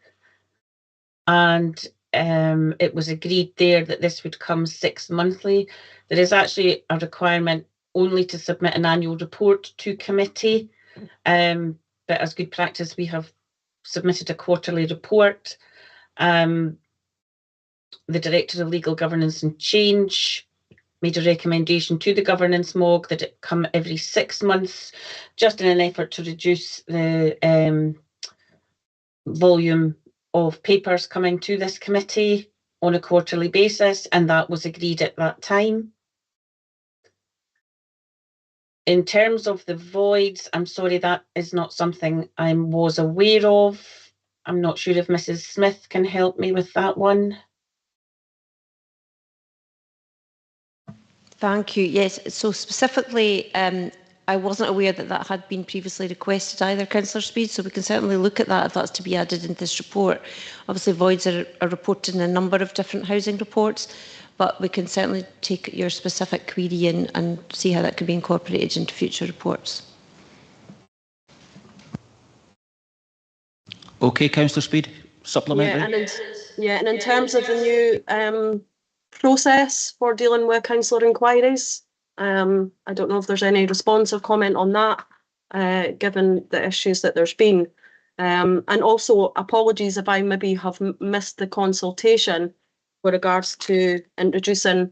and it was agreed there that this would come 6 monthly. There is actually a requirement only to submit an annual report to committee, but as good practice we have submitted a quarterly report. The Director of Legal Governance and Change made a recommendation to the Governance MOG that it come every 6 months, just in an effort to reduce the volume of papers coming to this committee on a quarterly basis, and that was agreed at that time. In terms of the voids, I'm sorry, that is not something I was aware of. I'm not sure if Mrs. Smith can help me with that one. Thank you. Yes, so specifically, I wasn't aware that that had been previously requested either, Councillor Speed, so we can certainly look at that if that's to be added into this report. Obviously, voids are reported in a number of different housing reports, but we can certainly take your specific query in and see how that could be incorporated into future reports. Okay, Councillor Speed, supplementary. And in terms of the new process for dealing with councillor inquiries, I don't know if there's any response or comment on that, given the issues that there's been. And also, apologies if I maybe have missed the consultation with regards to introducing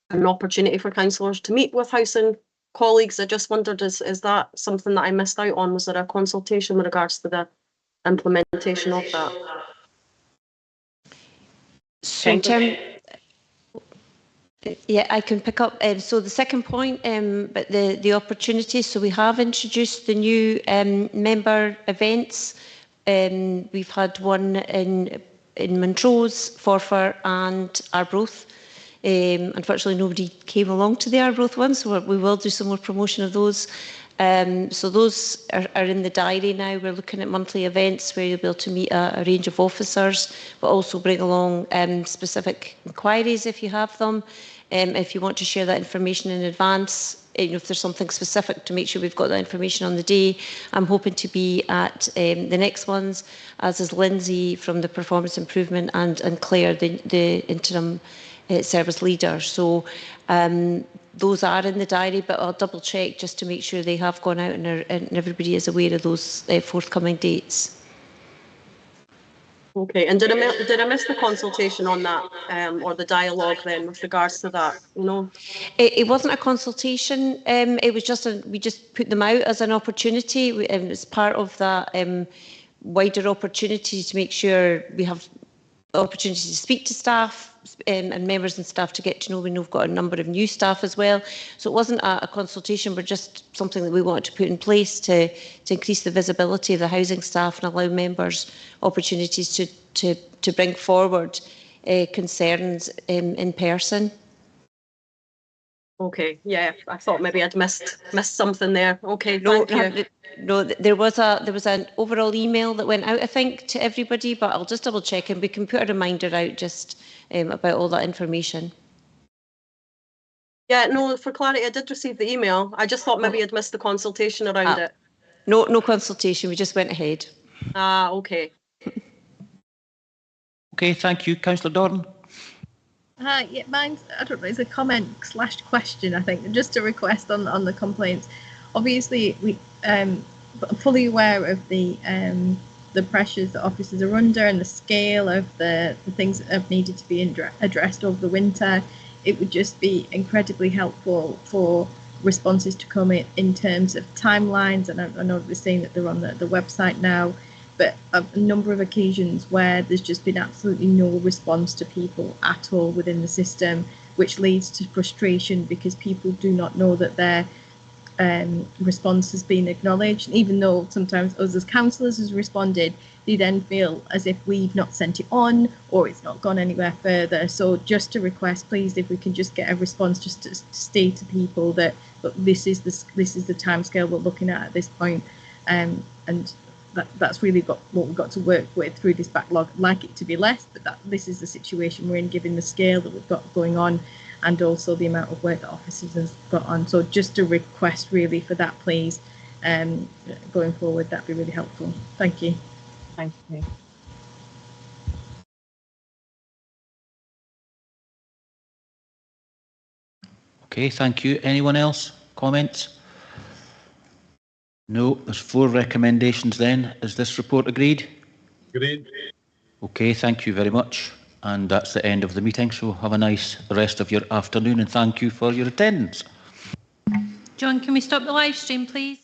an opportunity for councillors to meet with housing colleagues. I just wondered, is that something that I missed out on? Was there a consultation with regards to the implementation of that? So in terms, yeah, I can pick up. So the second point, but the opportunities. So we have introduced the new member events. We've had one in Montrose, Forfar and Arbroath. Unfortunately, nobody came along to the Arbroath one, so we will do some more promotion of those. So those are in the diary now. We're looking at monthly events where you'll be able to meet a range of officers, but also bring along specific inquiries if you have them. If you want to share that information in advance, if there's something specific, to make sure we've got that information on the day. I'm hoping to be at the next ones, as is Lindsay from the Performance Improvement and Claire, the interim service leader. So those are in the diary, but I'll double check just to make sure they have gone out and everybody is aware of those forthcoming dates. Okay, and did I miss the consultation on that, or the dialogue then with regards to that? You know, it wasn't a consultation. It was just we just put them out as an opportunity. It's part of that wider opportunity to make sure we have the opportunity to speak to staff and members and staff to get to know. We know we've got a number of new staff as well. So it wasn't a consultation, but just something that we wanted to put in place to increase the visibility of the housing staff and allow members opportunities to bring forward concerns in person. Okay, yeah, I thought maybe I'd missed something there. Okay, no, thank you. No, there was an overall email that went out, I think, to everybody, but I'll just double check and we can put a reminder out just about all that information. Yeah, no, for clarity, I did receive the email. I just thought maybe I'd missed the consultation around it. No consultation. We just went ahead. Okay. Okay, thank you, Councillor Doran. Yeah, mine's, I don't know, it's a comment / question, I think, just a request on the complaints. Obviously, we I'm fully aware of the pressures that officers are under and the scale of the things that have needed to be addressed over the winter. It would just be incredibly helpful for responses to come in terms of timelines, and I know they're saying that they're on the website now, but a number of occasions where there's just been absolutely no response to people at all within the system, which leads to frustration because people do not know that their response has been acknowledged. And even though sometimes us as councillors has responded, they then feel as if we've not sent it on or it's not gone anywhere further. So just to request, please, if we can just get a response, just to state to people that look, this is the timescale we're looking at this point, and that's really what we've got to work with through this backlog. I'd like it to be less, but this is the situation we're in, given the scale that we've got going on, and also the amount of work that officers have got on. So just a request really for that, please, going forward, that'd be really helpful. Thank you. Thank you. Okay, thank you. Anyone else? Comments? No, there's 4 recommendations then. Is this report agreed? Agreed. Okay, thank you very much. And that's the end of the meeting, so have a nice rest of your afternoon and thank you for your attendance. John, can we stop the live stream, please?